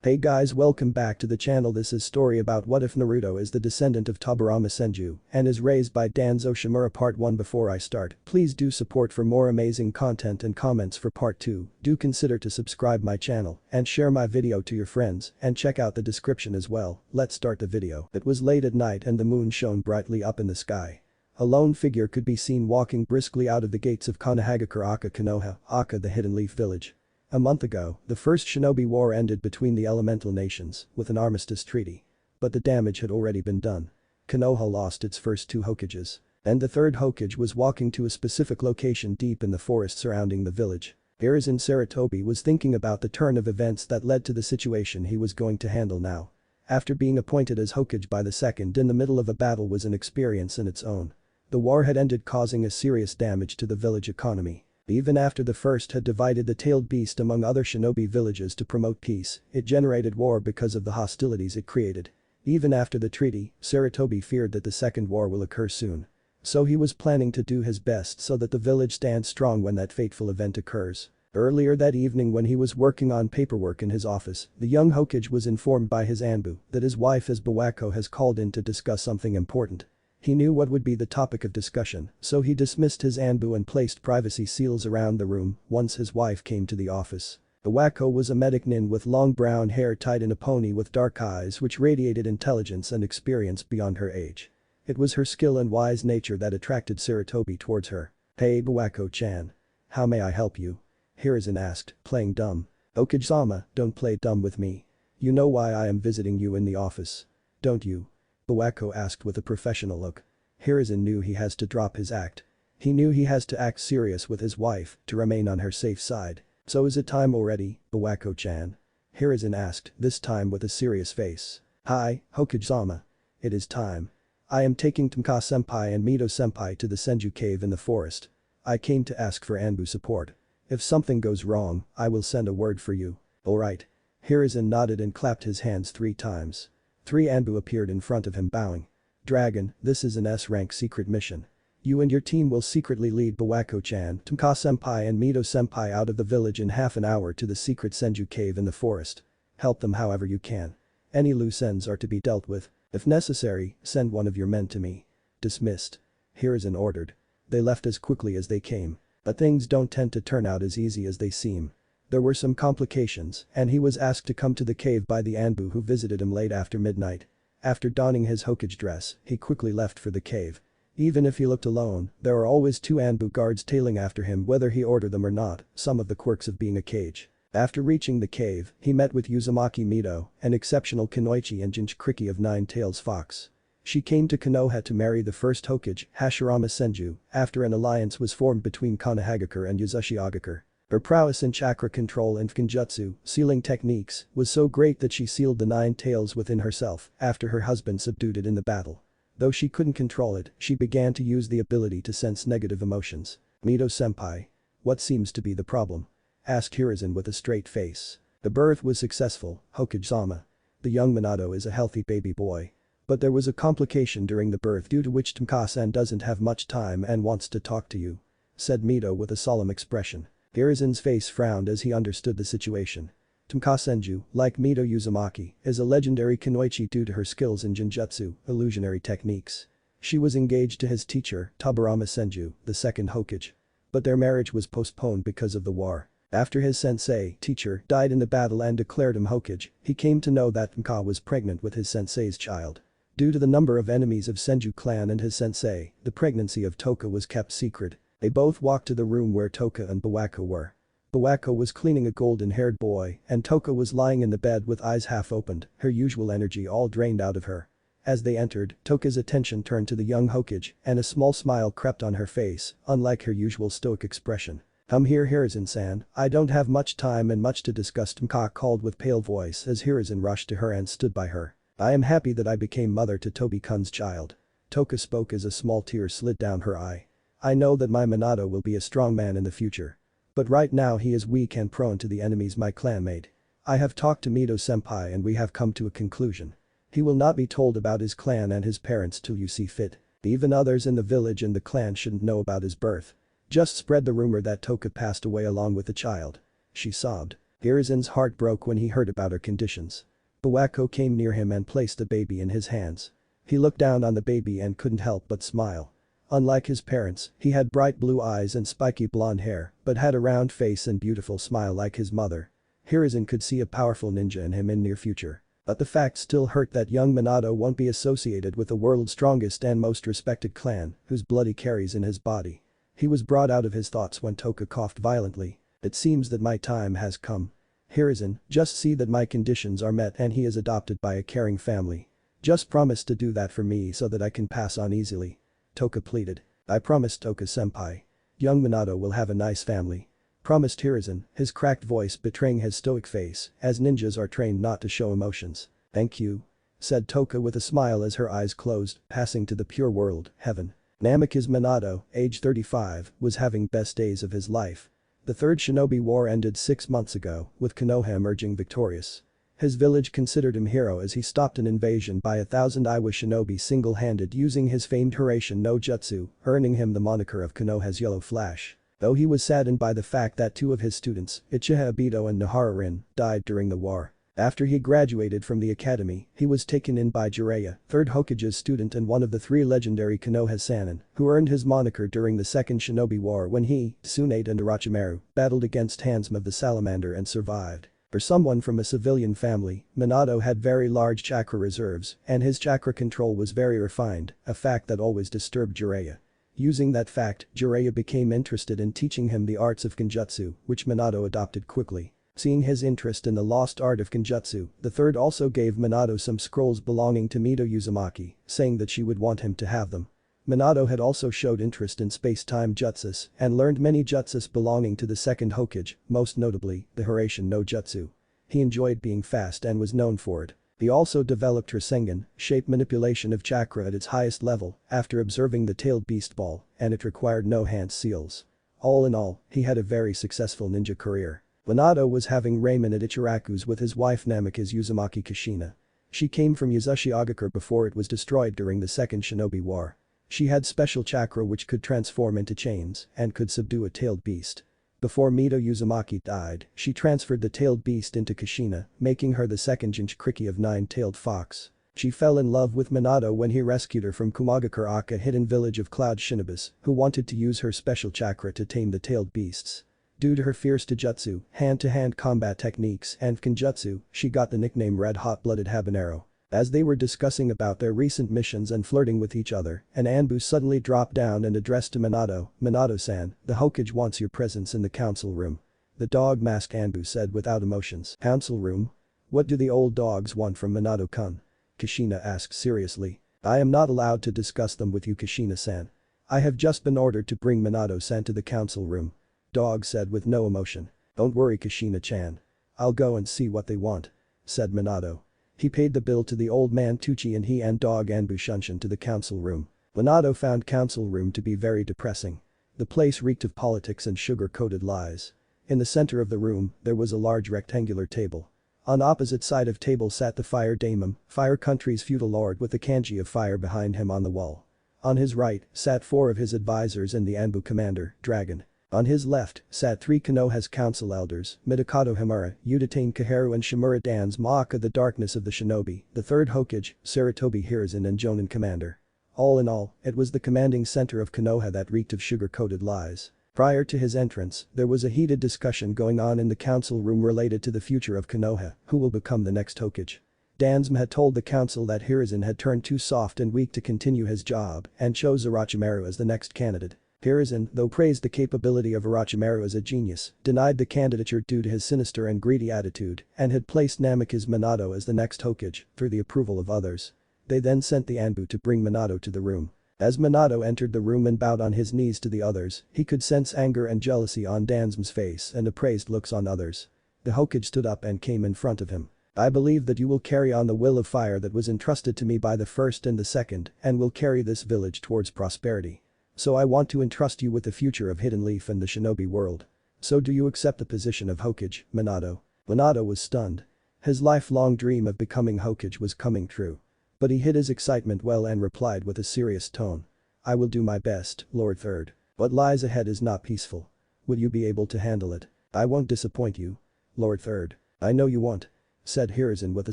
Hey guys, welcome back to the channel. This is story about what if Naruto is the descendant of Tobirama Senju and is raised by Danzo Shimura. Part 1. Before I start, please do support for more amazing content and comments for part 2. Do consider to subscribe my channel and share my video to your friends and check out the description as well. Let's start the video. It was late at night and the moon shone brightly up in the sky. A lone figure could be seen walking briskly out of the gates of Konoha, the Hidden Leaf Village. A month ago, the first shinobi war ended between the elemental nations with an armistice treaty. But the damage had already been done. Konoha lost its first two Hokages, and the third Hokage was walking to a specific location deep in the forest surrounding the village. Hiruzen Sarutobi was thinking about the turn of events that led to the situation he was going to handle now. After being appointed as Hokage by the second in the middle of a battle was an experience in its own. The war had ended, causing a serious damage to the village economy. Even after the first had divided the tailed beast among other shinobi villages to promote peace, it generated war because of the hostilities it created. Even after the treaty, Sarutobi feared that the second war will occur soon. So he was planning to do his best so that the village stands strong when that fateful event occurs. Earlier that evening when he was working on paperwork in his office, the young Hokage was informed by his Anbu that his wife Izbawako has called in to discuss something important. He knew what would be the topic of discussion, so he dismissed his Anbu and placed privacy seals around the room once his wife came to the office. Iwako was a medic nin with long brown hair tied in a pony with dark eyes which radiated intelligence and experience beyond her age. It was her skill and wise nature that attracted Sarutobi towards her. "Hey Iwako-chan. How may I help you?" Hiruzen asked, playing dumb. "Hokage-sama, don't play dumb with me. You know why I am visiting you in the office, don't you?" Iwako asked with a professional look. Hiruzen knew he has to drop his act. He knew he has to act serious with his wife to remain on her safe side. "So is it time already, Iwako-chan?" Hiruzen asked, this time with a serious face. "Hi, Hokage-sama. It is time. I am taking Tamka-senpai and Mito-senpai to the Senju cave in the forest. I came to ask for Anbu support. If something goes wrong, I will send a word for you." "Alright." Hiruzen nodded and clapped his hands 3 times. 3 Anbu appeared in front of him bowing. "Dragon, this is an S-rank secret mission. You and your team will secretly lead Iwako-chan, Tamka-senpai and Mito-senpai out of the village in half an hour to the secret Senju cave in the forest. Help them however you can. Any loose ends are to be dealt with. If necessary, send one of your men to me." "Dismissed." Hiruzen ordered. They left as quickly as they came. But things don't tend to turn out as easy as they seem. There were some complications, and he was asked to come to the cave by the Anbu who visited him late after midnight. After donning his Hokage dress, he quickly left for the cave. Even if he looked alone, there are always 2 Anbu guards tailing after him whether he ordered them or not, some of the quirks of being a kage. After reaching the cave, he met with Uzumaki Mito, an exceptional Kunoichi and Jinchuriki of Nine Tails Fox. She came to Konoha to marry the first Hokage, Hashirama Senju, after an alliance was formed between Konohagakure and Yuzushiogakure. Her prowess in chakra control and Genjutsu, sealing techniques, was so great that she sealed the 9 tails within herself after her husband subdued it in the battle. Though she couldn't control it, she began to use the ability to sense negative emotions. "Mito-senpai. What seems to be the problem?" asked Hiruzen with a straight face. "The birth was successful, Hokage-sama. The young Minato is a healthy baby boy. But there was a complication during the birth due to which Tamka-san doesn't have much time and wants to talk to you," said Mito with a solemn expression. Hiruzen's face frowned as he understood the situation. Tamka Senju, like Mito Uzumaki, is a legendary Kunoichi due to her skills in Genjutsu, illusionary techniques. She was engaged to his teacher, Tobirama Senju, the second Hokage. But their marriage was postponed because of the war. After his sensei, teacher, died in the battle and declared him Hokage, he came to know that Tamka was pregnant with his sensei's child. Due to the number of enemies of Senju clan and his sensei, the pregnancy of Toka was kept secret. They both walked to the room where Toka and Iwako were. Iwako was cleaning a golden-haired boy and Toka was lying in the bed with eyes half opened, her usual energy all drained out of her. As they entered, Toka's attention turned to the young Hokage and a small smile crept on her face, unlike her usual stoic expression. "Come here Hiruzen-san, I don't have much time and much to discuss," Tamka called with pale voice as Hiruzen rushed to her and stood by her. "I am happy that I became mother to Tobi-kun's child." Toka spoke as a small tear slid down her eye. "I know that my Minato will be a strong man in the future. But right now he is weak and prone to the enemies my clan made. I have talked to Mito-senpai and we have come to a conclusion. He will not be told about his clan and his parents till you see fit. Even others in the village and the clan shouldn't know about his birth. Just spread the rumor that Toka passed away along with the child." She sobbed. Hiruzen's heart broke when he heard about her conditions. Buwako came near him and placed the baby in his hands. He looked down on the baby and couldn't help but smile. Unlike his parents, he had bright blue eyes and spiky blonde hair, but had a round face and beautiful smile like his mother. Hiruzen could see a powerful ninja in him in near future. But the fact still hurt that young Minato won't be associated with the world's strongest and most respected clan, whose blood he carries in his body. He was brought out of his thoughts when Toka coughed violently. It seems that my time has come. Hiruzen, just see that my conditions are met and he is adopted by a caring family. Just promise to do that for me so that I can pass on easily. Toka pleaded. I promise, Toka-senpai. Young Minato will have a nice family. Promised Hiruzen, his cracked voice betraying his stoic face, as ninjas are trained not to show emotions. Thank you. Said Toka with a smile as her eyes closed, passing to the pure world, heaven. Namikaze Minato, age 35, was having best days of his life. The Third Shinobi War ended 6 months ago, with Konoha emerging victorious. His village considered him hero as he stopped an invasion by 1,000 Iwa shinobi single-handed using his famed Hiraishin no Jutsu, earning him the moniker of Konoha's Yellow Flash. Though he was saddened by the fact that 2 of his students, Uchiha Obito and Nohara Rin, died during the war. After he graduated from the academy, he was taken in by Jiraiya, 3rd Hokage's student and one of the 3 legendary Konoha Sannin, who earned his moniker during the Second Shinobi War when he, Tsunade and Orochimaru, battled against Handsome of the Salamander and survived. For someone from a civilian family, Minato had very large chakra reserves, and his chakra control was very refined, a fact that always disturbed Jiraiya. Using that fact, Jiraiya became interested in teaching him the arts of Kenjutsu, which Minato adopted quickly. Seeing his interest in the lost art of Kenjutsu, the third also gave Minato some scrolls belonging to Mito Uzumaki, saying that she would want him to have them. Minato had also showed interest in space-time jutsus and learned many jutsus belonging to the second Hokage, most notably, the Hiraishin no Jutsu. He enjoyed being fast and was known for it. He also developed Sharingan, shape manipulation of chakra at its highest level, after observing the tailed beast ball, and it required no hand seals. All in all, he had a very successful ninja career. Minato was having ramen at Ichiraku's with his wife Namikaze Uzumaki Kushina. She came from Yuzushi Agakure before it was destroyed during the Second Shinobi War. She had special chakra which could transform into chains and could subdue a tailed beast. Before Mito Uzumaki died, she transferred the tailed beast into Kushina, making her the second Jinchuriki of 9-tailed fox. She fell in love with Minato when he rescued her from Kumagakure, a hidden village of cloud shinobis, who wanted to use her special chakra to tame the tailed beasts. Due to her fierce taijutsu, hand-to-hand combat techniques and kenjutsu, she got the nickname Red Hot-Blooded Habanero. As they were discussing about their recent missions and flirting with each other, an Anbu suddenly dropped down and addressed to Minato, "Minato-san, the Hokage wants your presence in the council room." The dog-masked Anbu said without emotions. "Council room? What do the old dogs want from Minato-kun?" Kushina asked seriously. "I am not allowed to discuss them with you, Kushina-san. I have just been ordered to bring Minato-san to the council room." Dog said with no emotion. "Don't worry, Kushina-chan. I'll go and see what they want," said Minato. He paid the bill to the old man Tucci and he and dog Anbu shunshin to the council room. Minato found council room to be very depressing. The place reeked of politics and sugar-coated lies. In the center of the room, there was a large rectangular table. On opposite side of table sat the Fire Daimon, Fire Country's feudal lord with the kanji of fire behind him on the wall. On his right, sat 4 of his advisors and the Anbu commander, Dragon. On his left, sat 3 Konoha's council elders, Mitakato Himura, Udatane Kaharu and Shimura Dan's Maaka the Darkness of the Shinobi, the 3rd Hokage, Saratobi Hiruzen and Jonin Commander. All in all, it was the commanding center of Konoha that reeked of sugar-coated lies. Prior to his entrance, there was a heated discussion going on in the council room related to the future of Konoha, who will become the next Hokage. Dansm had told the council that Hiruzen had turned too soft and weak to continue his job and chose Orochimaru as the next candidate. Hiruzen, though praised the capability of Orochimaru as a genius, denied the candidature due to his sinister and greedy attitude and had placed Namikaze Minato as the next Hokage, through the approval of others. They then sent the Anbu to bring Minato to the room. As Minato entered the room and bowed on his knees to the others, he could sense anger and jealousy on Dansm's face and appraised looks on others. The Hokage stood up and came in front of him. "I believe that you will carry on the will of fire that was entrusted to me by the first and the second and will carry this village towards prosperity. So I want to entrust you with the future of Hidden Leaf and the shinobi world. So do you accept the position of Hokage, Minato?" Minato was stunned. His lifelong dream of becoming Hokage was coming true. But he hid his excitement well and replied with a serious tone. "I will do my best, Lord Third. What lies ahead is not peaceful. Will you be able to handle it? I won't disappoint you." Lord Third. I know you won't. Said Hiruzen with a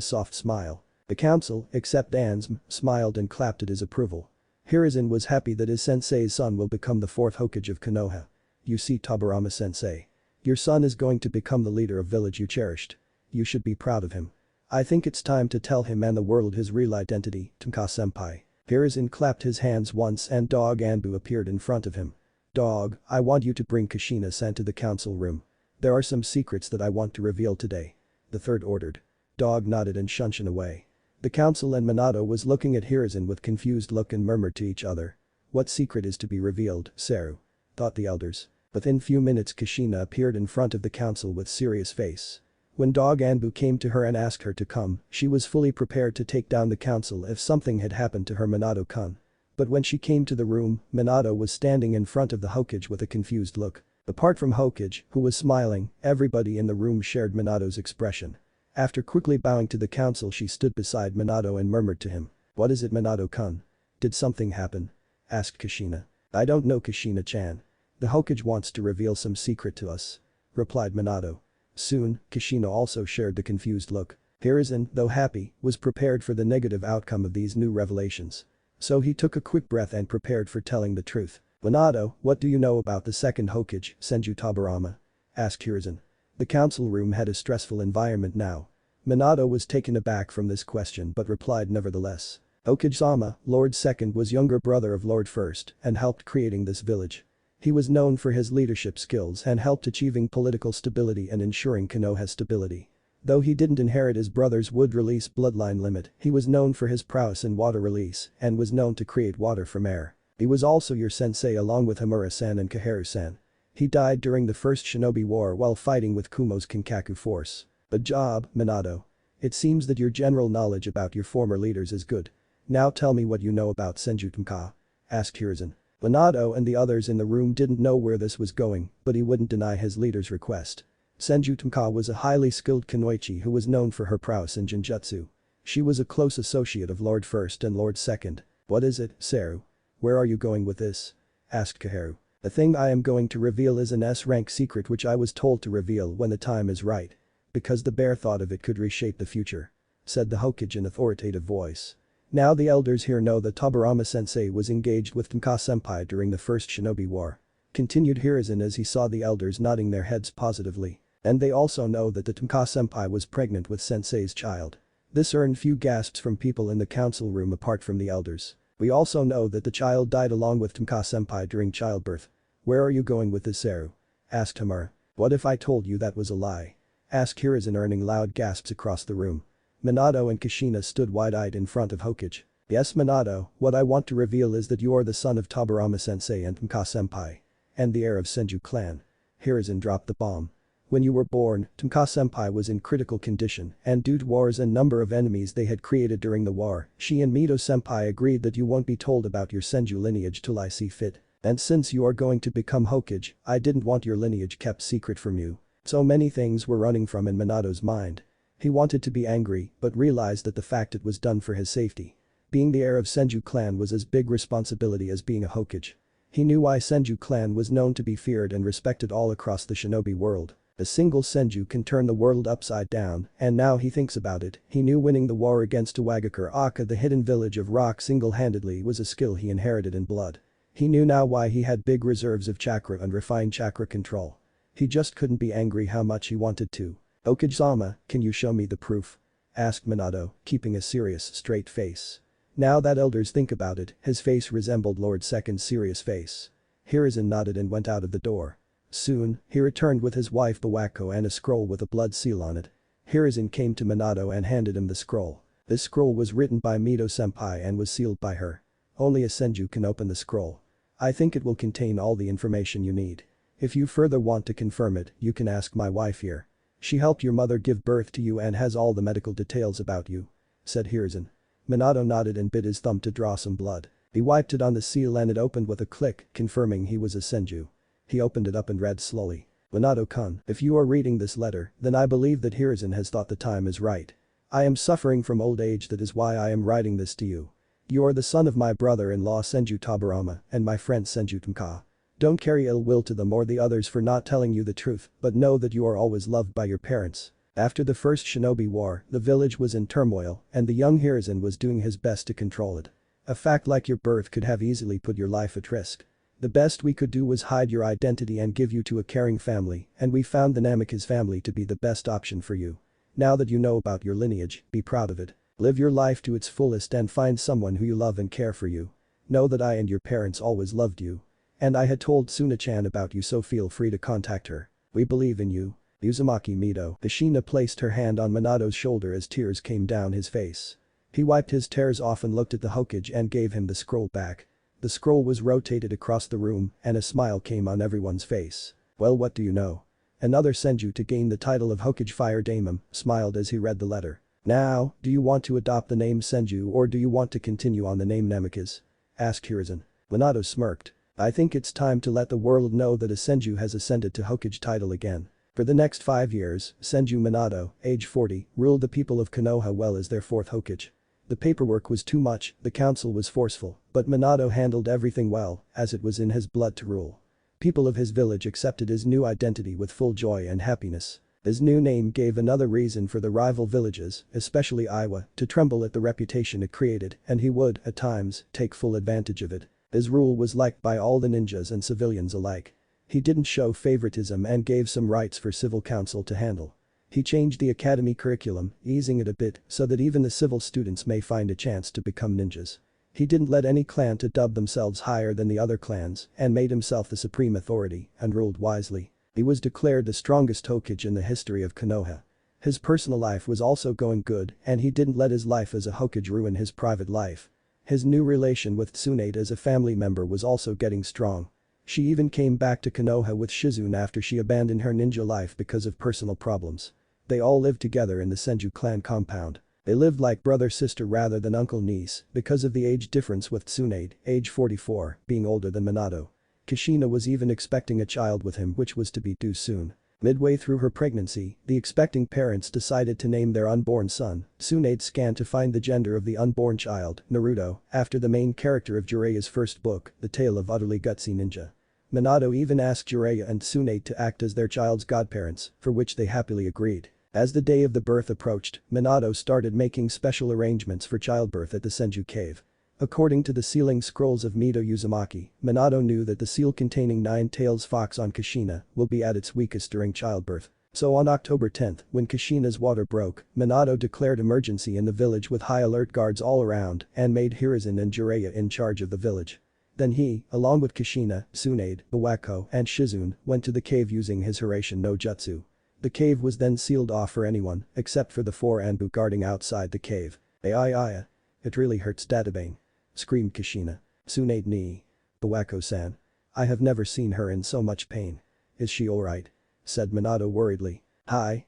soft smile. The council, except Danzo, smiled and clapped at his approval. Hiruzen was happy that his sensei's son will become the fourth Hokage of Konoha. You see, Tobirama sensei. Your son is going to become the leader of village you cherished. You should be proud of him. I think it's time to tell him and the world his real identity, Tonka-senpai. Hiruzen clapped his hands once and Dog Anbu appeared in front of him. Dog, I want you to bring Kushina-san to the council room. There are some secrets that I want to reveal today. The third ordered. Dog nodded and shunshin away. The council and Minato was looking at Hiruzen with confused look and murmured to each other. What secret is to be revealed, Seru? Thought the elders. Within few minutes Kushina appeared in front of the council with serious face. When Dog Anbu came to her and asked her to come, she was fully prepared to take down the council if something had happened to her Minato-kun. But when she came to the room, Minato was standing in front of the Hokage with a confused look. Apart from Hokage, who was smiling, everybody in the room shared Minato's expression. After quickly bowing to the council she stood beside Minato and murmured to him. What is it, Minato-kun? Did something happen? Asked Kushina. I don't know, Kushina-chan. The Hokage wants to reveal some secret to us. Replied Minato. Soon, Kushina also shared the confused look. Hiruzen, though happy, was prepared for the negative outcome of these new revelations. So he took a quick breath and prepared for telling the truth. Minato, what do you know about the second Hokage, Senju Tobirama? Asked Hiruzen. The council room had a stressful environment now. Minato was taken aback from this question but replied nevertheless. Hokage-sama, Lord Second was younger brother of Lord First and helped creating this village. He was known for his leadership skills and helped achieving political stability and ensuring Konoha's stability. Though he didn't inherit his brother's wood release bloodline limit, he was known for his prowess in water release and was known to create water from air. He was also your sensei along with Hamura-san and Kaharu-san. He died during the First Shinobi War while fighting with Kumo's Kinkaku force. Good job, Minato. It seems that your general knowledge about your former leaders is good. Now tell me what you know about Senju Tonka. Asked Hiruzen. Minato and the others in the room didn't know where this was going, but he wouldn't deny his leader's request. Senju Tonka was a highly skilled kunoichi who was known for her prowess in genjutsu. She was a close associate of Lord First and Lord Second. What is it, Seru? Where are you going with this? Asked Kaharu. The thing I am going to reveal is an S-rank secret which I was told to reveal when the time is right. Because the bare thought of it could reshape the future. Said the Hokage in authoritative voice. Now the elders here know that Tobirama sensei was engaged with Tonka-senpai during the First Shinobi War. Continued Hiruzen as he saw the elders nodding their heads positively. And they also know that the Tonka-senpai was pregnant with sensei's child. This earned few gasps from people in the council room apart from the elders. We also know that the child died along with Tonka-senpai during childbirth. Where are you going with this, Seru? Asked Hamura. What if I told you that was a lie? Asked Hiruzen, earning loud gasps across the room. Minato and Kushina stood wide-eyed in front of Hokage. Yes, Minato, what I want to reveal is that you are the son of Tobirama sensei and Tonka-senpai. And the heir of Senju clan. Hiruzen dropped the bomb. When you were born, Tonka-senpai was in critical condition and due to wars and number of enemies they had created during the war, she and Mito-senpai agreed that you won't be told about your Senju lineage till I see fit. And since you are going to become Hokage, I didn't want your lineage kept secret from you. So many things were running from in Minato's mind. He wanted to be angry but realized that the fact it was done for his safety. Being the heir of Senju clan was as big responsibility as being a Hokage. He knew why Senju clan was known to be feared and respected all across the shinobi world. A single Senju can turn the world upside down, and now he thinks about it, he knew winning the war against Iwagakure-aka, the hidden village of rock, single-handedly was a skill he inherited in blood. He knew now why he had big reserves of chakra and refined chakra control. He just couldn't be angry how much he wanted to. Hokage-sama, can you show me the proof? Asked Minato, keeping a serious, straight face. Now that elders think about it, his face resembled Lord Second's serious face. Hiruzen nodded and went out of the door. Soon, he returned with his wife Bawako and a scroll with a blood seal on it. Hiruzen came to Minato and handed him the scroll. This scroll was written by Mito-senpai and was sealed by her. Only a Senju can open the scroll. I think it will contain all the information you need. If you further want to confirm it, you can ask my wife here. She helped your mother give birth to you and has all the medical details about you. Said Hiruzen. Minato nodded and bit his thumb to draw some blood. He wiped it on the seal and it opened with a click, confirming he was a Senju. He opened it up and read slowly. Minato-kun, if you are reading this letter, then I believe that Hiruzen has thought the time is right. I am suffering from old age, that is why I am writing this to you. You are the son of my brother-in-law Senju Tobirama and my friend Senju Tonka. Don't carry ill will to them or the others for not telling you the truth, but know that you are always loved by your parents. After the first shinobi war, the village was in turmoil, and the young Hiruzen was doing his best to control it. A fact like your birth could have easily put your life at risk. The best we could do was hide your identity and give you to a caring family, and we found the Namikaze family to be the best option for you. Now that you know about your lineage, be proud of it. Live your life to its fullest and find someone who you love and care for you. Know that I and your parents always loved you. And I had told Suna-chan about you, so feel free to contact her. We believe in you. Uzumaki Mito. Kushina placed her hand on Minato's shoulder as tears came down his face. He wiped his tears off and looked at the Hokage and gave him the scroll back. The scroll was rotated across the room and a smile came on everyone's face. Well, what do you know? Another Senju to gain the title of Hokage Fire Daimon smiled as he read the letter. Now, do you want to adopt the name Senju or do you want to continue on the name Namikaze? Asked Hiruzen. Minato smirked. I think it's time to let the world know that a Senju has ascended to Hokage title again. For the next 5 years, Senju Minato, age 40, ruled the people of Konoha well as their fourth Hokage. The paperwork was too much, the council was forceful, but Minato handled everything well, as it was in his blood to rule. People of his village accepted his new identity with full joy and happiness. His new name gave another reason for the rival villages, especially Iwa, to tremble at the reputation it created, and he would, at times, take full advantage of it. His rule was liked by all the ninjas and civilians alike. He didn't show favoritism and gave some rights for civil council to handle. He changed the academy curriculum, easing it a bit so that even the civil students may find a chance to become ninjas. He didn't let any clan to dub themselves higher than the other clans and made himself the supreme authority and ruled wisely. He was declared the strongest Hokage in the history of Konoha. His personal life was also going good and he didn't let his life as a Hokage ruin his private life. His new relation with Tsunade as a family member was also getting strong. She even came back to Konoha with Shizune after she abandoned her ninja life because of personal problems. They all lived together in the Senju clan compound. They lived like brother-sister rather than uncle-niece because of the age difference with Tsunade, age 44, being older than Minato. Kushina was even expecting a child with him which was to be due soon. Midway through her pregnancy, the expecting parents decided to name their unborn son. Tsunade scanned to find the gender of the unborn child, Naruto, after the main character of Jiraiya's first book, The Tale of Utterly Gutsy Ninja. Minato even asked Jiraiya and Tsunade to act as their child's godparents, for which they happily agreed. As the day of the birth approached, Minato started making special arrangements for childbirth at the Senju cave. According to the sealing scrolls of Mito Uzumaki, Minato knew that the seal containing 9 tails fox on Kushina will be at its weakest during childbirth. So on October 10th, when Kushina's water broke, Minato declared emergency in the village with high alert guards all around and made Hiruzen and Jiraiya in charge of the village. Then he, along with Kushina, Tsunade, Bawako, and Shizune, went to the cave using his Hiraishin no Jutsu. The cave was then sealed off for anyone, except for the 4 Anbu guarding outside the cave. Ay. It really hurts Databane. Screamed Kushina. Tsunade ni. Bawako-san. I have never seen her in so much pain. Is she alright? Said Minato worriedly. Hi.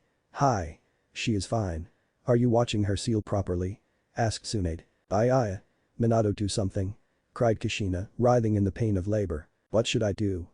She is fine. Are you watching her seal properly? Asked Tsunade. Ay. Minato, do something. Cried Kushina, writhing in the pain of labor. What should I do?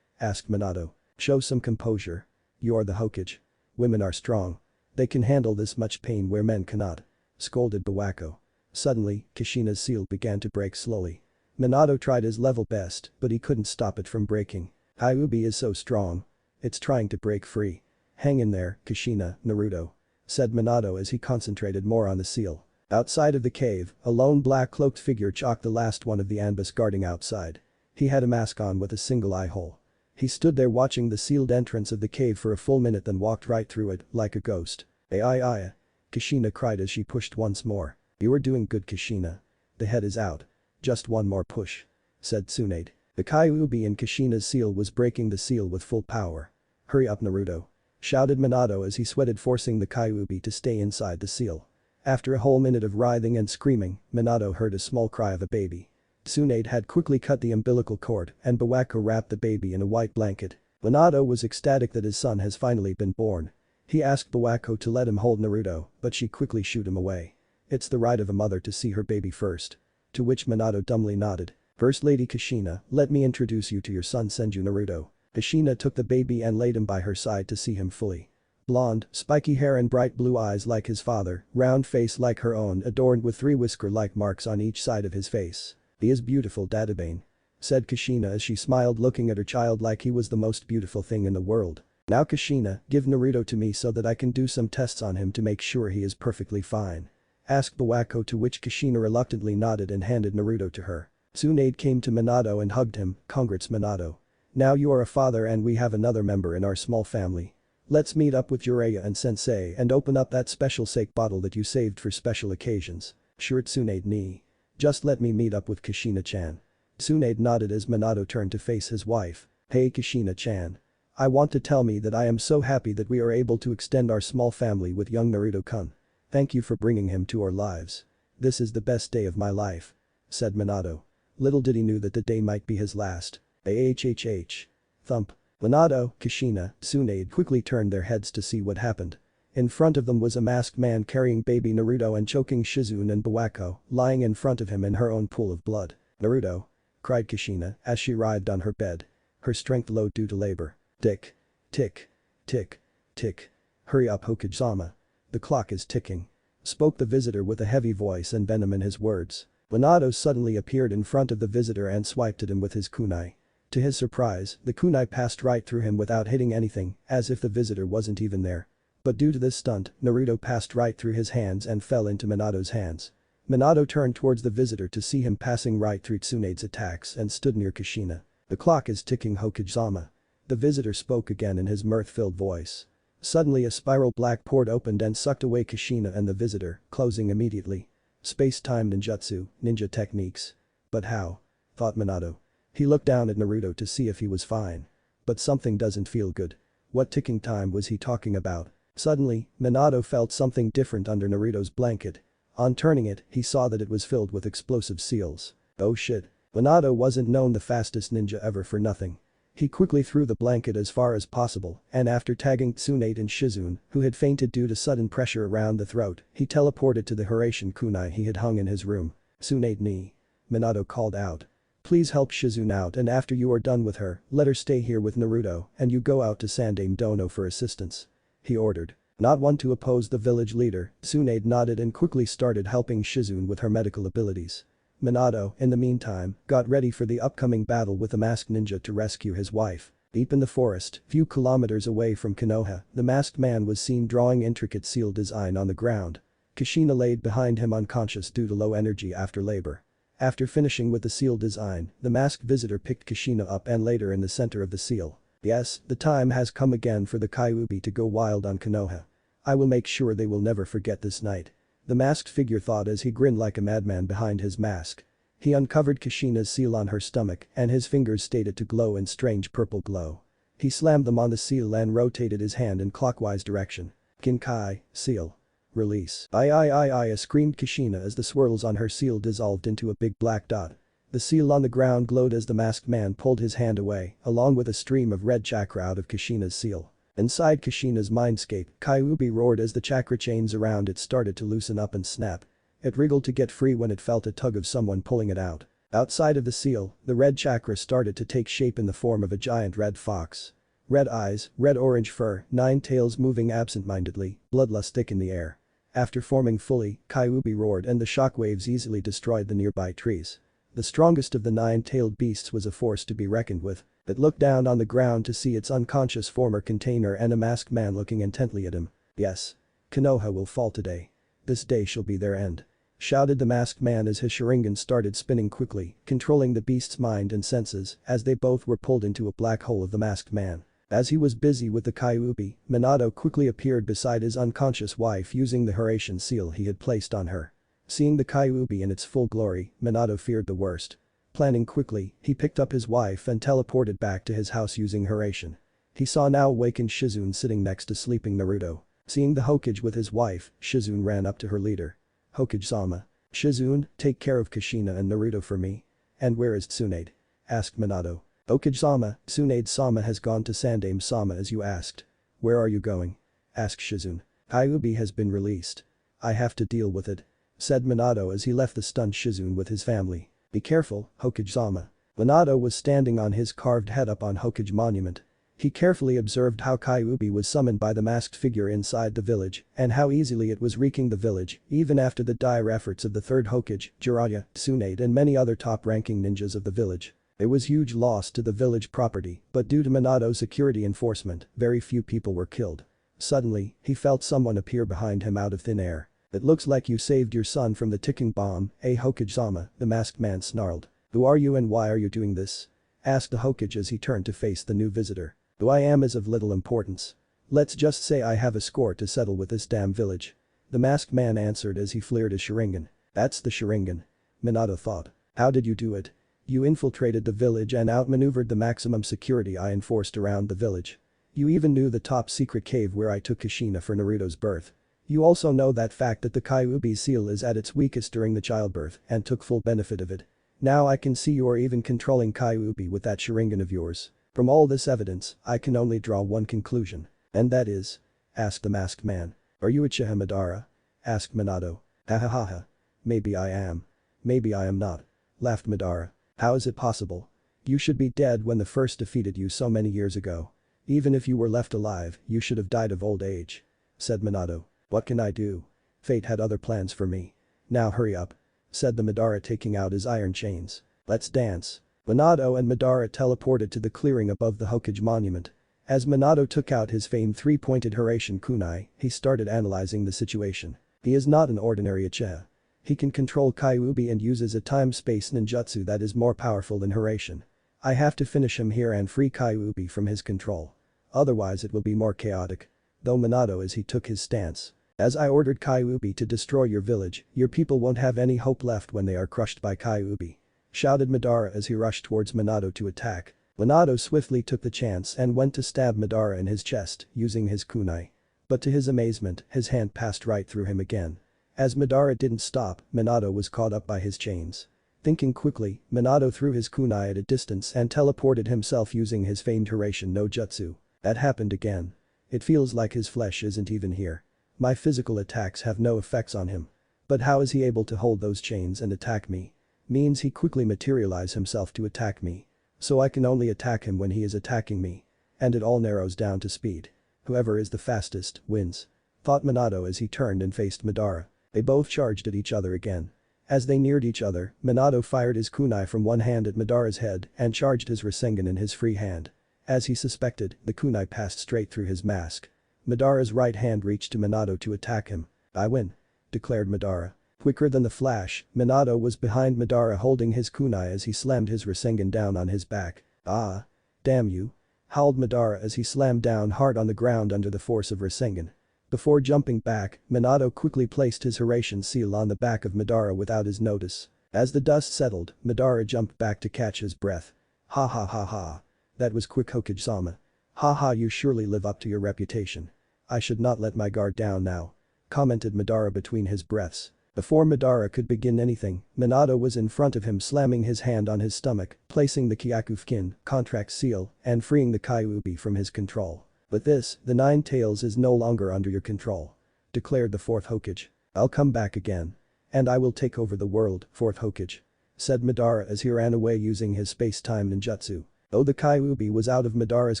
Asked Minato. Show some composure. You are the Hokage. Women are strong. They can handle this much pain where men cannot. Scolded Bawako. Suddenly, Kushina's seal began to break slowly. Minato tried his level best, but he couldn't stop it from breaking. Kyuubi is so strong. It's trying to break free. Hang in there, Kushina, Naruto. Said Minato as he concentrated more on the seal. Outside of the cave, a lone black-cloaked figure chalked the last one of the Anbus guarding outside. He had a mask on with a single eye hole. He stood there watching the sealed entrance of the cave for a full minute then walked right through it, like a ghost. Ay. Kushina cried as she pushed once more. You are doing good, Kushina. The head is out. Just one more push. Said Tsunade. The Kyuubi in Kushina's seal was breaking the seal with full power. Hurry up, Naruto. Shouted Minato as he sweated, forcing the Kyuubi to stay inside the seal. After a whole minute of writhing and screaming, Minato heard a small cry of a baby. Tsunade had quickly cut the umbilical cord and Bawako wrapped the baby in a white blanket. Minato was ecstatic that his son has finally been born. He asked Bawako to let him hold Naruto, but she quickly shooed him away. It's the right of a mother to see her baby first. To which Minato dumbly nodded. First Lady Kushina, let me introduce you to your son Senju Naruto. Kushina took the baby and laid him by her side to see him fully. Blonde, spiky hair and bright blue eyes like his father, round face like her own adorned with 3 whisker-like marks on each side of his face. He is beautiful, Databane. said Kushina as she smiled, looking at her child like he was the most beautiful thing in the world. Now Kushina, give Naruto to me so that I can do some tests on him to make sure he is perfectly fine. Asked Bawako, to which Kushina reluctantly nodded and handed Naruto to her. Tsunade came to Minato and hugged him. Congrats Minato. Now you are a father and we have another member in our small family. Let's meet up with Jiraiya and Sensei and open up that special sake bottle that you saved for special occasions. Sure Tsunade ni. Just let me meet up with Kushina-chan. Tsunade nodded as Minato turned to face his wife. Hey Kushina-chan. I want to tell me that I am so happy that we are able to extend our small family with young Naruto-kun. Thank you for bringing him to our lives. This is the best day of my life. Said Minato. Little did he knew that the day might be his last. AHHH. Thump. Minato, Kushina, Tsunade quickly turned their heads to see what happened. In front of them was a masked man carrying baby Naruto and choking Shizune and Bawako, lying in front of him in her own pool of blood. Naruto. Cried Kushina as she writhed on her bed. Her strength low due to labor. Tick. Tick. Tick. Tick. Hurry up Hokage-sama. The clock is ticking. Spoke the visitor with a heavy voice and venom in his words. Minato suddenly appeared in front of the visitor and swiped at him with his kunai. To his surprise, the kunai passed right through him without hitting anything, as if the visitor wasn't even there. But due to this stunt, Naruto passed right through his hands and fell into Minato's hands. Minato turned towards the visitor to see him passing right through Tsunade's attacks and stood near Kushina. The clock is ticking Hokage-sama. The visitor spoke again in his mirth-filled voice. Suddenly a spiral black port opened and sucked away Kushina and the visitor, closing immediately. Space-time ninjutsu, ninja techniques. But how? Thought Minato. He looked down at Naruto to see if he was fine. But something doesn't feel good. What ticking time was he talking about? Suddenly, Minato felt something different under Naruto's blanket. On turning it, he saw that it was filled with explosive seals. Oh shit. Minato wasn't known the fastest ninja ever for nothing. He quickly threw the blanket as far as possible and after tagging Tsunade and Shizune, who had fainted due to sudden pressure around the throat, he teleported to the Hiraishin kunai he had hung in his room. Tsunade ni. Minato called out. Please help Shizune out and after you are done with her, let her stay here with Naruto and you go out to Sandaime Dono for assistance. He ordered. Not one to oppose the village leader, Tsunade nodded and quickly started helping Shizune with her medical abilities. Minato, in the meantime, got ready for the upcoming battle with the masked ninja to rescue his wife. Deep in the forest, few kilometers away from Konoha, the masked man was seen drawing intricate seal design on the ground. Kushina laid behind him unconscious due to low energy after labor. After finishing with the seal design, the masked visitor picked Kushina up and laid her in the center of the seal. Yes, the time has come again for the Kyuubi to go wild on Konoha. I will make sure they will never forget this night. The masked figure thought as he grinned like a madman behind his mask. He uncovered Kushina's seal on her stomach and his fingers started to glow in strange purple glow. He slammed them on the seal and rotated his hand in clockwise direction. Kinkai, seal. Release. I screamed Kushina as the swirls on her seal dissolved into a big black dot. The seal on the ground glowed as the masked man pulled his hand away, along with a stream of red chakra out of Kushina's seal. Inside Kushina's mindscape, Kyuubi roared as the chakra chains around it started to loosen up and snap. It wriggled to get free when it felt a tug of someone pulling it out. Outside of the seal, the red chakra started to take shape in the form of a giant red fox. Red eyes, red-orange fur, 9 tails moving absent-mindedly, bloodlust thick in the air. After forming fully, Kyuubi roared and the shockwaves easily destroyed the nearby trees. The strongest of the 9-tailed beasts was a force to be reckoned with. It looked down on the ground to see its unconscious former container and a masked man looking intently at him. Yes. Konoha will fall today. This day shall be their end. Shouted the masked man as his Sharingan started spinning quickly, controlling the beast's mind and senses as they both were pulled into a black hole of the masked man. As he was busy with the Kyuubi, Minato quickly appeared beside his unconscious wife using the Hiraishin seal he had placed on her. Seeing the Kyuubi in its full glory, Minato feared the worst. Planning quickly, he picked up his wife and teleported back to his house using Hiraishin. He saw now awakened Shizune sitting next to sleeping Naruto. Seeing the Hokage with his wife, Shizune ran up to her leader. Hokage-sama. Shizune, take care of Kushina and Naruto for me. And where is Tsunade? Asked Minato. Hokage-sama, Tsunade-sama has gone to Sandaime-sama as you asked. Where are you going? Asked Shizune. Kyuubi has been released. I have to deal with it. Said Minato as he left the stunned Shizune with his family. Be careful, Hokage-sama. Minato was standing on his carved head up on Hokage monument. He carefully observed how Kyuubi was summoned by the masked figure inside the village and how easily it was wreaking the village even after the dire efforts of the third Hokage, Jiraiya, Tsunade and many other top-ranking ninjas of the village. It was huge loss to the village property, but due to Minato's security enforcement, very few people were killed. Suddenly, he felt someone appear behind him out of thin air. "It looks like you saved your son from the ticking bomb, eh Hokage-sama," the masked man snarled. "Who are you and why are you doing this?" asked the Hokage as he turned to face the new visitor. "Who I am is of little importance. Let's just say I have a score to settle with this damn village." The masked man answered as he flared his Sharingan. "That's the Sharingan," Minato thought. "How did you do it? You infiltrated the village and outmaneuvered the maximum security I enforced around the village. You even knew the top secret cave where I took Kushina for Naruto's birth. You also know that fact that the Kyuubi seal is at its weakest during the childbirth and took full benefit of it. Now I can see you are even controlling Kyuubi with that Sharingan of yours. From all this evidence, I can only draw one conclusion. And that is?" asked the masked man. "Are you Uchiha Madara?" asked Minato. "Ha ha ha ha. Maybe I am. Maybe I am not," laughed Madara. "How is it possible? You should be dead when the first defeated you so many years ago. Even if you were left alive, you should have died of old age," said Minato. "What can I do? Fate had other plans for me. Now hurry up," said the Madara taking out his iron chains. "Let's dance." Minato and Madara teleported to the clearing above the Hokage monument. As Minato took out his famed three-pointed Hiraishin kunai, he started analyzing the situation. He is not an ordinary Uchiha. He can control Kyuubi and uses a time-space ninjutsu that is more powerful than Hiraishin. I have to finish him here and free Kyuubi from his control. Otherwise it will be more chaotic. Though Minato as he took his stance. "As I ordered Kyuubi to destroy your village, your people won't have any hope left when they are crushed by Kyuubi," shouted Madara as he rushed towards Minato to attack. Minato swiftly took the chance and went to stab Madara in his chest, using his kunai. But to his amazement, his hand passed right through him again. As Madara didn't stop, Minato was caught up by his chains. Thinking quickly, Minato threw his kunai at a distance and teleported himself using his famed Hiraishin no jutsu. That happened again. It feels like his flesh isn't even here. My physical attacks have no effects on him. But how is he able to hold those chains and attack me? Means he quickly materialize himself to attack me. So I can only attack him when he is attacking me. And it all narrows down to speed. Whoever is the fastest, wins. Thought Minato as he turned and faced Madara. They both charged at each other again. As they neared each other, Minato fired his kunai from one hand at Madara's head and charged his Rasengan in his free hand. As he suspected, the kunai passed straight through his mask. Madara's right hand reached to Minato to attack him. "I win," declared Madara. Quicker than the flash, Minato was behind Madara holding his kunai as he slammed his Rasengan down on his back. "Ah. Damn you," howled Madara as he slammed down hard on the ground under the force of Rasengan. Before jumping back, Minato quickly placed his Hiraishin seal on the back of Madara without his notice. As the dust settled, Madara jumped back to catch his breath. "Ha ha ha ha. That was quick Hokage-sama. Ha ha, you surely live up to your reputation. I should not let my guard down now," commented Madara between his breaths. Before Madara could begin anything, Minato was in front of him slamming his hand on his stomach, placing the Kyakufukin contract seal, and freeing the Kyuubi from his control. "But this, the Nine Tails is no longer under your control," declared the fourth Hokage. "I'll come back again. And I will take over the world, fourth Hokage," said Madara as he ran away using his space-time ninjutsu. Though the Kyuubi was out of Madara's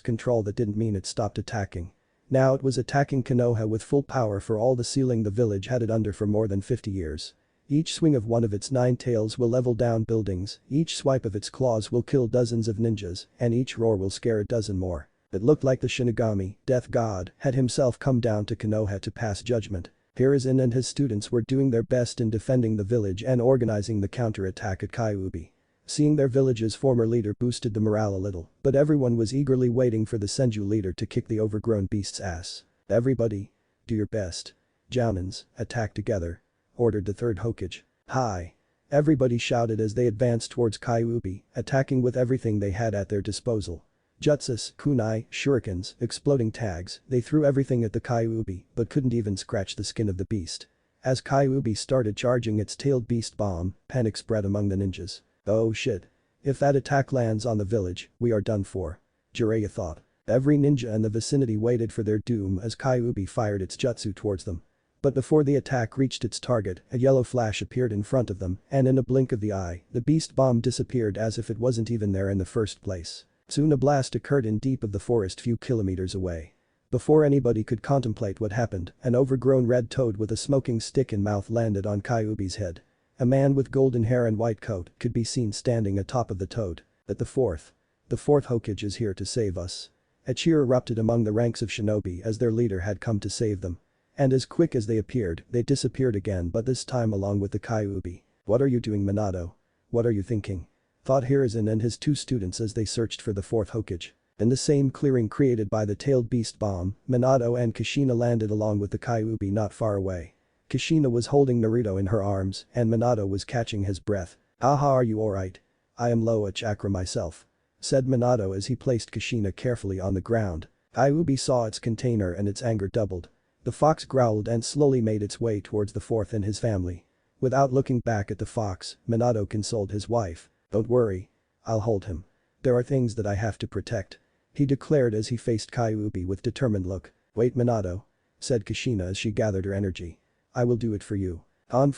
control, that didn't mean it stopped attacking. Now it was attacking Konoha with full power for all the sealing the village had it under for more than 50 years. Each swing of one of its 9 tails will level down buildings, each swipe of its claws will kill dozens of ninjas, and each roar will scare a dozen more. It looked like the Shinigami, Death God, had himself come down to Konoha to pass judgment. Hiruzen and his students were doing their best in defending the village and organizing the counter-attack at Kyuubi. Seeing their village's former leader boosted the morale a little, but everyone was eagerly waiting for the Senju leader to kick the overgrown beast's ass. "Everybody, do your best. Jounins, attack together," ordered the third Hokage. "Hi!" Everybody shouted as they advanced towards Kyuubi, attacking with everything they had at their disposal. Jutsus, kunai, shurikens, exploding tags, they threw everything at the Kyuubi but couldn't even scratch the skin of the beast. As Kyuubi started charging its tailed beast bomb, panic spread among the ninjas. "Oh shit. If that attack lands on the village, we are done for," Jiraiya thought. Every ninja in the vicinity waited for their doom as Kyuubi fired its jutsu towards them. But before the attack reached its target, a yellow flash appeared in front of them, and in a blink of the eye, the beast bomb disappeared as if it wasn't even there in the first place. Soon a blast occurred in deep of the forest few kilometers away. Before anybody could contemplate what happened, an overgrown red toad with a smoking stick in mouth landed on Kyuubi's head. A man with golden hair and white coat could be seen standing atop of the toad. That the fourth Hokage is here to save us. A cheer erupted among the ranks of shinobi as their leader had come to save them. And as quick as they appeared, they disappeared again, but this time along with the Kyuubi. "What are you doing, Minato? What are you thinking?" thought Hiruzen and his two students as they searched for the fourth Hokage. In the same clearing created by the tailed beast bomb, Minato and Kushina landed along with the Kyuubi not far away. Kushina was holding Naruto in her arms and Minato was catching his breath. "Haha, are you alright? I am low a chakra myself," said Minato as he placed Kushina carefully on the ground. Kyuubi saw its container and its anger doubled. The fox growled and slowly made its way towards the fourth in his family. Without looking back at the fox, Minato consoled his wife. "Don't worry. I'll hold him. There are things that I have to protect," he declared as he faced Kyuubi with determined look. "Wait, Minato," said Kushina as she gathered her energy. "I will do it for you."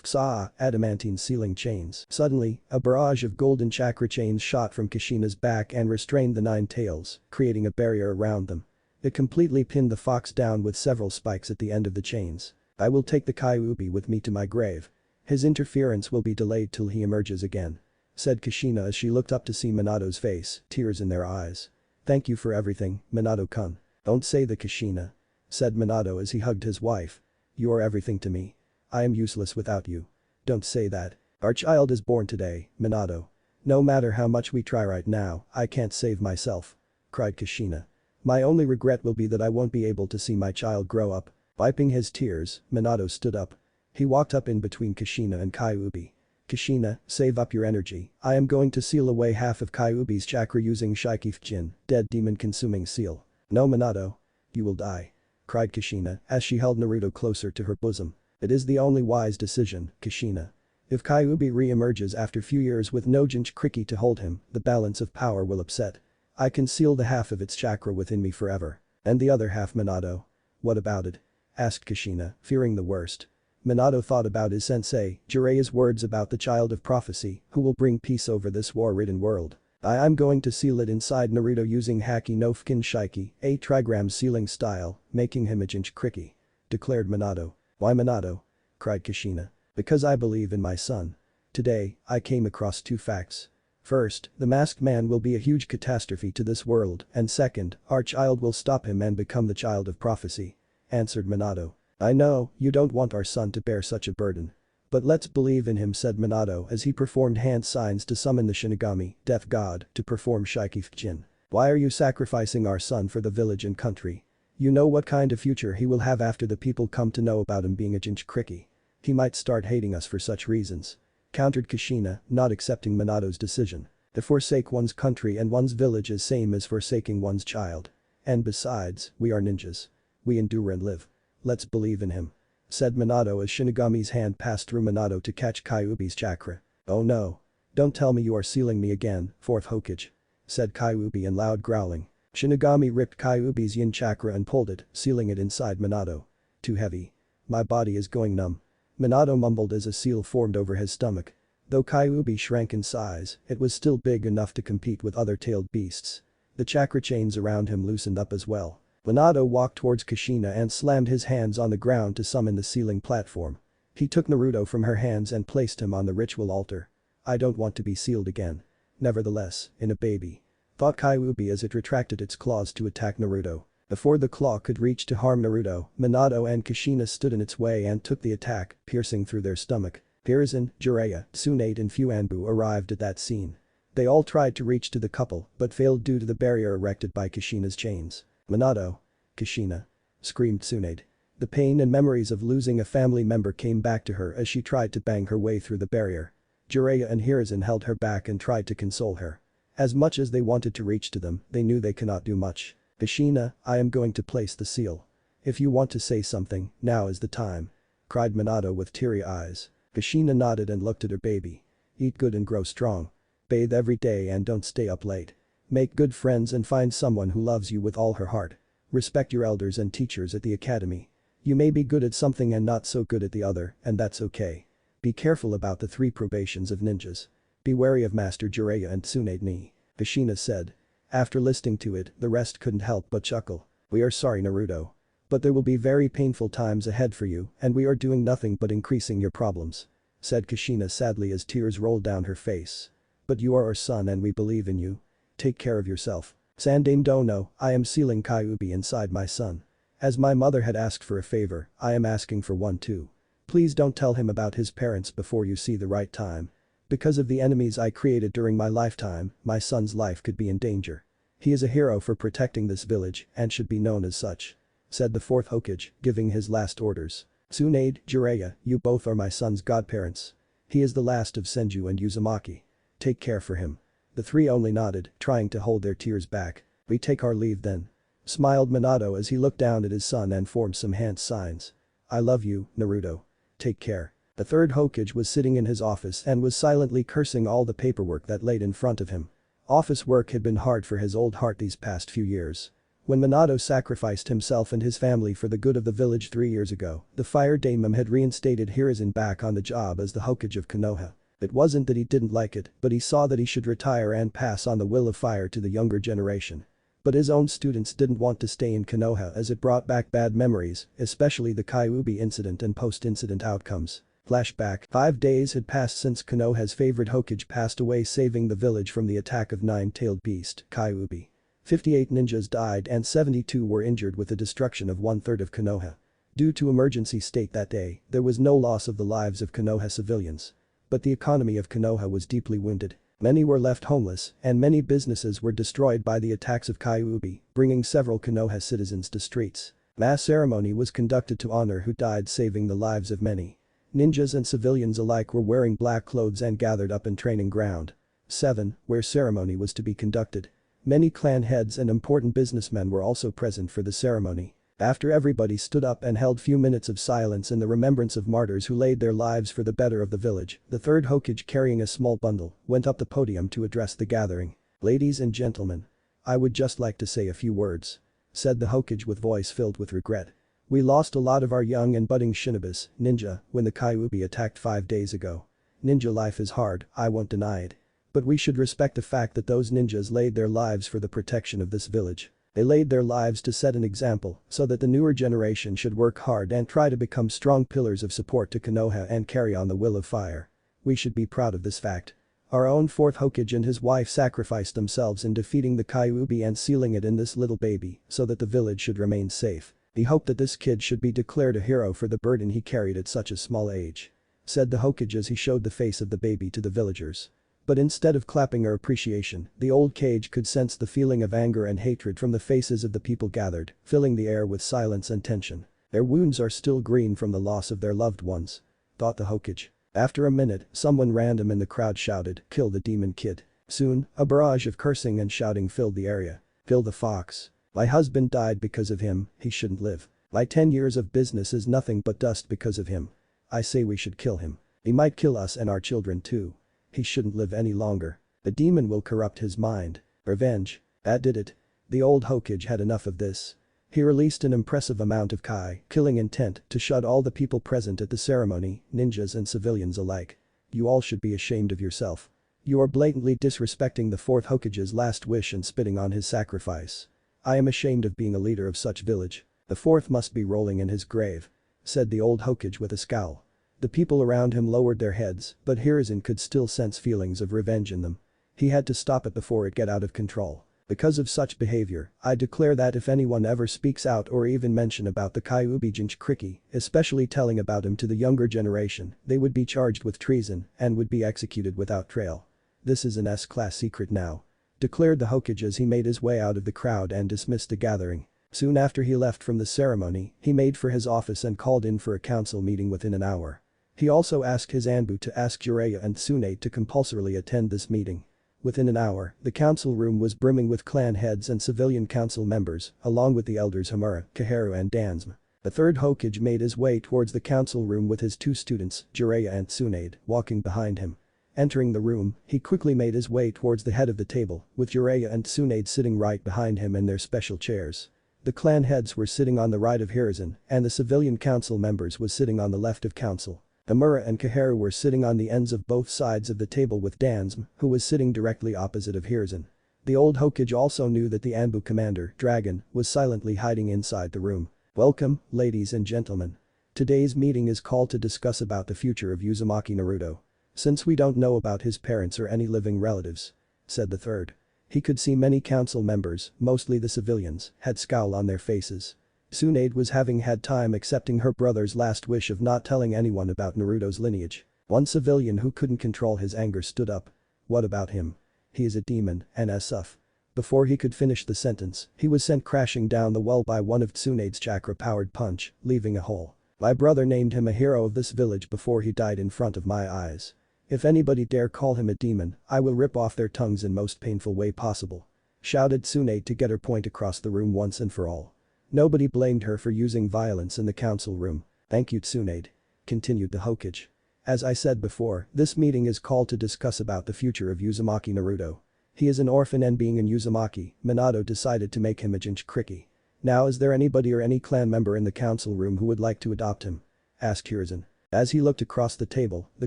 Saw adamantine sealing chains. Suddenly, a barrage of golden chakra chains shot from Kushina's back and restrained the nine tails, creating a barrier around them. It completely pinned the fox down with several spikes at the end of the chains. "I will take the Kyuubi with me to my grave. His interference will be delayed till he emerges again," said Kushina as she looked up to see Minato's face, tears in their eyes. "Thank you for everything, Minato-kun." "Don't say that, Kushina," said Minato as he hugged his wife. "You are everything to me. I am useless without you." "Don't say that. Our child is born today, Minato. No matter how much we try right now, I can't save myself," cried Kushina. "My only regret will be that I won't be able to see my child grow up." Wiping his tears, Minato stood up. He walked up in between Kushina and Kyuubi. "Kushina, save up your energy. I am going to seal away half of Kyuubi's chakra using Shikifujin, dead demon consuming seal." "No, Minato. You will die," cried Kushina as she held Naruto closer to her bosom. "It is the only wise decision, Kushina. If Kyuubi re-emerges after few years with no Jinchuriki to hold him, the balance of power will upset. I can seal the half of its chakra within me forever. And the other half, Minato. What about it?" asked Kushina, fearing the worst. Minato thought about his sensei, Jiraiya's words about the child of prophecy who will bring peace over this war-ridden world. "I'm going to seal it inside Naruto using Haki no Fukin Shiki, a trigram sealing style, making him a Jinchuriki," declared Minato. "Why, Minato?" cried Kushina. "Because I believe in my son. Today, I came across two facts. First, the masked man will be a huge catastrophe to this world, and second, our child will stop him and become the child of prophecy," answered Minato. "I know, you don't want our son to bear such a burden. But let's believe in him," said Minato as he performed hand signs to summon the Shinigami, death god, to perform Shikifujin. "Why are you sacrificing our son for the village and country? You know what kind of future he will have after the people come to know about him being a Jinchuriki. He might start hating us for such reasons," countered Kushina, not accepting Minato's decision. "To forsake one's country and one's village is same as forsaking one's child. And besides, we are ninjas. We endure and live. Let's believe in him," said Minato as Shinigami's hand passed through Minato to catch Kyuubi's chakra. "Oh no. Don't tell me you are sealing me again, fourth Hokage," said Kyuubi in loud growling. Shinigami ripped Kyuubi's yin chakra and pulled it, sealing it inside Minato. "Too heavy. My body is going numb," Minato mumbled as a seal formed over his stomach. Though Kyuubi shrank in size, it was still big enough to compete with other tailed beasts. The chakra chains around him loosened up as well. Minato walked towards Kushina and slammed his hands on the ground to summon the sealing platform. He took Naruto from her hands and placed him on the ritual altar. "I don't want to be sealed again. Nevertheless, in a baby," thought Kyuubi as it retracted its claws to attack Naruto. Before the claw could reach to harm Naruto, Minato and Kushina stood in its way and took the attack, piercing through their stomach. Hiruzen, Jiraiya, Tsunade and Fuanbu arrived at that scene. They all tried to reach to the couple but failed due to the barrier erected by Kushina's chains. "Minato! Kushina!" screamed Tsunade. The pain and memories of losing a family member came back to her as she tried to bang her way through the barrier. Jiraiya and Hiruzen held her back and tried to console her. As much as they wanted to reach to them, they knew they cannot do much. "Kushina, I am going to place the seal. If you want to say something, now is the time," cried Minato with teary eyes. Kushina nodded and looked at her baby. "Eat good and grow strong. Bathe every day and don't stay up late. Make good friends and find someone who loves you with all her heart. Respect your elders and teachers at the academy. You may be good at something and not so good at the other, and that's okay. Be careful about the 3 probations of ninjas. Be wary of Master Jiraiya and Tsunade ni," Kushina said. After listening to it, the rest couldn't help but chuckle. "We are sorry, Naruto. But there will be very painful times ahead for you and we are doing nothing but increasing your problems," said Kushina sadly as tears rolled down her face. But you are our son and we believe in you. Take care of yourself. Sandame Dono, I am sealing Kyuubi inside my son. As my mother had asked for a favor, I am asking for one too. Please don't tell him about his parents before you see the right time. Because of the enemies I created during my lifetime, my son's life could be in danger. He is a hero for protecting this village and should be known as such," said the fourth Hokage, giving his last orders. "Tsunade, Jiraiya, you both are my son's godparents. He is the last of Senju and Uzumaki. Take care for him." The three only nodded, trying to hold their tears back. "We take our leave then," smiled Minato as he looked down at his son and formed some hand signs. "I love you, Naruto. Take care." The third Hokage was sitting in his office and was silently cursing all the paperwork that laid in front of him. Office work had been hard for his old heart these past few years. When Minato sacrificed himself and his family for the good of the village 3 years ago, the Fire Daemon had reinstated Hiruzen back on the job as the Hokage of Konoha. It wasn't that he didn't like it, but he saw that he should retire and pass on the will of fire to the younger generation. But his own students didn't want to stay in Konoha as it brought back bad memories, especially the Kyuubi incident and post-incident outcomes. Flashback: 5 days had passed since Konoha's favorite Hokage passed away, saving the village from the attack of nine-tailed beast, Kyuubi. 58 ninjas died and 72 were injured with the destruction of 1/3 of Konoha. Due to emergency state that day, there was no loss of the lives of Konoha civilians. But the economy of Konoha was deeply wounded. Many were left homeless, and many businesses were destroyed by the attacks of Kyuubi, bringing several Konoha citizens to streets. Mass ceremony was conducted to honor who died, saving the lives of many. Ninjas and civilians alike were wearing black clothes and gathered up in training ground 7, where ceremony was to be conducted. Many clan heads and important businessmen were also present for the ceremony. After everybody stood up and held few minutes of silence in the remembrance of martyrs who laid their lives for the better of the village, the third Hokage, carrying a small bundle, went up the podium to address the gathering. "Ladies and gentlemen, I would just like to say a few words," said the Hokage with voice filled with regret. "We lost a lot of our young and budding shinobis, ninja, when the Kyuubi attacked 5 days ago. Ninja life is hard, I won't deny it. But we should respect the fact that those ninjas laid their lives for the protection of this village. They laid their lives to set an example so that the newer generation should work hard and try to become strong pillars of support to Konoha and carry on the will of fire. We should be proud of this fact. Our own fourth Hokage and his wife sacrificed themselves in defeating the Kyuubi and sealing it in this little baby so that the village should remain safe. We hope that this kid should be declared a hero for the burden he carried at such a small age," said the Hokage as he showed the face of the baby to the villagers. But instead of clapping or appreciation, the old Kage could sense the feeling of anger and hatred from the faces of the people gathered, filling the air with silence and tension. "Their wounds are still green from the loss of their loved ones," thought the Hokage. After a minute, someone random in the crowd shouted, "Kill the demon kid." Soon, a barrage of cursing and shouting filled the area. "Kill the fox. My husband died because of him, he shouldn't live. My 10 years of business is nothing but dust because of him. I say we should kill him. He might kill us and our children too. He shouldn't live any longer. The demon will corrupt his mind. Revenge. That did it." The old Hokage had enough of this. He released an impressive amount of killing intent to shut all the people present at the ceremony, ninjas and civilians alike. "You all should be ashamed of yourself. You are blatantly disrespecting the fourth Hokage's last wish and spitting on his sacrifice. I am ashamed of being a leader of such village. The fourth must be rolling in his grave," said the old Hokage with a scowl. The people around him lowered their heads, but Hiruzen could still sense feelings of revenge in them. He had to stop it before it get out of control. "Because of such behavior, I declare that if anyone ever speaks out or even mention about the Kyuubi Jinchuriki, especially telling about him to the younger generation, they would be charged with treason and would be executed without trial. This is an S-class secret now," declared the Hokage as he made his way out of the crowd and dismissed the gathering. Soon after he left from the ceremony, he made for his office and called in for a council meeting within an hour. He also asked his Anbu to ask Jiraiya and Tsunade to compulsorily attend this meeting. Within an hour, the council room was brimming with clan heads and civilian council members, along with the elders Homura, Kaharu and Danzo. The third Hokage made his way towards the council room with his 2 students, Jiraiya and Tsunade, walking behind him. Entering the room, he quickly made his way towards the head of the table, with Jiraiya and Tsunade sitting right behind him in their special chairs. The clan heads were sitting on the right of Hiruzen, and the civilian council members was sitting on the left of council. Homura and Kaharu were sitting on the ends of both sides of the table with Danzo, who was sitting directly opposite of Hiruzen. The old Hokage also knew that the Anbu commander, Dragon, was silently hiding inside the room. "Welcome, ladies and gentlemen. Today's meeting is called to discuss about the future of Uzumaki Naruto. Since we don't know about his parents or any living relatives," said the third. He could see many council members, mostly the civilians, had scowl on their faces. Tsunade was having had time accepting her brother's last wish of not telling anyone about Naruto's lineage. One civilian who couldn't control his anger stood up. "What about him? He is a demon, and as such." Before he could finish the sentence, he was sent crashing down the well by one of Tsunade's chakra-powered punch, leaving a hole. "My brother named him a hero of this village before he died in front of my eyes. If anybody dare call him a demon, I will rip off their tongues in most painful way possible," shouted Tsunade to get her point across the room once and for all. Nobody blamed her for using violence in the council room. "Thank you, Tsunade," continued the Hokage. "As I said before, this meeting is called to discuss about the future of Uzumaki Naruto. He is an orphan and being in Uzumaki, Minato decided to make him a Jinchuriki. Now is there anybody or any clan member in the council room who would like to adopt him?" asked Hiruzen. As he looked across the table, the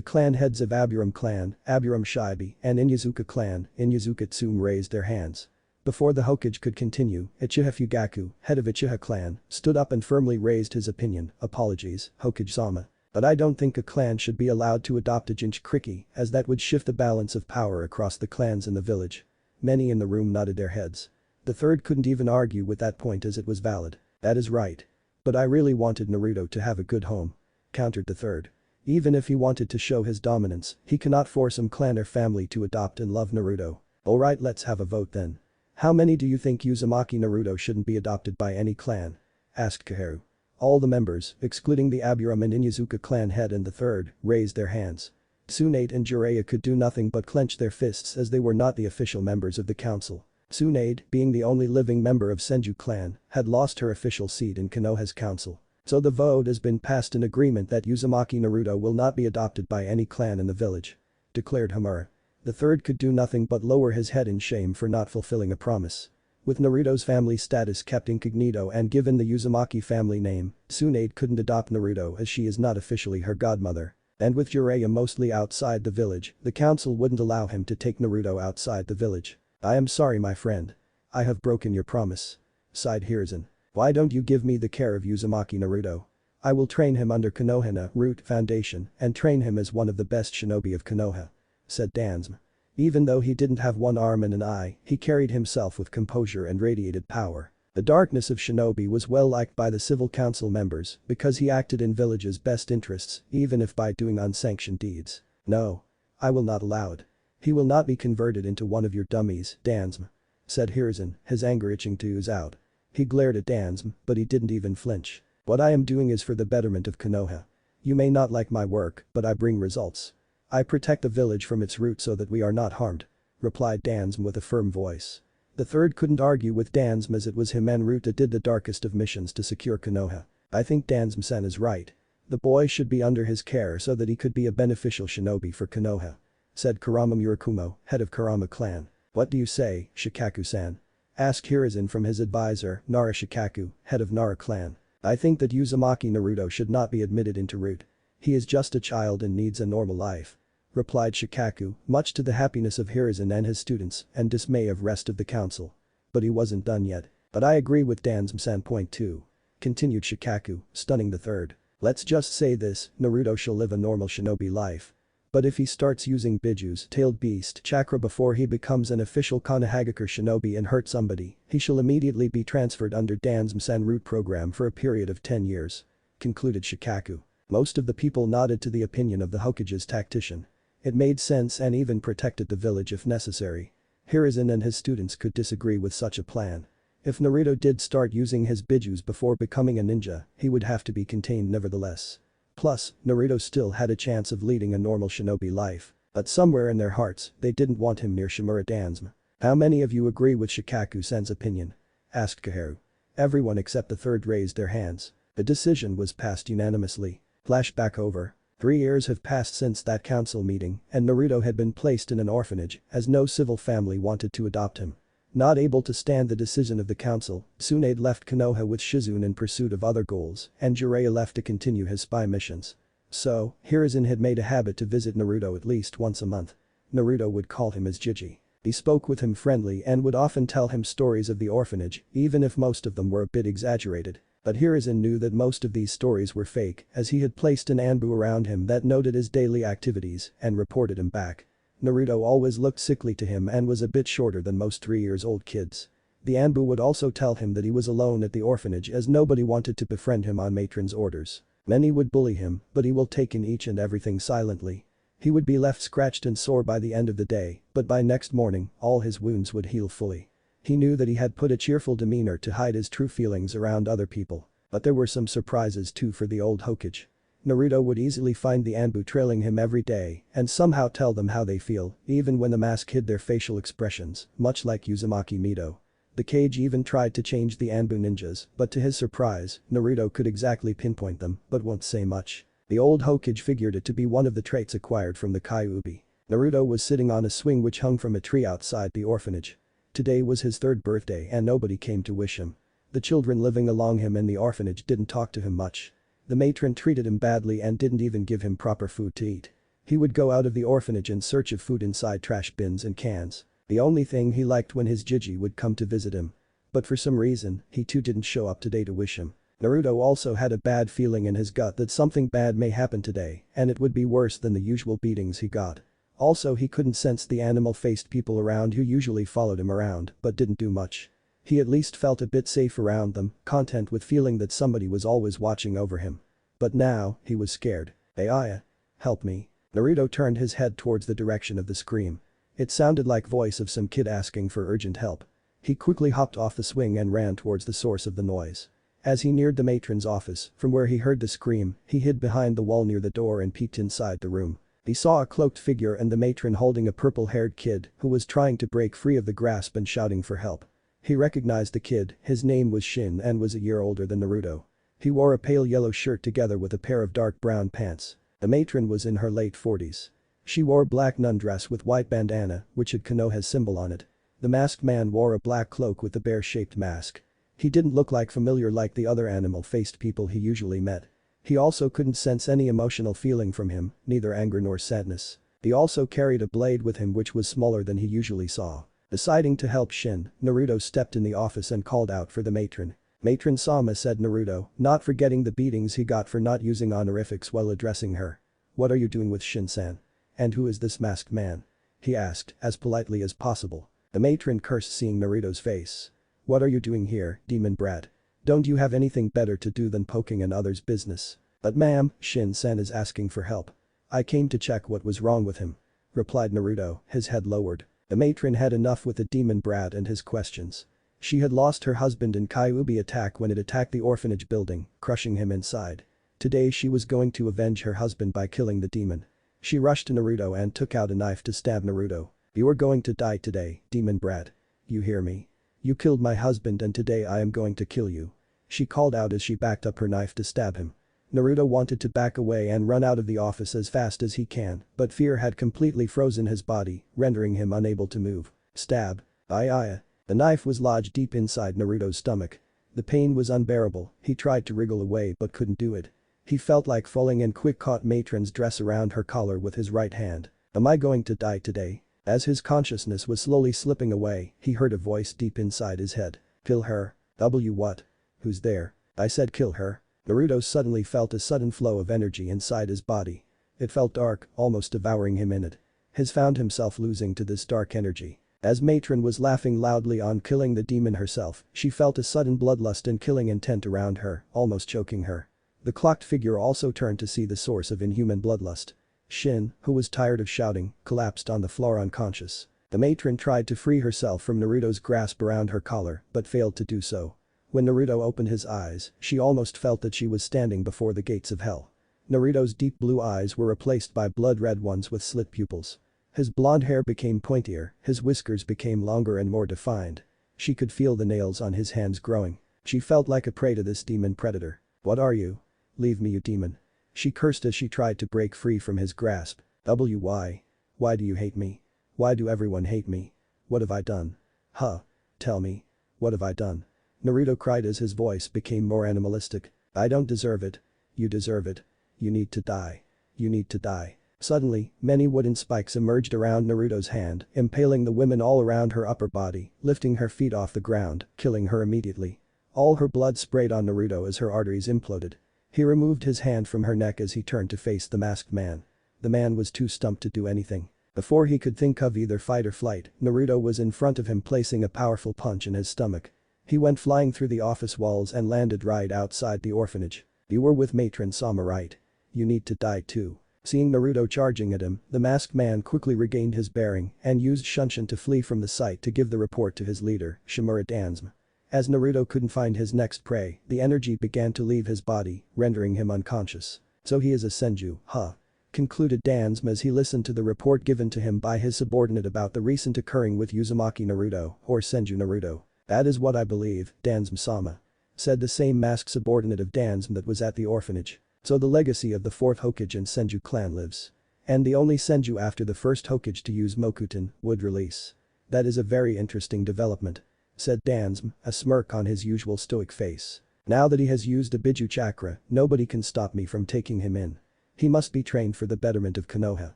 clan heads of Aburam clan, Aburam Shibi, and Inyazuka clan, Inyazuka Tsume raised their hands. Before the Hokage could continue, Uchiha Fugaku, head of Uchiha clan, stood up and firmly raised his opinion. "Apologies, Hokage-sama. But I don't think a clan should be allowed to adopt a Jinchuriki, as that would shift the balance of power across the clans in the village." Many in the room nodded their heads. The third couldn't even argue with that point as it was valid. "That is right. But I really wanted Naruto to have a good home," countered the third. "Even if he wanted to show his dominance, he cannot force some clan or family to adopt and love Naruto." "Alright, let's have a vote then. How many do you think Uzumaki Naruto shouldn't be adopted by any clan?" asked Kaheru. All the members, excluding the Aburam and Inyazuka clan head and the third, raised their hands. Tsunade and Jiraiya could do nothing but clench their fists as they were not the official members of the council. Tsunade, being the only living member of Senju clan, had lost her official seat in Konoha's council. So the vote has been passed in agreement that Uzumaki Naruto will not be adopted by any clan in the village, declared Homura. The third could do nothing but lower his head in shame for not fulfilling a promise. With Naruto's family status kept incognito and given the Uzumaki family name, Tsunade couldn't adopt Naruto as she is not officially her godmother. And with Jiraiya mostly outside the village, the council wouldn't allow him to take Naruto outside the village. "I am sorry, my friend. I have broken your promise," sighed Hiruzen. "Why don't you give me the care of Uzumaki Naruto? I will train him under Konohana Root Foundation and train him as one of the best shinobi of Konoha," said Danzo. Even though he didn't have one arm and an eye, he carried himself with composure and radiated power. The darkness of shinobi was well liked by the civil council members because he acted in village's best interests, even if by doing unsanctioned deeds. "No. I will not allow it. He will not be converted into one of your dummies, Danzo," said Hiruzen, his anger itching to ooze out. He glared at Danzo, but he didn't even flinch. "What I am doing is for the betterment of Konoha. You may not like my work, but I bring results. I protect the village from its roots so that we are not harmed," replied Danzo with a firm voice. The third couldn't argue with Danzo as it was him and Root that did the darkest of missions to secure Konoha. "I think Danzo-san is right. The boy should be under his care so that he could be a beneficial shinobi for Konoha," said Kurama Murakumo, head of Kurama clan. "What do you say, Shikaku-san?" asked Hiruzen from his advisor, Nara Shikaku, head of Nara clan. "I think that Uzumaki Naruto should not be admitted into Root. He is just a child and needs a normal life," replied Shikaku, much to the happiness of Hiruzen and his students and dismay of rest of the council. But he wasn't done yet. "But I agree with Danzo-san point too," continued Shikaku, stunning the third. "Let's just say this, Naruto shall live a normal shinobi life. But if he starts using Biju's tailed beast chakra before he becomes an official Konohagakure shinobi and hurt somebody, he shall immediately be transferred under Danzo-san Root program for a period of 10 years, concluded Shikaku. Most of the people nodded to the opinion of the Hokage's tactician. It made sense and even protected the village if necessary. Hiruzen and his students could disagree with such a plan. If Naruto did start using his Bijus before becoming a ninja, he would have to be contained nevertheless. Plus, Naruto still had a chance of leading a normal shinobi life. But somewhere in their hearts, they didn't want him near Shimura Danzo. "How many of you agree with Shikaku-san's opinion?" asked Kaheru. Everyone except the third raised their hands. The decision was passed unanimously. Flashback over. 3 years have passed since that council meeting and Naruto had been placed in an orphanage as no civil family wanted to adopt him. Not able to stand the decision of the council, Tsunade left Konoha with Shizune in pursuit of other goals and Jiraiya left to continue his spy missions. So, Hiruzen had made a habit to visit Naruto at least once a month. Naruto would call him as Jiji. He spoke with him friendly and would often tell him stories of the orphanage, even if most of them were a bit exaggerated. But Hiruzen knew that most of these stories were fake as he had placed an Anbu around him that noted his daily activities and reported him back. Naruto always looked sickly to him and was a bit shorter than most 3-year-old kids. The Anbu would also tell him that he was alone at the orphanage as nobody wanted to befriend him on matron's orders. Many would bully him, but he will take in each and everything silently. He would be left scratched and sore by the end of the day, but by next morning, all his wounds would heal fully. He knew that he had put a cheerful demeanor to hide his true feelings around other people. But there were some surprises too for the old Hokage. Naruto would easily find the Anbu trailing him every day and somehow tell them how they feel, even when the mask hid their facial expressions, much like Uzumaki Mito. The cage even tried to change the Anbu ninjas, but to his surprise, Naruto could exactly pinpoint them, but won't say much. The old Hokage figured it to be one of the traits acquired from the Kyuubi. Naruto was sitting on a swing which hung from a tree outside the orphanage. Today was his 3rd birthday and nobody came to wish him. The children living along him in the orphanage didn't talk to him much. The matron treated him badly and didn't even give him proper food to eat. He would go out of the orphanage in search of food inside trash bins and cans. The only thing he liked when his Jiji would come to visit him. But for some reason, he too didn't show up today to wish him. Naruto also had a bad feeling in his gut that something bad may happen today and it would be worse than the usual beatings he got. Also he couldn't sense the animal-faced people around who usually followed him around but didn't do much. He at least felt a bit safe around them, content with feeling that somebody was always watching over him. But now, he was scared. Ayaya. Help me. Naruto turned his head towards the direction of the scream. It sounded like voice of some kid asking for urgent help. He quickly hopped off the swing and ran towards the source of the noise. As he neared the matron's office, from where he heard the scream, he hid behind the wall near the door and peeked inside the room. He saw a cloaked figure and the matron holding a purple-haired kid who was trying to break free of the grasp and shouting for help. He recognized the kid, his name was Shin and was a year older than Naruto. He wore a pale yellow shirt together with a pair of dark brown pants. The matron was in her late 40s. She wore a black nun dress with white bandana which had Konoha's symbol on it. The masked man wore a black cloak with a bear-shaped mask. He didn't look like familiar like the other animal-faced people he usually met. He also couldn't sense any emotional feeling from him, neither anger nor sadness. He also carried a blade with him which was smaller than he usually saw. Deciding to help Shin, Naruto stepped in the office and called out for the matron. "Matron Sama," said Naruto, not forgetting the beatings he got for not using honorifics while addressing her. "What are you doing with Shin-san? And who is this masked man?" he asked, as politely as possible. The matron cursed seeing Naruto's face. "What are you doing here, demon brat? Don't you have anything better to do than poking in others' business?" "But ma'am, Shin-san is asking for help. I came to check what was wrong with him," replied Naruto, his head lowered. The matron had enough with the demon brat and his questions. She had lost her husband in Kyuubi attack when it attacked the orphanage building, crushing him inside. Today she was going to avenge her husband by killing the demon. She rushed to Naruto and took out a knife to stab Naruto. "You are going to die today, demon brat. You hear me? You killed my husband and today I am going to kill you," she called out as she backed up her knife to stab him. Naruto wanted to back away and run out of the office as fast as he can, but fear had completely frozen his body, rendering him unable to move. Stab. Ayaya. The knife was lodged deep inside Naruto's stomach. The pain was unbearable, he tried to wriggle away but couldn't do it. He felt like falling and quick caught matron's dress around her collar with his right hand. "Am I going to die today?" As his consciousness was slowly slipping away, he heard a voice deep inside his head. "Kill her. What? Who's there?" "I said kill her." Naruto suddenly felt a sudden flow of energy inside his body. It felt dark, almost devouring him in it. He found himself losing to this dark energy. As matron was laughing loudly on killing the demon herself, she felt a sudden bloodlust and killing intent around her, almost choking her. The clocked figure also turned to see the source of inhuman bloodlust. Shin, who was tired of shouting, collapsed on the floor unconscious. The matron tried to free herself from Naruto's grasp around her collar, but failed to do so. When Naruto opened his eyes, she almost felt that she was standing before the gates of hell. Naruto's deep blue eyes were replaced by blood-red ones with slit pupils. His blonde hair became pointier, his whiskers became longer and more defined. She could feel the nails on his hands growing. She felt like a prey to this demon predator. "What are you? Leave me, you demon." She cursed as she tried to break free from his grasp. Why? Why do you hate me? Why do everyone hate me? What have I done? Huh? Tell me. What have I done? Naruto cried as his voice became more animalistic. "I don't deserve it. You deserve it. You need to die. You need to die." Suddenly, many wooden spikes emerged around Naruto's hand, impaling the women all around her upper body, lifting her feet off the ground, killing her immediately. All her blood sprayed on Naruto as her arteries imploded. He removed his hand from her neck as he turned to face the masked man. The man was too stumped to do anything. Before he could think of either fight or flight, Naruto was in front of him placing a powerful punch in his stomach. He went flying through the office walls and landed right outside the orphanage. "You were with Matron Sama, right? You need to die too." Seeing Naruto charging at him, the masked man quickly regained his bearing and used Shunshin to flee from the site to give the report to his leader, Shimura Danzo. As Naruto couldn't find his next prey, the energy began to leave his body, rendering him unconscious. "So he is a Senju, huh?" concluded Danzo as he listened to the report given to him by his subordinate about the recent occurring with Uzumaki Naruto, or Senju Naruto. "That is what I believe, Danzo-sama," said the same masked subordinate of Danzo that was at the orphanage. "So the legacy of the 4th Hokage and Senju clan lives. And the only Senju after the 1st Hokage to use Mokuton would release. That is a very interesting development," said Danzo, a smirk on his usual stoic face. "Now that he has used a Biju chakra, nobody can stop me from taking him in. He must be trained for the betterment of Konoha,"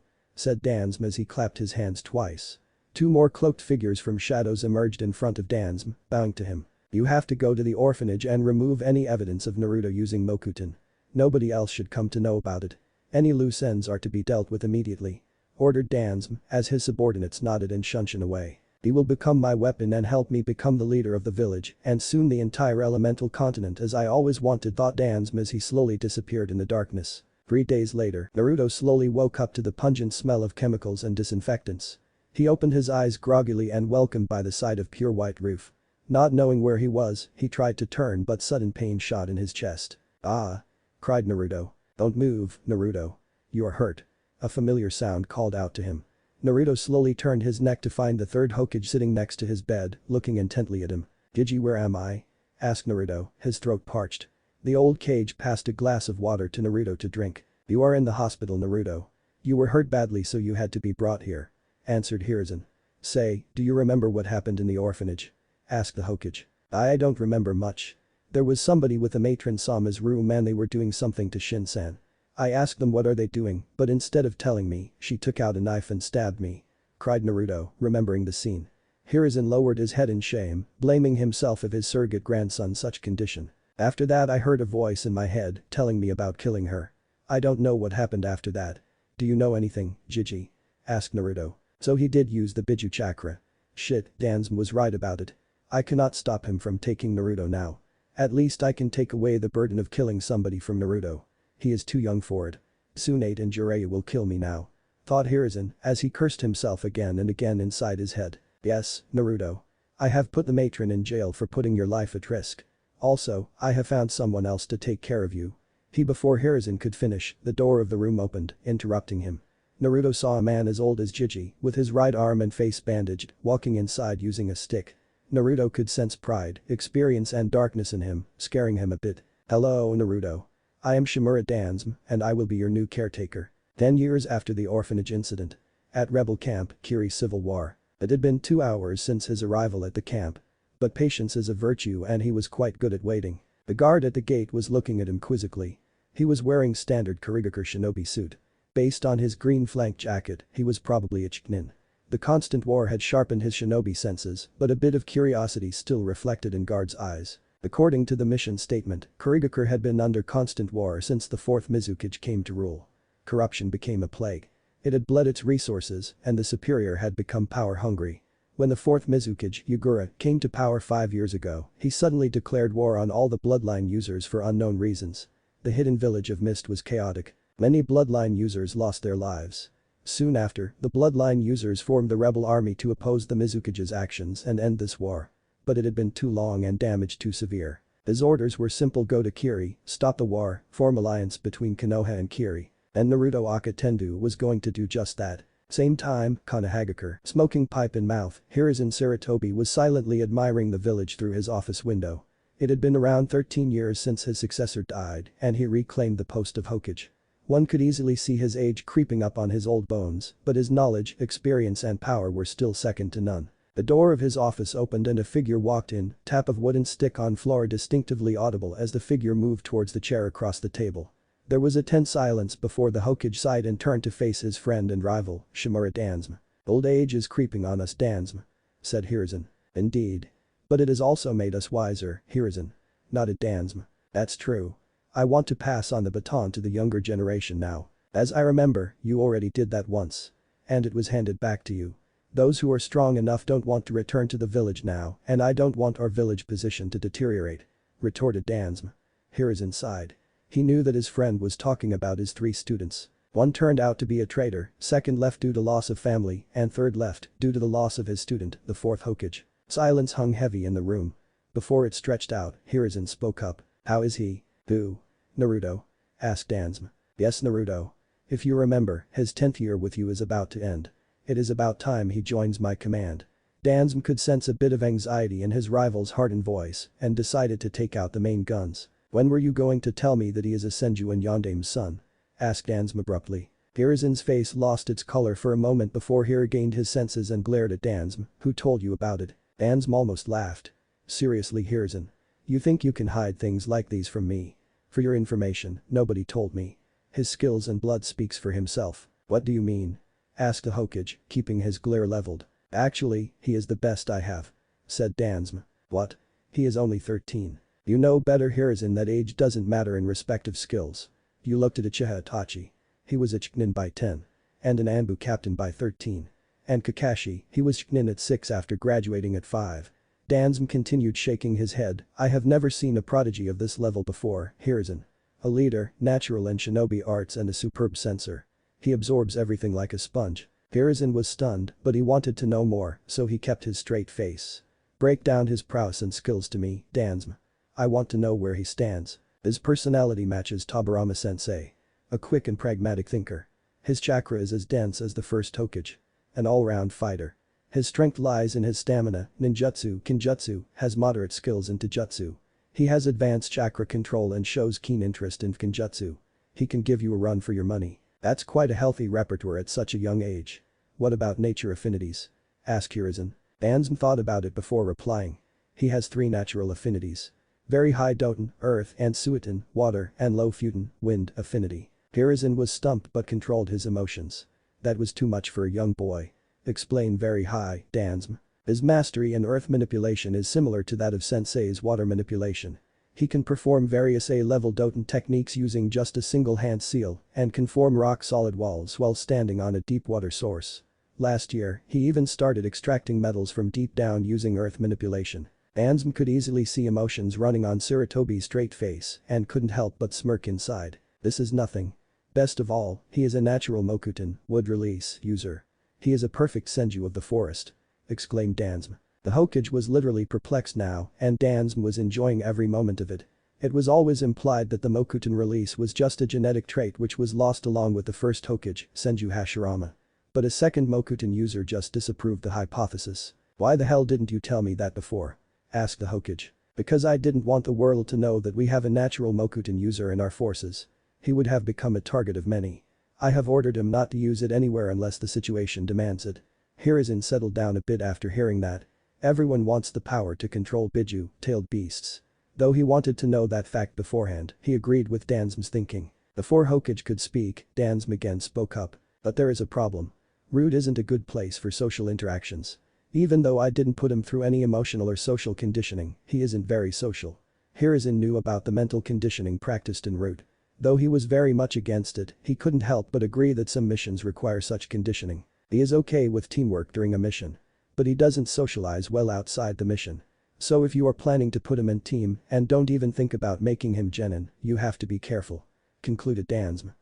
said Danzo as he clapped his hands twice. 2 more cloaked figures from shadows emerged in front of Danzo, bowing to him. "You have to go to the orphanage and remove any evidence of Naruto using Mokuton. Nobody else should come to know about it. Any loose ends are to be dealt with immediately," ordered Danzo as his subordinates nodded and Shunshin away. "He will become my weapon and help me become the leader of the village and soon the entire elemental continent as I always wanted," thought Danzo as he slowly disappeared in the darkness. 3 days later, Naruto slowly woke up to the pungent smell of chemicals and disinfectants. He opened his eyes groggily and welcomed by the sight of pure white roof. Not knowing where he was, he tried to turn but sudden pain shot in his chest. "Ah!" cried Naruto. "Don't move, Naruto. You are hurt." A familiar sound called out to him. Naruto slowly turned his neck to find the 3rd Hokage sitting next to his bed, looking intently at him. "Gigi, where am I?" asked Naruto, his throat parched. The old Kage passed a glass of water to Naruto to drink. "You are in the hospital, Naruto. You were hurt badly so you had to be brought here," answered Hiruzen. "Say, do you remember what happened in the orphanage?" asked the Hokage. "I don't remember much. There was somebody with a matron Sama's room and they were doing something to Shin-san. I asked them what are they doing, but instead of telling me, she took out a knife and stabbed me," cried Naruto, remembering the scene. Hiruzen lowered his head in shame, blaming himself of his surrogate grandson's such condition. "After that I heard a voice in my head telling me about killing her. I don't know what happened after that. Do you know anything, Gigi?" asked Naruto. "So he did use the Biju chakra. Shit, Danzo was right about it. I cannot stop him from taking Naruto now. At least I can take away the burden of killing somebody from Naruto. He is too young for it. Tsunade and Jiraiya will kill me now," thought Hiruzen as he cursed himself again and again inside his head. "Yes, Naruto. I have put the matron in jail for putting your life at risk. Also, I have found someone else to take care of you." Before Hiruzen could finish, the door of the room opened, interrupting him. Naruto saw a man as old as Gigi, with his right arm and face bandaged, walking inside using a stick. Naruto could sense pride, experience and darkness in him, scaring him a bit. "Hello, Naruto. I am Shimura Danzo, and I will be your new caretaker." 10 years after the orphanage incident. At rebel camp, Kiri Civil War. It had been 2 hours since his arrival at the camp. But patience is a virtue and he was quite good at waiting. The guard at the gate was looking at him quizzically. He was wearing standard Kurigakure shinobi suit. Based on his green flank jacket, he was probably a genin. The constant war had sharpened his shinobi senses, but a bit of curiosity still reflected in guard's eyes. According to the mission statement, Kurigakure had been under constant war since the 4th Mizukage came to rule. Corruption became a plague. It had bled its resources, and the superior had become power-hungry. When the 4th Mizukage, Yugura, came to power 5 years ago, he suddenly declared war on all the bloodline users for unknown reasons. The hidden village of Mist was chaotic. Many bloodline users lost their lives. Soon after, the bloodline users formed the rebel army to oppose the Mizukage's actions and end this war. But it had been too long and damage too severe. His orders were simple: go to Kiri, stop the war, form alliance between Konoha and Kiri. And Naruto Akatendu was going to do just that. Same time, Konohagakure, smoking pipe in mouth, Hiruzen Sarutobi was silently admiring the village through his office window. It had been around 13 years since his successor died and he reclaimed the post of Hokage. One could easily see his age creeping up on his old bones, but his knowledge, experience and power were still second to none. The door of his office opened and a figure walked in, tap of wooden stick on floor distinctively audible as the figure moved towards the chair across the table. There was a tense silence before the Hokage sighed and turned to face his friend and rival, Shimura Danzo. "Old age is creeping on us, Danzo," said Hiruzen. "Indeed. But it has also made us wiser, Hiruzen," nodded Danzo. That's true. I want to pass on the baton to the younger generation now. As I remember, you already did that once. And it was handed back to you. Those who are strong enough don't want to return to the village now, and I don't want our village position to deteriorate," retorted Danzo. Hiruzen sighed. He knew that his friend was talking about his 3 students. One turned out to be a traitor, second left due to loss of family, and third left due to the loss of his student, the 4th Hokage. Silence hung heavy in the room. Before it stretched out, Hiruzen spoke up. "How is he?" "Who? Naruto?" asked Danzo. "Yes, Naruto. If you remember, his 10th year with you is about to end. It is about time he joins my command." Danzo could sense a bit of anxiety in his rival's hardened voice and decided to take out the main guns. "When were you going to tell me that he is a Senju and Yondame's son?" asked Danzo abruptly. Hiruzen's face lost its color for a moment before he regained his senses and glared at Danzo. "Who told you about it?" Danzo almost laughed. "Seriously, Hiruzen. You think you can hide things like these from me? For your information, nobody told me." His skills and blood speaks for himself. "What do you mean?" asked the Hokage, keeping his glare leveled. "Actually, he is the best I have," said Danzo. "What? He is only 13. You know better, Hiruzen, that age doesn't matter in respect of skills. You looked at Uchiha Itachi. He was a Chunin by 10. And an Anbu captain by 13. And Kakashi, he was Chunin at 6 after graduating at 5. Danzo continued shaking his head. "I have never seen a prodigy of this level before, Hiruzen. A leader, natural in shinobi arts and a superb censor. He absorbs everything like a sponge." Hiruzen was stunned, but he wanted to know more, so he kept his straight face. "Break down his prowess and skills to me, Danzo. I want to know where he stands." His personality matches Tobirama sensei. A quick and pragmatic thinker. His chakra is as dense as the 1st Hokage. An all-round fighter. His strength lies in his stamina, ninjutsu, kinjutsu, has moderate skills in taijutsu. He has advanced chakra control and shows keen interest in kinjutsu. He can give you a run for your money. That's quite a healthy repertoire at such a young age. "What about nature affinities?" asked Hiruzen. Danzo thought about it before replying. He has 3 natural affinities. Very high Doten, earth, and Suiton, water, and low Futon, wind, affinity. Hiruzen was stumped but controlled his emotions. "That was too much for a young boy." "Explain very high, Danzo." "His mastery in earth manipulation is similar to that of Sensei's water manipulation. He can perform various A-level Doten techniques using just a single hand seal and can form rock-solid walls while standing on a deep water source. Last year, he even started extracting metals from deep down using earth manipulation." Danzo could easily see emotions running on Sarutobi's straight face and couldn't help but smirk inside. "This is nothing. Best of all, he is a natural Mokuton, wood release, user. He is a perfect Senju of the forest," exclaimed Danzo. The Hokage was literally perplexed now, and Danzo was enjoying every moment of it. It was always implied that the Mokuton release was just a genetic trait which was lost along with the 1st Hokage, Senju Hashirama. But a second Mokuton user just disapproved the hypothesis. "Why the hell didn't you tell me that before?" asked the Hokage. "Because I didn't want the world to know that we have a natural Mokuton user in our forces. He would have become a target of many. I have ordered him not to use it anywhere unless the situation demands it." Hiruzen settled down a bit after hearing that. Everyone wants the power to control Biju-tailed beasts. Though he wanted to know that fact beforehand, he agreed with Danzo's thinking. Before Hokage could speak, Danzo again spoke up. "But there is a problem. Root isn't a good place for social interactions. Even though I didn't put him through any emotional or social conditioning, he isn't very social." Hiruzen knew about the mental conditioning practiced in Root. Though he was very much against it, he couldn't help but agree that some missions require such conditioning. He is okay with teamwork during a mission. But he doesn't socialize well outside the mission. So if you are planning to put him in team and don't even think about making him genin, you have to be careful," concluded Danzo.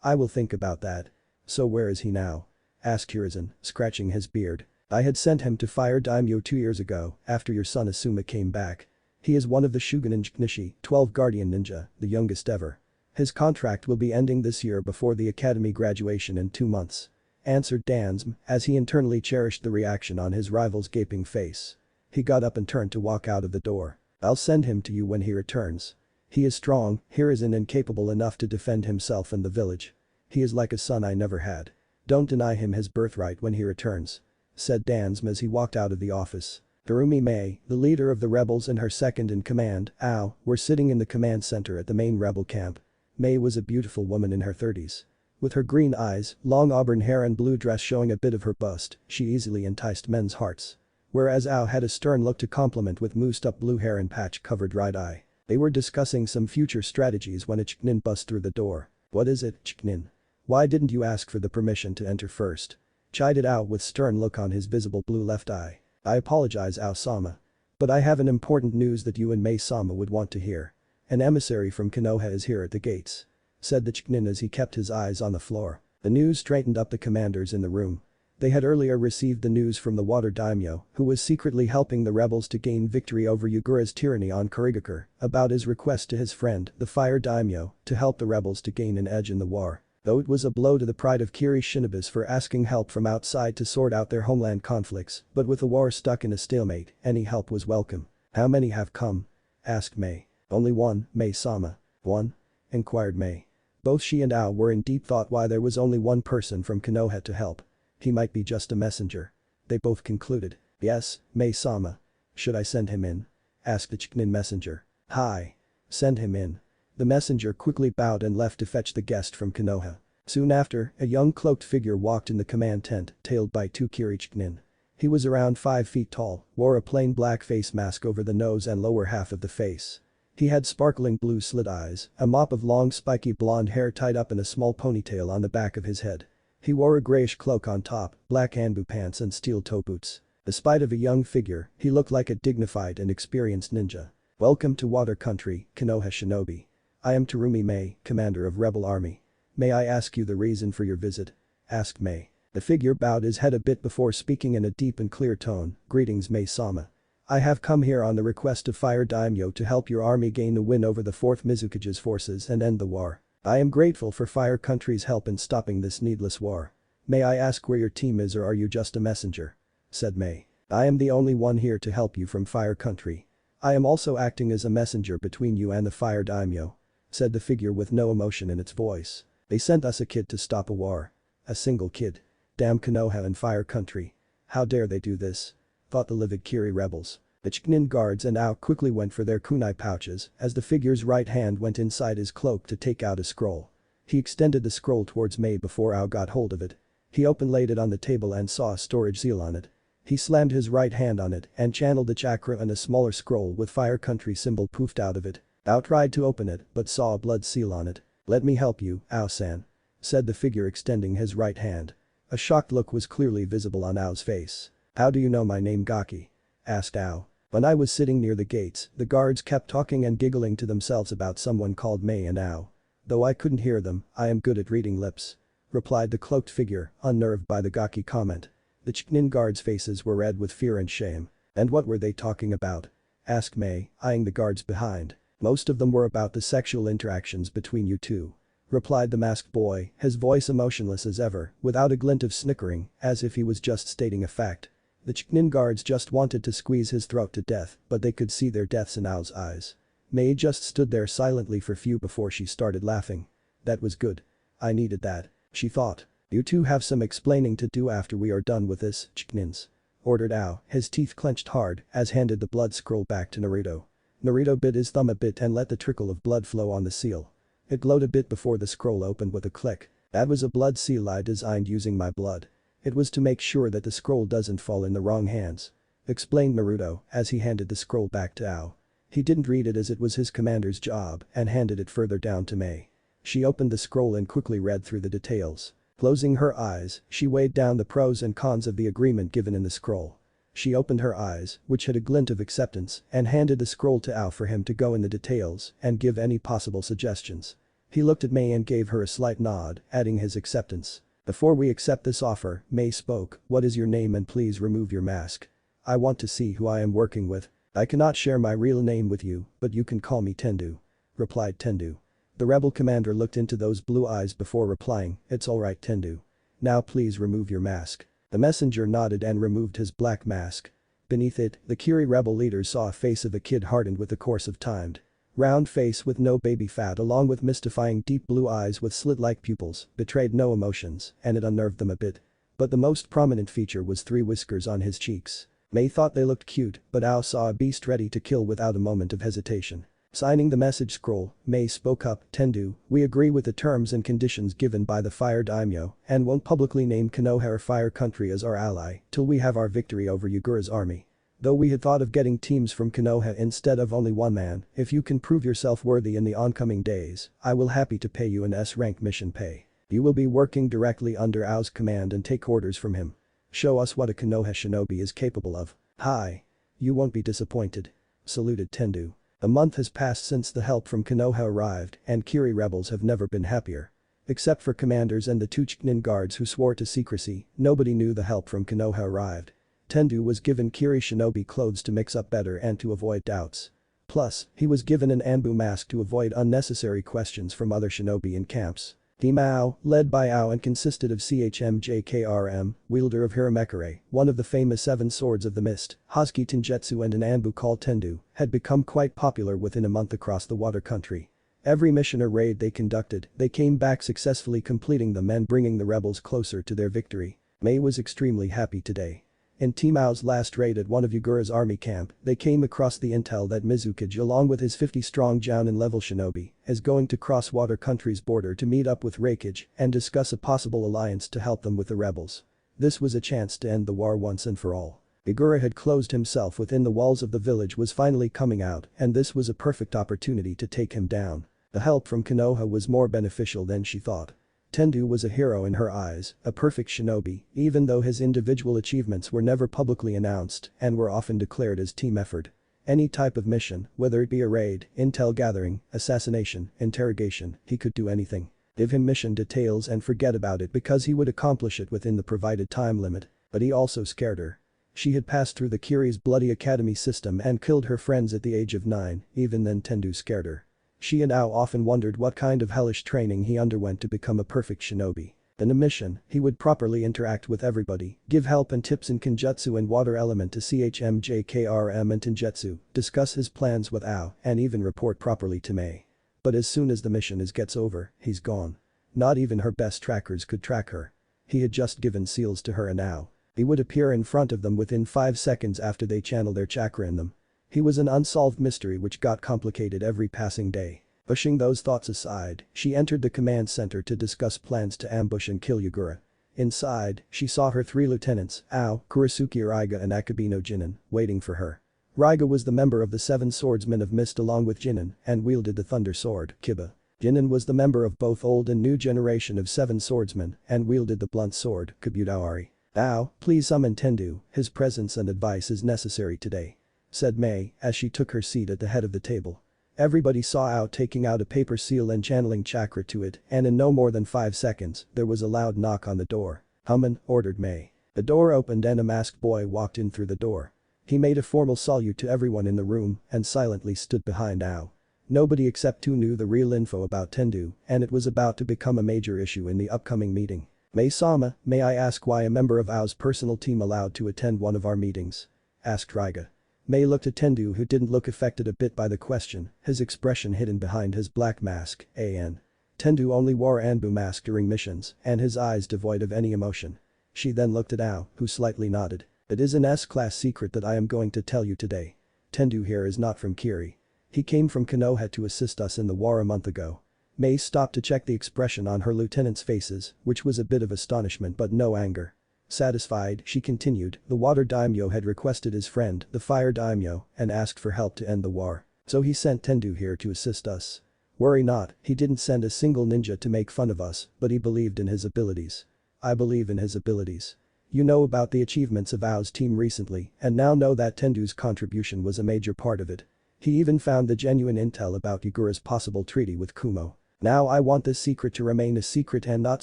I will think about that." "So where is he now?" asked Hiruzen, scratching his beard. "I had sent him to Fire Daimyo 2 years ago, after your son Asuma came back. He is one of the Shugenin Nishi, 12 Guardian Ninja, the youngest ever. His contract will be ending this year before the academy graduation in 2 months," answered Danzo, as he internally cherished the reaction on his rival's gaping face. He got up and turned to walk out of the door. "I'll send him to you when he returns. He is strong, Hiruzen, and capable enough to defend himself and the village. He is like a son I never had. Don't deny him his birthright when he returns," said Danzo as he walked out of the office. Darumi Mei, the leader of the rebels and her second-in-command, Ao, were sitting in the command center at the main rebel camp. Mei was a beautiful woman in her 30s. With her green eyes, long auburn hair and blue dress showing a bit of her bust, she easily enticed men's hearts. whereas Ao had a stern look to compliment with moosed-up blue hair and patch-covered right eye. They were discussing some future strategies when a Chknin bust through the door. "What is it, Chknin? Why didn't you ask for the permission to enter first?" Chided Ao with stern look on his visible blue left eye. "I apologize, Ao-sama. But I have an important news that you and Mei-sama would want to hear. An emissary from Konoha is here at the gates," said the Chknin as he kept his eyes on the floor. The news straightened up the commanders in the room. They had earlier received the news from the water daimyo, who was secretly helping the rebels to gain victory over Yugura's tyranny on Kurigakure, about his request to his friend, the fire daimyo, to help the rebels to gain an edge in the war. Though it was a blow to the pride of Kiri shinobis for asking help from outside to sort out their homeland conflicts, but with the war stuck in a stalemate, any help was welcome. "How many have come?" asked Mei. "Only one, Mei-sama." "One?" inquired Mei. Both she and Ao were in deep thought why there was only one person from Konoha to help. He might be just a messenger. They both concluded. "Yes, Mei-sama. Should I send him in?" asked the Chknin messenger. "Hi. Send him in." The messenger quickly bowed and left to fetch the guest from Konoha. Soon after, a young cloaked figure walked in the command tent, tailed by two Kiri Chknin. He was around 5 feet tall, wore a plain black face mask over the nose and lower half of the face. He had sparkling blue slit eyes, a mop of long spiky blonde hair tied up in a small ponytail on the back of his head. He wore a grayish cloak on top, black hanbu pants and steel toe boots. Despite of a young figure, he looked like a dignified and experienced ninja. "Welcome to Water Country, Konoha Shinobi. I am Terumi Mei, commander of rebel army. May I ask you the reason for your visit?" asked Mei. The figure bowed his head a bit before speaking in a deep and clear tone. "Greetings, Mei-sama. I have come here on the request of Fire Daimyo to help your army gain a win over the 4th Mizukage's forces and end the war. I am grateful for Fire Country's help in stopping this needless war. May I ask where your team is, or are you just a messenger?" said Mei. "I am the only one here to help you from Fire Country. I am also acting as a messenger between you and the Fire Daimyo," said the figure with no emotion in its voice. "They sent us a kid to stop a war. A single kid. Damn Konoha and Fire Country. How dare they do this?" thought the livid Kiri rebels. The Chknin guards and Ao quickly went for their kunai pouches as the figure's right hand went inside his cloak to take out a scroll. He extended the scroll towards Mei before Ao got hold of it. He laid it on the table and saw a storage seal on it. He slammed his right hand on it and channeled the chakra on a smaller scroll with Fire Country symbol poofed out of it. Ao tried to open it but saw a blood seal on it. "Let me help you, Ao-san," said the figure extending his right hand. A shocked look was clearly visible on Ao's face. "How do you know my name, Gaki?" asked Ao. "When I was sitting near the gates, the guards kept talking and giggling to themselves about someone called Mei and Ao. Though I couldn't hear them, I am good at reading lips," replied the cloaked figure, unnerved by the Gaki comment. The Chknin guards' faces were red with fear and shame. "And what were they talking about?" asked Mei, eyeing the guards behind. "Most of them were about the sexual interactions between you two," replied the masked boy, his voice emotionless as ever, without a glint of snickering, as if he was just stating a fact. The Chknin guards just wanted to squeeze his throat to death, but they could see their deaths in Ao's eyes. Mei just stood there silently for few before she started laughing. "That was good. I needed that," she thought. "You two have some explaining to do after we are done with this, Chknins," ordered Ao, his teeth clenched hard, as handed the blood scroll back to Naruto. Naruto bit his thumb a bit and let the trickle of blood flow on the seal. It glowed a bit before the scroll opened with a click. "That was a blood seal I designed using my blood. It was to make sure that the scroll doesn't fall in the wrong hands," explained Naruto as he handed the scroll back to Ao. He didn't read it as it was his commander's job and handed it further down to Mei. She opened the scroll and quickly read through the details. Closing her eyes, she weighed down the pros and cons of the agreement given in the scroll. She opened her eyes, which had a glint of acceptance, and handed the scroll to Ao for him to go in the details and give any possible suggestions. He looked at Mei and gave her a slight nod, adding his acceptance. "Before we accept this offer," Mei spoke, "what is your name, and please remove your mask. I want to see who I am working with. I cannot share my real name with you, but you can call me Tendu," replied Tendu. The rebel commander looked into those blue eyes before replying, "It's alright, Tendu. Now please remove your mask." The messenger nodded and removed his black mask. Beneath it, the Kiri rebel leaders saw a face of a kid hardened with the course of time. Round face with no baby fat along with mystifying deep blue eyes with slit-like pupils, betrayed no emotions, and it unnerved them a bit. But the most prominent feature was 3 whiskers on his cheeks. Mei thought they looked cute, but Ao saw a beast ready to kill without a moment of hesitation. Signing the message scroll, Mei spoke up, "Tendu, we agree with the terms and conditions given by the Fire Daimyo and won't publicly name Konoha or Fire Country as our ally till we have our victory over Yugura's army. Though we had thought of getting teams from Konoha instead of only one man, if you can prove yourself worthy in the oncoming days, I will happy to pay you an S-rank mission pay. You will be working directly under Ao's command and take orders from him. Show us what a Konoha shinobi is capable of. Hi. You won't be disappointed. Saluted Tendu. A month has passed since the help from Konoha arrived and Kiri rebels have never been happier. Except for commanders and the two genin guards who swore to secrecy, nobody knew the help from Konoha arrived. Tendu was given Kiri shinobi clothes to mix up better and to avoid doubts. Plus, he was given an Anbu mask to avoid unnecessary questions from other shinobi in camps. Team Ao, led by Ao and consisted of CHMJKRM, wielder of Hiramekure, one of the famous 7 swords of the mist, Hasuke Tenjutsu and an Anbu called Tendu, had become quite popular within a month across the water country. Every mission or raid they conducted, they came back successfully completing them and bringing the rebels closer to their victory. Mei was extremely happy today. In Team Ao's last raid at one of Yugura's army camp, they came across the intel that Mizukage along with his 50-strong Jounin level shinobi is going to cross water country's border to meet up with Reikage and discuss a possible alliance to help them with the rebels. This was a chance to end the war once and for all. Yugura had closed himself within the walls of the village was finally coming out and this was a perfect opportunity to take him down. The help from Konoha was more beneficial than she thought. Tendu was a hero in her eyes, a perfect shinobi, even though his individual achievements were never publicly announced and were often declared as team effort. Any type of mission, whether it be a raid, intel gathering, assassination, interrogation, he could do anything. Give him mission details and forget about it because he would accomplish it within the provided time limit, but he also scared her. She had passed through the Kiri's bloody academy system and killed her friends at the age of 9, even then Tendu scared her. She and Ao often wondered what kind of hellish training he underwent to become a perfect shinobi. In a mission, he would properly interact with everybody, give help and tips in Kenjutsu and water element to CHMJKRM and Tenjutsu, discuss his plans with Ao, and even report properly to Mei. But as soon as the mission gets over, he's gone. Not even her best trackers could track her. He had just given seals to her and Ao. He would appear in front of them within 5 seconds after they channel their chakra in them. He was an unsolved mystery which got complicated every passing day. Pushing those thoughts aside, she entered the command center to discuss plans to ambush and kill Yugura. Inside, she saw her 3 lieutenants, Ao, Kurisuke Raiga and Akabino Genin, waiting for her. Raiga was the member of the 7 swordsmen of Mist along with Genin and wielded the thunder sword, Kiba. Genin was the member of both old and new generation of 7 swordsmen and wielded the blunt sword, Kabudaori. Ao, please summon Tendu, his presence and advice is necessary today. Said Mei as she took her seat at the head of the table. Everybody saw Ao taking out a paper seal and channeling chakra to it and in no more than 5 seconds, there was a loud knock on the door. "Human," ordered Mei. The door opened and a masked boy walked in through the door. He made a formal salute to everyone in the room and silently stood behind Ao. Nobody except 2 knew the real info about Tendu and it was about to become a major issue in the upcoming meeting. "Mei-sama, may I ask why a member of Ao's personal team allowed to attend one of our meetings?" asked Raiga. Mei looked at Tendu who didn't look affected a bit by the question, his expression hidden behind his black mask, an. Tendu only wore Anbu mask during missions and his eyes devoid of any emotion. She then looked at Ao, who slightly nodded. "It is an S-class secret that I am going to tell you today. Tendu here is not from Kiri. He came from Konoha to assist us in the war a month ago." Mei stopped to check the expression on her lieutenants' faces, which was a bit of astonishment but no anger. Satisfied, she continued, the water daimyo had requested his friend, the fire daimyo, and asked for help to end the war. So he sent Tendu here to assist us. Worry not, he didn't send a single ninja to make fun of us, but he believed in his abilities. I believe in his abilities. You know about the achievements of Ao's team recently and now know that Tendu's contribution was a major part of it. He even found the genuine intel about Yugura's possible treaty with Kumo. Now I want this secret to remain a secret and not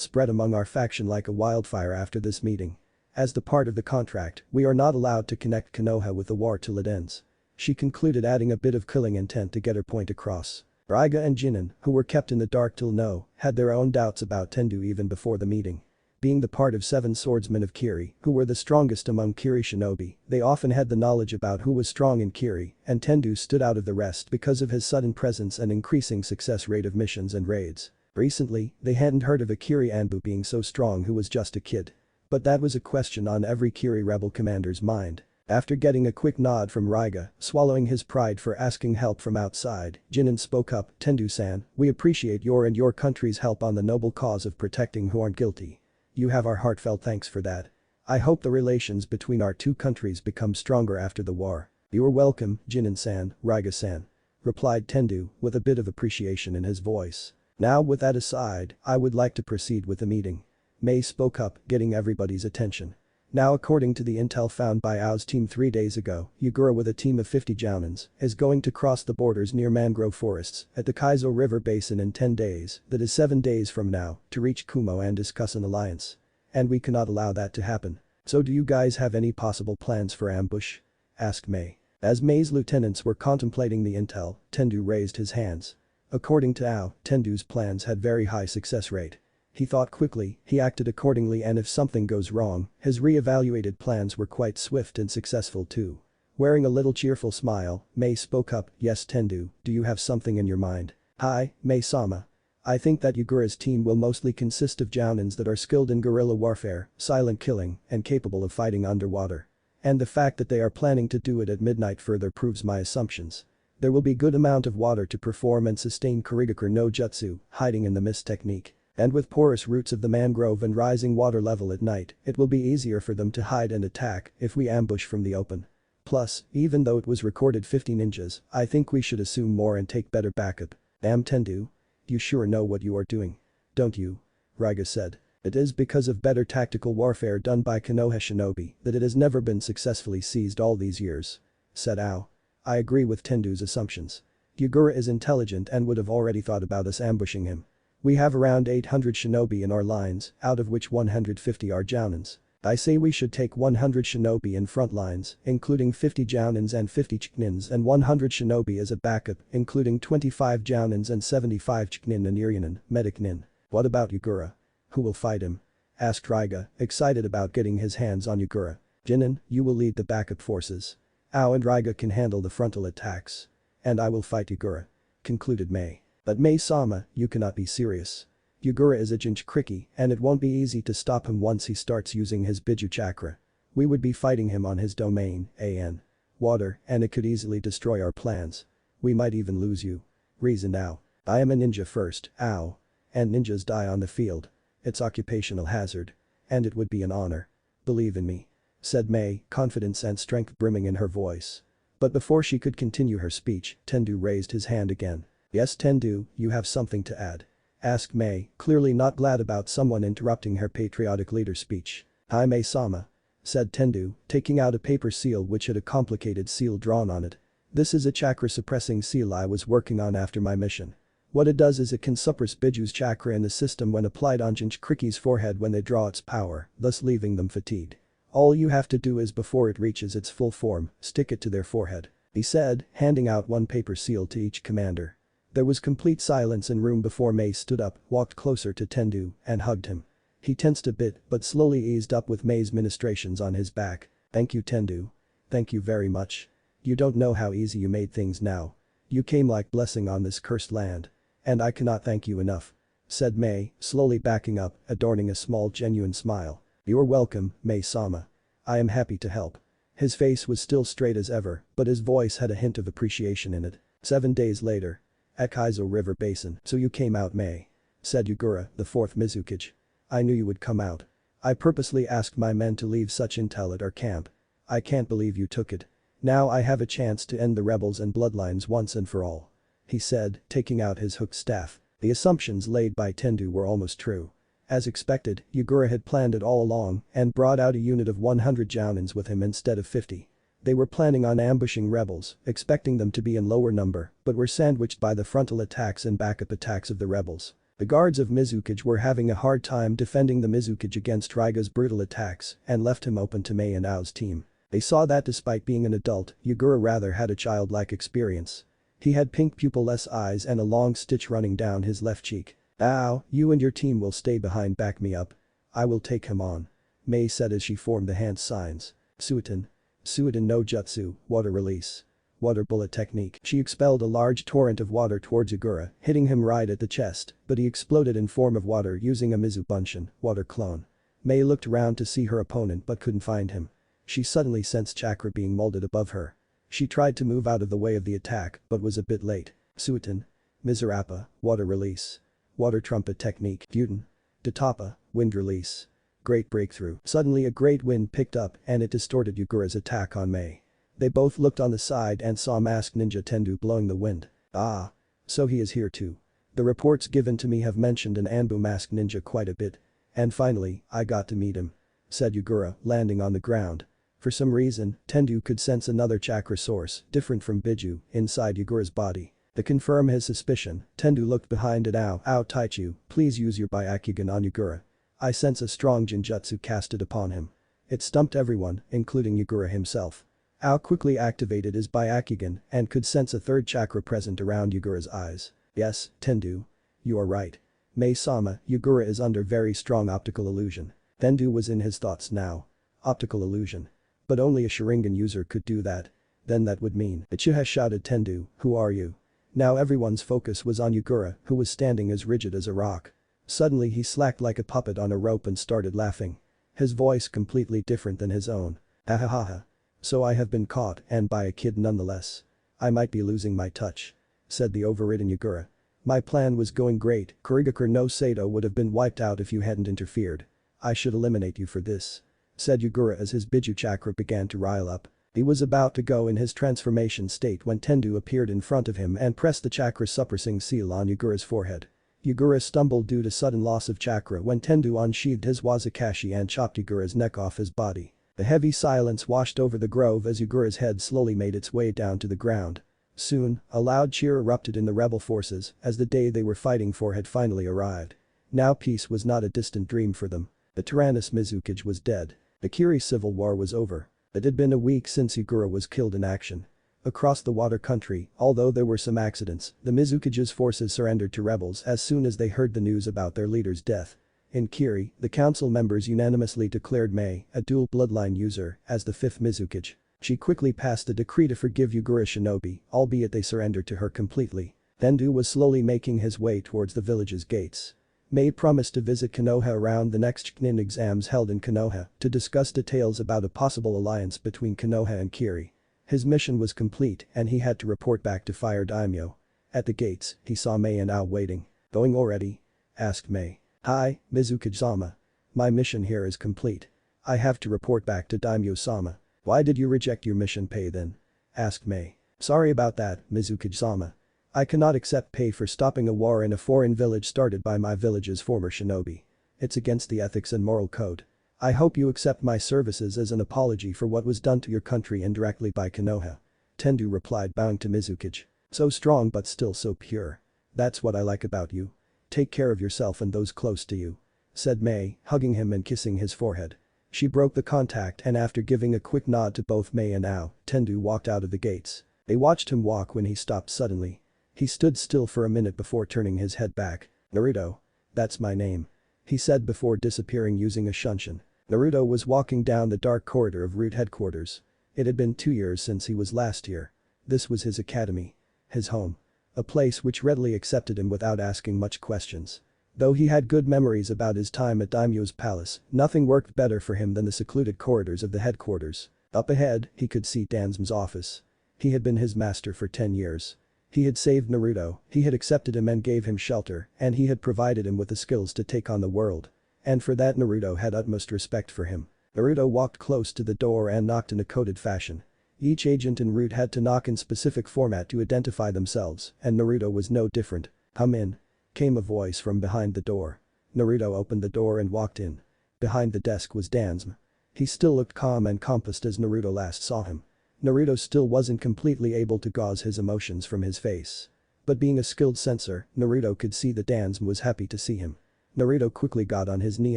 spread among our faction like a wildfire after this meeting. As the part of the contract, we are not allowed to connect Konoha with the war till it ends." She concluded adding a bit of killing intent to get her point across. Raiga and Genin, who were kept in the dark till now, had their own doubts about Tendu even before the meeting. Being the part of 7 swordsmen of Kiri, who were the strongest among Kiri shinobi, they often had the knowledge about who was strong in Kiri, and Tendu stood out of the rest because of his sudden presence and increasing success rate of missions and raids. Recently, they hadn't heard of a Kiri Anbu being so strong who was just a kid. But that was a question on every Kiri rebel commander's mind. After getting a quick nod from Raiga, swallowing his pride for asking help from outside, Genin spoke up, "Tendu-san, we appreciate your and your country's help on the noble cause of protecting who aren't guilty. You have our heartfelt thanks for that. I hope the relations between our two countries become stronger after the war. You are welcome, Genin-san, Raiga-san. Replied Tendu, with a bit of appreciation in his voice. Now with that aside, I would like to proceed with the meeting. Mei spoke up, getting everybody's attention. Now according to the intel found by Ao's team 3 days ago, Yagura with a team of 50 Jounins is going to cross the borders near mangrove forests at the Kaizo River Basin in 10 days, that is 7 days from now, to reach Kumo and discuss an alliance. And we cannot allow that to happen. So do you guys have any possible plans for ambush? Asked Mei. As Mei's lieutenants were contemplating the intel, Tendu raised his hands. According to Ao, Tendu's plans had very high success rate. He thought quickly, he acted accordingly, and if something goes wrong, his re-evaluated plans were quite swift and successful too. Wearing a little cheerful smile, Mei spoke up, yes Tendu, do you have something in your mind? Hi, Mei-sama. I think that Yagura's team will mostly consist of Jounins that are skilled in guerrilla warfare, silent killing, and capable of fighting underwater. And the fact that they are planning to do it at midnight further proves my assumptions. There will be good amount of water to perform and sustain Kurigakure no Jutsu, hiding in the mist technique. And with porous roots of the mangrove and rising water level at night, it will be easier for them to hide and attack if we ambush from the open. Plus, even though it was recorded 50 ninjas, I think we should assume more and take better backup. Tendu? You sure know what you are doing? Don't you? Raiga said. It is because of better tactical warfare done by Konoha shinobi that it has never been successfully seized all these years. Said Ao. I agree with Tendu's assumptions. Yagura is intelligent and would have already thought about us ambushing him. We have around 800 shinobi in our lines, out of which 150 are Jounins. I say we should take 100 shinobi in front lines, including 50 Jounins and 50 Chiknins, and 100 shinobi as a backup, including 25 Jounins and 75 Chiknin and Iryonin, Mediknin. What about Yagura? Who will fight him? Asked Raiga, excited about getting his hands on Yagura. Genin, you will lead the backup forces. Ao and Raiga can handle the frontal attacks. And I will fight Yagura. Concluded Mei. But Mei-sama, you cannot be serious. Yagura is a Jinchuriki, and it won't be easy to stop him once he starts using his Biju chakra. We would be fighting him on his domain, an. Water, and it could easily destroy our plans. We might even lose you. Reasoned Ao. I am a ninja first, Ao. And ninjas die on the field. It's occupational hazard. And it would be an honor. Believe in me. Said Mei, confidence and strength brimming in her voice. But before she could continue her speech, Tendu raised his hand again. Yes Tendu, you have something to add. Asked Mei, clearly not glad about someone interrupting her patriotic leader speech. Hi Mei-sama. Said Tendu, taking out a paper seal which had a complicated seal drawn on it. This is a chakra suppressing seal I was working on after my mission. What it does is it can suppress Biju's chakra in the system when applied on Jinchuriki's forehead when they draw its power, thus leaving them fatigued. All you have to do is before it reaches its full form, stick it to their forehead. He said, handing out one paper seal to each commander. There was complete silence in room before Mei stood up, walked closer to Tendu, and hugged him. He tensed a bit but slowly eased up with Mei's ministrations on his back. Thank you Tendu. Thank you very much. You don't know how easy you made things now. You came like blessing on this cursed land. And I cannot thank you enough. Said Mei, slowly backing up, adorning a small genuine smile. You are welcome, Mei-sama. I am happy to help. His face was still straight as ever, but his voice had a hint of appreciation in it. 7 days later. At Kaizo River Basin. So you came out Mei. Said Yagura, the 4th Mizukage. I knew you would come out. I purposely asked my men to leave such intel at our camp. I can't believe you took it. Now I have a chance to end the rebels and bloodlines once and for all. He said, taking out his hooked staff. The assumptions laid by Tendu were almost true. As expected, Yagura had planned it all along and brought out a unit of 100 Jounins with him instead of 50. They were planning on ambushing rebels, expecting them to be in lower number, but were sandwiched by the frontal attacks and backup attacks of the rebels. The guards of Mizukage were having a hard time defending the Mizukage against Raiga's brutal attacks and left him open to Mei and Ao's team. They saw that despite being an adult, Yagura rather had a childlike experience. He had pink pupil-less eyes and a long stitch running down his left cheek. Ao, you and your team will stay behind, back me up. I will take him on. Mei said as she formed the hand signs. Suiton no jutsu, water release. Water bullet technique. She expelled a large torrent of water towards Yagura, hitting him right at the chest, but he exploded in form of water using a Mizubunshin, water clone. Mei looked around to see her opponent but couldn't find him. She suddenly sensed chakra being molded above her. She tried to move out of the way of the attack but was a bit late. Suiton. Mizurappa, water release. Water trumpet technique. Gyuden. Datappa, wind release. Great breakthrough. Suddenly a great wind picked up and it distorted Yugura's attack on Mei. They both looked on the side and saw masked ninja Tendu blowing the wind. Ah. So he is here too. The reports given to me have mentioned an Anbu masked ninja quite a bit. And finally, I got to meet him. Said Yugura, landing on the ground. For some reason, Tendu could sense another chakra source, different from Biju, inside Yugura's body. To confirm his suspicion, Tendu looked behind it. Ow Taichu, please use your Byakugan on Yugura. I sense a strong Jinjutsu casted upon him. It stumped everyone, including Yugura himself. Ao quickly activated his Byakugan and could sense a third chakra present around Yugura's eyes. Yes, Tendu. You are right. Mei-sama, Yugura is under very strong optical illusion. Tendu was in his thoughts now. Optical illusion. But only a Sharingan user could do that. Then that would mean. Uchiha shouted Tendu, who are you? Now everyone's focus was on Yugura, who was standing as rigid as a rock. Suddenly he slacked like a puppet on a rope and started laughing. His voice completely different than his own. Ha ha ha ha. So I have been caught and by a kid nonetheless. I might be losing my touch. Said the overridden Yugura. My plan was going great, Kurigakure no Sato would have been wiped out if you hadn't interfered. I should eliminate you for this. Said Yugura as his Biju chakra began to rile up. He was about to go in his transformation state when Tendu appeared in front of him and pressed the chakra suppressing seal on Yugura's forehead. Yugura stumbled due to sudden loss of chakra when Tendu unsheathed his Wazakashi and chopped Yugura's neck off his body. The heavy silence washed over the grove as Yugura's head slowly made its way down to the ground. Soon, a loud cheer erupted in the rebel forces as the day they were fighting for had finally arrived. Now peace was not a distant dream for them. The Tyrannus Mizukage was dead. The Kiri civil war was over. It had been a week since Yugura was killed in action. Across the water country, although there were some accidents, the Mizukage's forces surrendered to rebels as soon as they heard the news about their leader's death. In Kiri, the council members unanimously declared Mei, a dual bloodline user, as the fifth Mizukage. She quickly passed a decree to forgive Yugura shinobi, albeit they surrendered to her completely. Tendu was slowly making his way towards the village's gates. Mei promised to visit Konoha around the next genin exams held in Konoha to discuss details about a possible alliance between Konoha and Kiri. His mission was complete and he had to report back to Fire Daimyo. At the gates, he saw Mei and Ao waiting. Going already? Asked Mei. Hi, Mizukage-sama. My mission here is complete. I have to report back to Daimyo-sama. Why did you reject your mission pay then? Asked Mei. Sorry about that, Mizukage-sama. I cannot accept pay for stopping a war in a foreign village started by my village's former shinobi. It's against the ethics and moral code. I hope you accept my services as an apology for what was done to your country indirectly by Konoha. Tendu replied bowing to Mizukage. So strong but still so pure. That's what I like about you. Take care of yourself and those close to you. Said Mei, hugging him and kissing his forehead. She broke the contact and after giving a quick nod to both Mei and Ao, Tendu walked out of the gates. They watched him walk when he stopped suddenly. He stood still for a minute before turning his head back. Naruto. That's my name. He said before disappearing using a shunshin. Naruto was walking down the dark corridor of Root headquarters. It had been 2 years since he was last here. This was his academy. His home. A place which readily accepted him without asking much questions. Though he had good memories about his time at Daimyo's palace, nothing worked better for him than the secluded corridors of the headquarters. Up ahead, he could see Danzo's office. He had been his master for 10 years. He had saved Naruto, he had accepted him and gave him shelter, and he had provided him with the skills to take on the world. And for that Naruto had utmost respect for him. Naruto walked close to the door and knocked in a coded fashion. Each agent en route had to knock in specific format to identify themselves, and Naruto was no different. Come in. Came a voice from behind the door. Naruto opened the door and walked in. Behind the desk was Danzo. He still looked calm and composed as Naruto last saw him. Naruto still wasn't completely able to gauze his emotions from his face. But being a skilled sensor, Naruto could see that Danzo was happy to see him. Naruto quickly got on his knee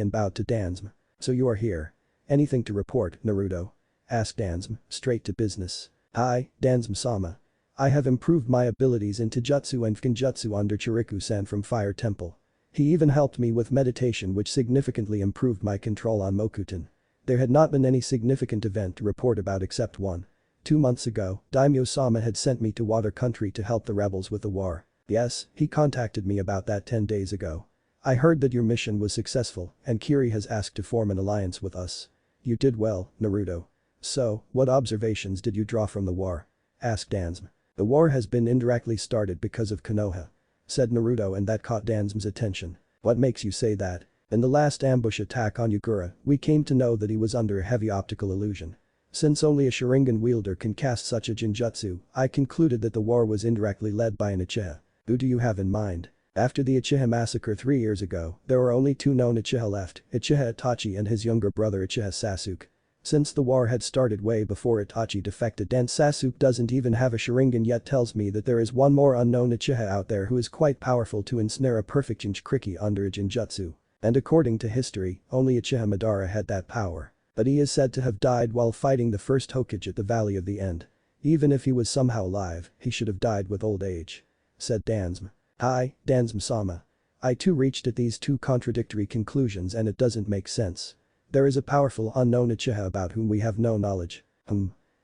and bowed to Danzo. So you are here. Anything to report, Naruto? Asked Danzo, straight to business. Hi, Danzo-sama. I have improved my abilities in Taijutsu and Fukinjutsu under Chiriku-san from Fire Temple. He even helped me with meditation which significantly improved my control on Mokuton. There had not been any significant event to report about except one. 2 months ago, Daimyo-sama had sent me to Water Country to help the rebels with the war. Yes, he contacted me about that 10 days ago. I heard that your mission was successful and Kiri has asked to form an alliance with us. You did well, Naruto. So, what observations did you draw from the war? Asked Danzo. The war has been indirectly started because of Konoha. Said Naruto and that caught Danzo's attention. What makes you say that? In the last ambush attack on Yagura, we came to know that he was under a heavy optical illusion. Since only a Sharingan wielder can cast such a genjutsu, I concluded that the war was indirectly led by an Uchiha. Who do you have in mind? After the Uchiha massacre 3 years ago, there were only 2 known Uchiha left, Uchiha Itachi and his younger brother Uchiha Sasuke. Since the war had started way before Itachi defected and Sasuke doesn't even have a Sharingan yet tells me that there is one more unknown Uchiha out there who is quite powerful to ensnare a perfect Jinchuriki under a Genjutsu. And according to history, only Uchiha Madara had that power. But he is said to have died while fighting the first Hokage at the Valley of the End. Even if he was somehow alive, he should have died with old age. Said Danzo. Hi, Danzo-sama. I too reached at these 2 contradictory conclusions and it doesn't make sense. There is a powerful unknown Uchiha about whom we have no knowledge.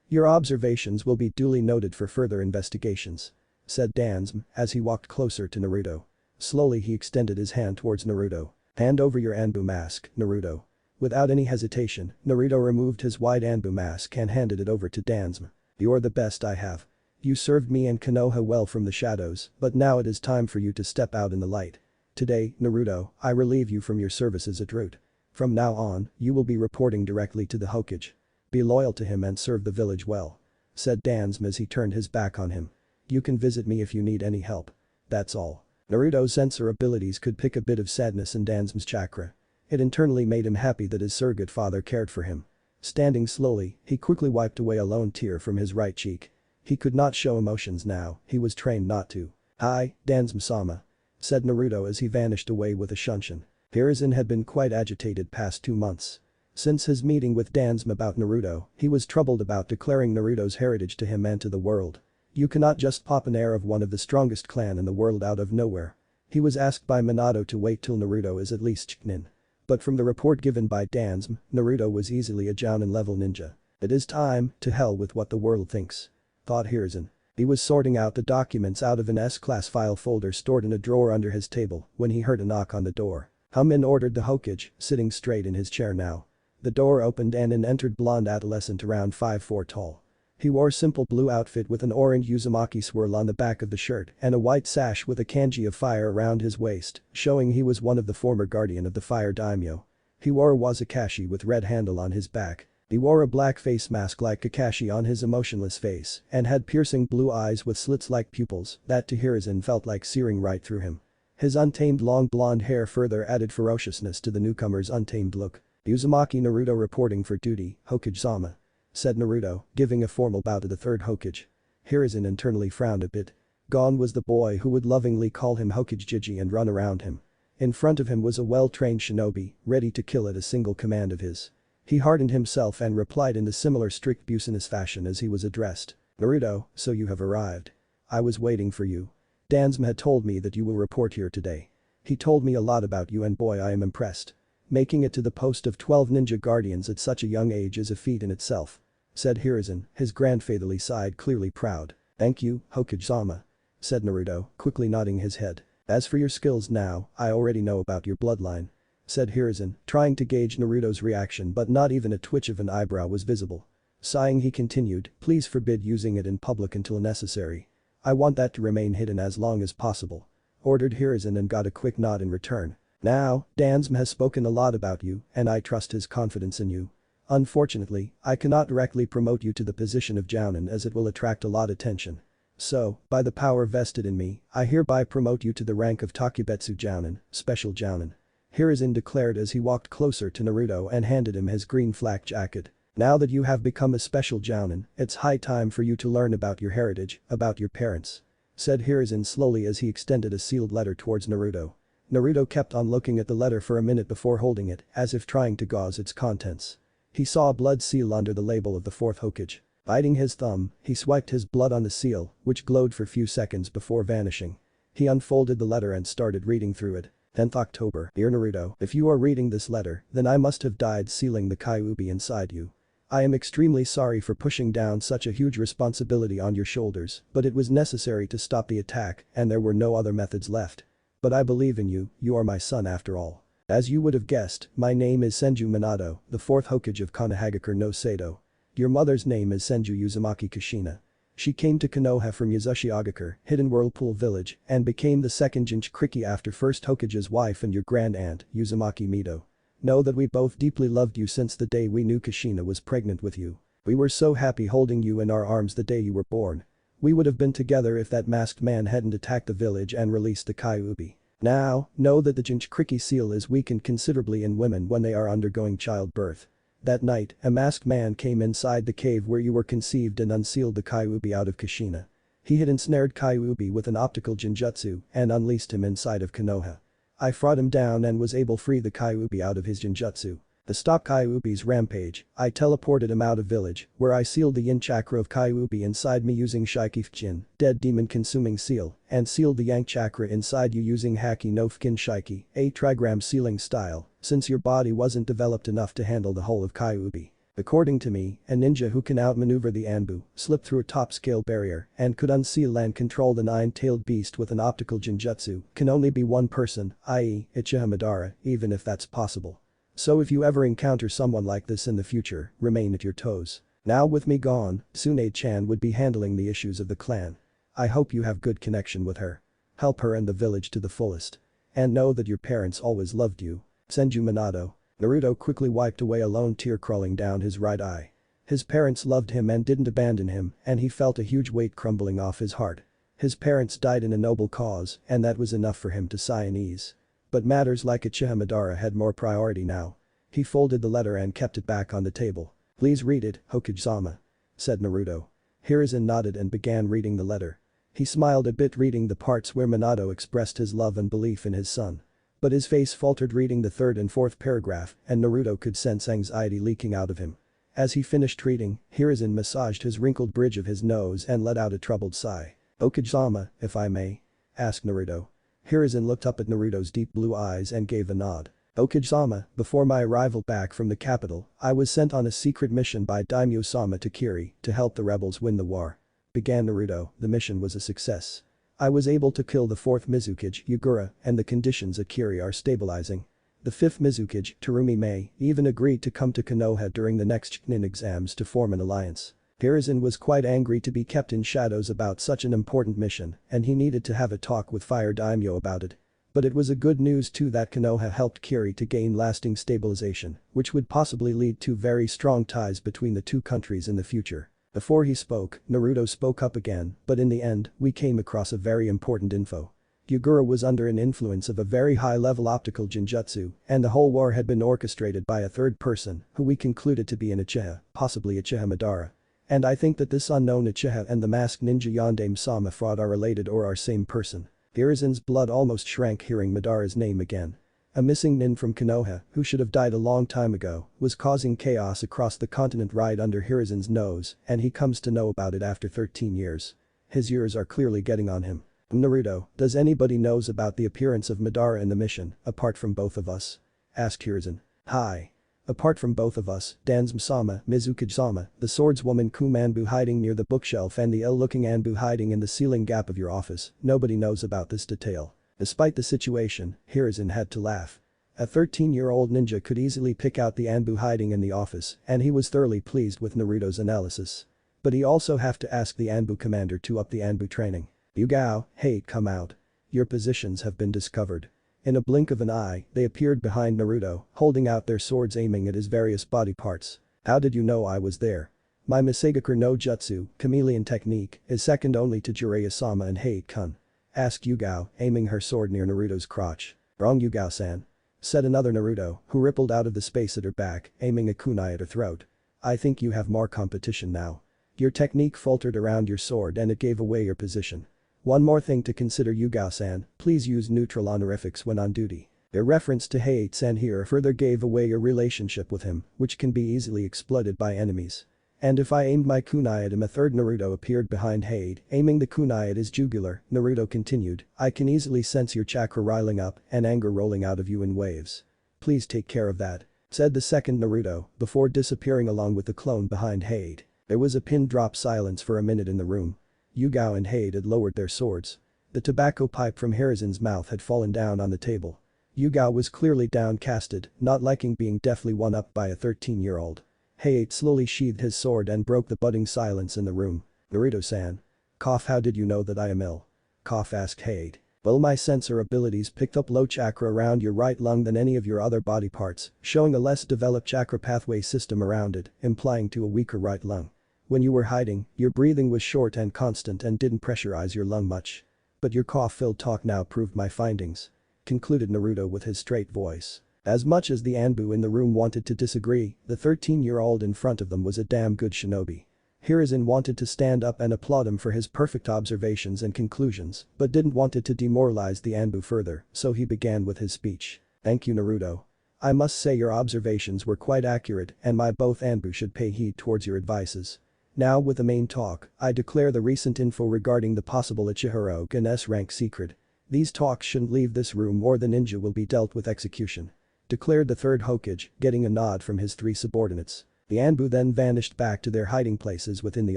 Your observations will be duly noted for further investigations. Said Danzo as he walked closer to Naruto. Slowly he extended his hand towards Naruto. Hand over your Anbu mask, Naruto. Without any hesitation, Naruto removed his white Anbu mask and handed it over to Danzo. You're the best I have. You served me and Konoha well from the shadows, but now it is time for you to step out in the light. Today, Naruto, I relieve you from your services at Root. From now on, you will be reporting directly to the Hokage. Be loyal to him and serve the village well. Said Danzo as he turned his back on him. You can visit me if you need any help. That's all. Naruto's sensor abilities could pick a bit of sadness in Danzo's chakra. It internally made him happy that his surrogate father cared for him. Standing slowly, he quickly wiped away a lone tear from his right cheek. He could not show emotions now, he was trained not to. Hi, Danzo-sama. Said Naruto as he vanished away with a shunshin. Hiruzen had been quite agitated past 2 months. Since his meeting with Danzo about Naruto, he was troubled about declaring Naruto's heritage to him and to the world. You cannot just pop an heir of one of the strongest clan in the world out of nowhere. He was asked by Minato to wait till Naruto is at least genin. But from the report given by Danzo, Naruto was easily a Jounin level ninja. It is time, to hell with what the world thinks. Thought Hiruzen. He was sorting out the documents out of an S-class file folder stored in a drawer under his table when he heard a knock on the door. Hamin ordered the Hokage, sitting straight in his chair now. The door opened and in entered blonde adolescent around 5'4" tall. He wore simple blue outfit with an orange Uzumaki swirl on the back of the shirt and a white sash with a kanji of fire around his waist, showing he was one of the former guardian of the fire daimyo. He wore a wazukashi with red handle on his back. He wore a black face mask like Kakashi on his emotionless face and had piercing blue eyes with slits like pupils that to Hiruzen felt like searing right through him. His untamed long blonde hair further added ferociousness to the newcomer's untamed look. Uzumaki Naruto reporting for duty, Hokage-sama. Said Naruto, giving a formal bow to the 3rd Hokage. Hiruzen internally frowned a bit. Gone was the boy who would lovingly call him Hokage Jiji and run around him. In front of him was a well-trained shinobi, ready to kill at a single command of his. He hardened himself and replied in the similar strict business fashion as he was addressed. Naruto, so you have arrived. I was waiting for you. Danzo had told me that you will report here today. He told me a lot about you and boy I am impressed. Making it to the post of 12 ninja guardians at such a young age is a feat in itself. Said Hiruzen, his grandfatherly side clearly proud. Thank you, Hokage-sama. Said Naruto, quickly nodding his head. As for your skills now, I already know about your bloodline. Said Hiruzen, trying to gauge Naruto's reaction but not even a twitch of an eyebrow was visible. Sighing he continued, please forbid using it in public until necessary. I want that to remain hidden as long as possible. Ordered Hiruzen and got a quick nod in return. Now, Danzo has spoken a lot about you and I trust his confidence in you. Unfortunately, I cannot directly promote you to the position of Jounin as it will attract a lot attention. So, by the power vested in me, I hereby promote you to the rank of Takubetsu Jounin, Special Jounin. Hiruzen declared as he walked closer to Naruto and handed him his green flak jacket. Now that you have become a Special Jounin, it's high time for you to learn about your heritage, about your parents. Said Hiruzen slowly as he extended a sealed letter towards Naruto. Naruto kept on looking at the letter for a minute before holding it, as if trying to gauze its contents. He saw a blood seal under the label of the 4th Hokage. Biting his thumb, he swiped his blood on the seal, which glowed for few seconds before vanishing. He unfolded the letter and started reading through it. 10th October, Dear Naruto, if you are reading this letter, then I must have died sealing the Kyuubi inside you. I am extremely sorry for pushing down such a huge responsibility on your shoulders, but it was necessary to stop the attack and there were no other methods left. But I believe in you, you are my son after all. As you would have guessed, my name is Senju Minato, the 4th Hokage of Konohamaru no Sato. Your mother's name is Senju Uzumaki Kushina. She came to Konoha from Yuzushiogakure, Hidden Whirlpool Village, and became the second Jinchuriki after first Hokage's wife and your grand aunt, Uzumaki Mito. Know that we both deeply loved you since the day we knew Kushina was pregnant with you. We were so happy holding you in our arms the day you were born. We would have been together if that masked man hadn't attacked the village and released the Kyuubi. Now, know that the Jinchuriki seal is weakened considerably in women when they are undergoing childbirth. That night, a masked man came inside the cave where you were conceived and unsealed the Kyuubi out of Kushina. He had ensnared Kyuubi with an optical genjutsu and unleashed him inside of Konoha. I fought him down and was able to free the Kyuubi out of his genjutsu. To stop Kyuubi's rampage, I teleported him out of village, where I sealed the yin chakra of Kyuubi inside me using Shikifjin, dead demon consuming seal, and sealed the yang chakra inside you using Haki no Fukin Shiki, a trigram sealing style, since your body wasn't developed enough to handle the whole of Kyuubi. According to me, a ninja who can outmaneuver the Anbu, slip through a top-scale barrier, and could unseal and control the nine-tailed beast with an optical genjutsu can only be one person, i.e., Uchiha Madara, even if that's possible. So if you ever encounter someone like this in the future, remain at your toes. Now with me gone, Tsunade-chan would be handling the issues of the clan. I hope you have good connection with her. Help her and the village to the fullest. And know that your parents always loved you. Senju Minato. Naruto quickly wiped away a lone tear crawling down his right eye. His parents loved him and didn't abandon him, and he felt a huge weight crumbling off his heart. His parents died in a noble cause, and that was enough for him to sigh in ease. But matters like Uchiha Madara had more priority now. He folded the letter and kept it back on the table. "Please read it, Hokage-sama," said Naruto. Hiruzen nodded and began reading the letter. He smiled a bit reading the parts where Minato expressed his love and belief in his son. But his face faltered reading the third and fourth paragraph, and Naruto could sense anxiety leaking out of him. As he finished reading, Hiruzen massaged his wrinkled bridge of his nose and let out a troubled sigh. "Hokage-sama, if I may?" asked Naruto. Hiruzen looked up at Naruto's deep blue eyes and gave a nod. "Hokage-sama, before my arrival back from the capital, I was sent on a secret mission by Daimyo-sama to Kiri to help the rebels win the war," began Naruto. "The mission was a success. I was able to kill the 4th Mizukage, Yugura, and the conditions at Kiri are stabilizing. The 5th Mizukage, Terumi Mei, even agreed to come to Konoha during the next genin exams to form an alliance." Hiruzen was quite angry to be kept in shadows about such an important mission, and he needed to have a talk with Fire Daimyo about it. But it was a good news too that Konoha helped Kiri to gain lasting stabilization, which would possibly lead to very strong ties between the two countries in the future. Before he spoke, Naruto spoke up again, but in the end, we came across a very important info. Yugura was under an influence of a very high-level optical genjutsu, and the whole war had been orchestrated by a third person, who we concluded to be an Uchiha, possibly Uchiha Madara. And I think that this unknown Uchiha and the masked ninja Yondaime-sama fraud are related or are same person. Hiruzen's blood almost shrank hearing Madara's name again. A missing nin from Konoha, who should have died a long time ago, was causing chaos across the continent right under Hiruzen's nose, and he comes to know about it after 13 years. His years are clearly getting on him. "Naruto, does anybody knows about the appearance of Madara in the mission, apart from both of us?" asked Hiruzen. "Hi. Apart from both of us, Danzo-sama, Mizukage-sama, the swordswoman Kumanbu hiding near the bookshelf and the ill-looking Anbu hiding in the ceiling gap of your office, nobody knows about this detail." Despite the situation, Hiruzen had to laugh. A 13-year-old ninja could easily pick out the Anbu hiding in the office, and he was thoroughly pleased with Naruto's analysis. But he also have to ask the Anbu commander to up the Anbu training. "Yugao, hey, come out. Your positions have been discovered." In a blink of an eye, they appeared behind Naruto, holding out their swords aiming at his various body parts. "How did you know I was there?" "My Misegakure no Jutsu, chameleon technique, is second only to Jiraiya-sama and Heiei-kun," asked Yugao, aiming her sword near Naruto's crotch. "Wrong, Yugao-san," said another Naruto, who rippled out of the space at her back, aiming a kunai at her throat. "I think you have more competition now. Your technique faltered around your sword and it gave away your position. One more thing to consider, Yugao-san, please use neutral honorifics when on duty." Their reference to Heiei-san here further gave away your relationship with him, which can be easily exploited by enemies. "And if I aimed my kunai at him," a third Naruto appeared behind Heiei, aiming the kunai at his jugular, Naruto continued, "I can easily sense your chakra riling up and anger rolling out of you in waves. Please take care of that," said the second Naruto, before disappearing along with the clone behind Heiei. There was a pin-drop silence for a minute in the room. Yugao and Heiei had lowered their swords. The tobacco pipe from Hiruzen's mouth had fallen down on the table. Yugao was clearly downcasted, not liking being deftly one-upped by a 13-year-old. Heiei slowly sheathed his sword and broke the budding silence in the room. Naruto-san. Cough, how did you know that I am ill? Cough, asked Hade. Well, my sensor abilities picked up low chakra around your right lung than any of your other body parts, showing a less developed chakra pathway system around it, implying to a weaker right lung. When you were hiding, your breathing was short and constant and didn't pressurize your lung much. But your cough-filled talk now proved my findings. Concluded Naruto with his straight voice. As much as the Anbu in the room wanted to disagree, the 13-year-old in front of them was a damn good shinobi. Hiruzen wanted to stand up and applaud him for his perfect observations and conclusions, but didn't want it to demoralize the Anbu further, so he began with his speech. Thank you, Naruto. I must say your observations were quite accurate and my both Anbu should pay heed towards your advices. Now with the main talk, I declare the recent info regarding the possible Ichihara Ogen S-rank secret. These talks shouldn't leave this room or the ninja will be dealt with execution. Declared the third Hokage, getting a nod from his three subordinates. The Anbu then vanished back to their hiding places within the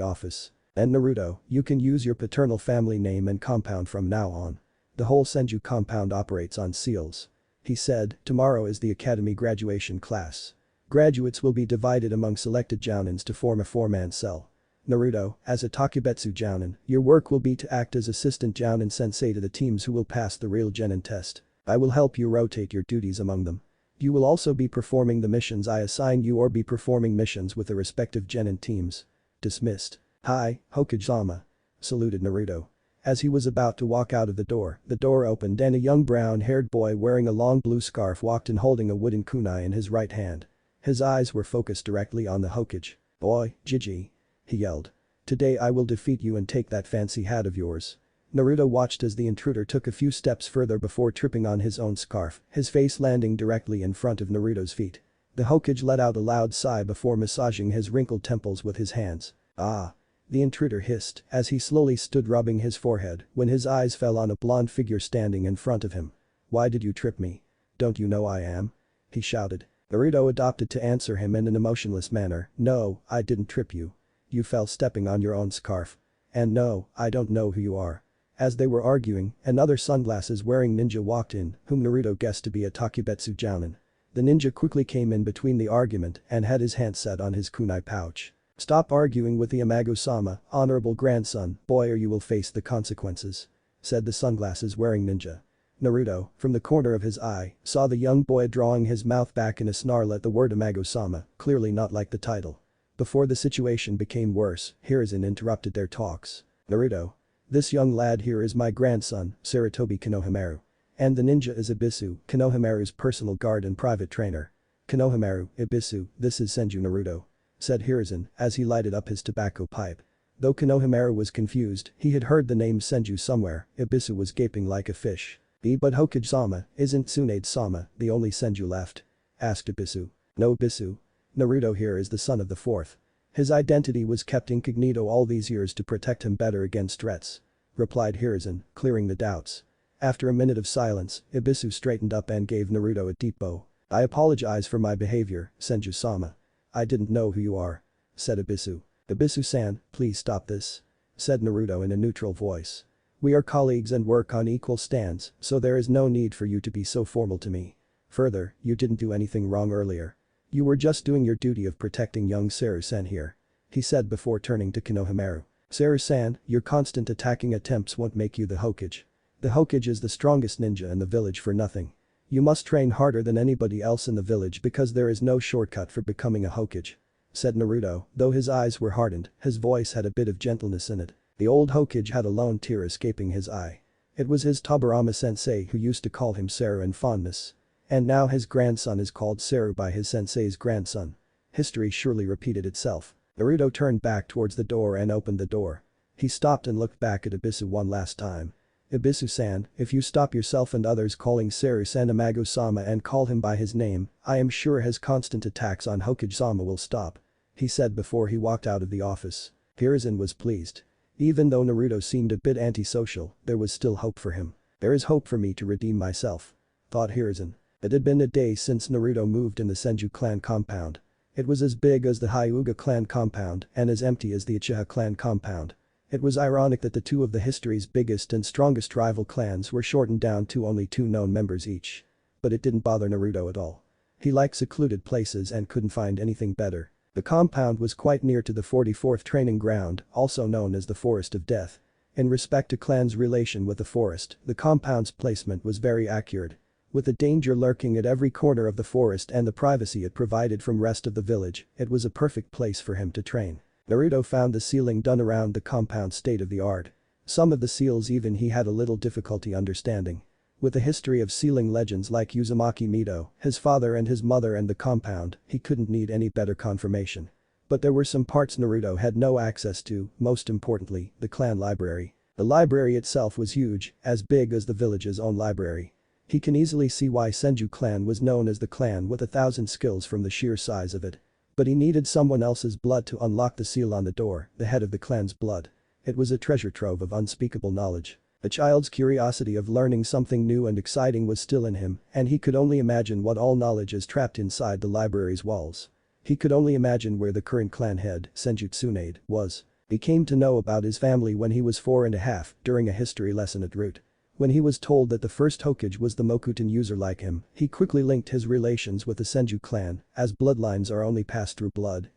office. And Naruto, you can use your paternal family name and compound from now on. The whole Senju compound operates on seals. He said, tomorrow is the academy graduation class. Graduates will be divided among selected jounins to form a four-man cell. Naruto, as a Takubetsu jounin, your work will be to act as assistant jounin sensei to the teams who will pass the real genin test. I will help you rotate your duties among them. You will also be performing the missions I assign you or be performing missions with the respective genin teams. Dismissed. Hi, Hokage-sama. Saluted Naruto. As he was about to walk out of the door opened and a young brown-haired boy wearing a long blue scarf walked in holding a wooden kunai in his right hand. His eyes were focused directly on the Hokage. Boy, Gigi. He yelled. Today I will defeat you and take that fancy hat of yours. Naruto watched as the intruder took a few steps further before tripping on his own scarf, his face landing directly in front of Naruto's feet. The Hokage let out a loud sigh before massaging his wrinkled temples with his hands. Ah. The intruder hissed as he slowly stood rubbing his forehead when his eyes fell on a blonde figure standing in front of him. Why did you trip me? Don't you know I am? He shouted. Naruto adopted to answer him in an emotionless manner. No, I didn't trip you. You fell stepping on your own scarf. And no, I don't know who you are. As they were arguing, another sunglasses-wearing ninja walked in, whom Naruto guessed to be a Takubetsu jounin. The ninja quickly came in between the argument and had his hand set on his kunai pouch. Stop arguing with the Imago-sama, honorable grandson, boy, or you will face the consequences. Said the sunglasses-wearing ninja. Naruto, from the corner of his eye, saw the young boy drawing his mouth back in a snarl at the word Imago-sama, clearly not like the title. Before the situation became worse, Hiruzen interrupted their talks. Naruto. This young lad here is my grandson, Sarutobi Konohamaru. And the ninja is Ibisu, Konohamaru's personal guard and private trainer. Konohamaru, Ibisu, this is Senju Naruto. Said Hiruzen as he lighted up his tobacco pipe. Though Konohamaru was confused, he had heard the name Senju somewhere. Ibisu was gaping like a fish. But Hokage-sama, isn't Tsunade-sama the only Senju left? Asked Ibisu. No, Ibisu. Naruto here is the son of the fourth. His identity was kept incognito all these years to protect him better against threats. Replied Hiruzen, clearing the doubts. After a minute of silence, Ibisu straightened up and gave Naruto a deep bow. I apologize for my behavior, Senju-sama. I didn't know who you are. Said Ibisu. Ibisu-san, please stop this. Said Naruto in a neutral voice. We are colleagues and work on equal stands, so there is no need for you to be so formal to me. Further, you didn't do anything wrong earlier. You were just doing your duty of protecting young Saru-san here. He said before turning to Konohamaru. Saru-san, your constant attacking attempts won't make you the Hokage. The Hokage is the strongest ninja in the village for nothing. You must train harder than anybody else in the village because there is no shortcut for becoming a Hokage. Said Naruto, though his eyes were hardened, his voice had a bit of gentleness in it. The old Hokage had a lone tear escaping his eye. It was his Tobirama sensei who used to call him Saru in fondness. And now his grandson is called Saru by his sensei's grandson. History surely repeated itself. Naruto turned back towards the door and opened the door. He stopped and looked back at Ibisu one last time. Ibisu-san, if you stop yourself and others calling Saru-san Imago-sama and call him by his name, I am sure his constant attacks on Hokage-sama will stop. He said before he walked out of the office. Hiruzen was pleased. Even though Naruto seemed a bit antisocial, there was still hope for him. There is hope for me to redeem myself. Thought Hiruzen. It had been a day since Naruto moved in the Senju clan compound. It was as big as the Hyuga clan compound and as empty as the Uchiha clan compound. It was ironic that the two of the history's biggest and strongest rival clans were shortened down to only 2 known members each. But it didn't bother Naruto at all. He liked secluded places and couldn't find anything better. The compound was quite near to the 44th training ground, also known as the Forest of Death. In respect to clan's relation with the forest, the compound's placement was very accurate. With the danger lurking at every corner of the forest and the privacy it provided from rest of the village, it was a perfect place for him to train. Naruto found the sealing done around the compound state of the art. Some of the seals even he had a little difficulty understanding. With a history of sealing legends like Uzumaki Mito, his father and his mother and the compound, he couldn't need any better confirmation. But there were some parts Naruto had no access to, most importantly, the clan library. The library itself was huge, as big as the village's own library. He can easily see why Senju clan was known as the clan with 1,000 skills from the sheer size of it. But he needed someone else's blood to unlock the seal on the door, the head of the clan's blood. It was a treasure trove of unspeakable knowledge. A child's curiosity of learning something new and exciting was still in him, and he could only imagine what all knowledge is trapped inside the library's walls. He could only imagine where the current clan head, Senju Tsunade, was. He came to know about his family when he was 4.5 during a history lesson at Root. When he was told that the first Hokage was the Mokuton user like him, he quickly linked his relations with the Senju clan, as bloodlines are only passed through blood,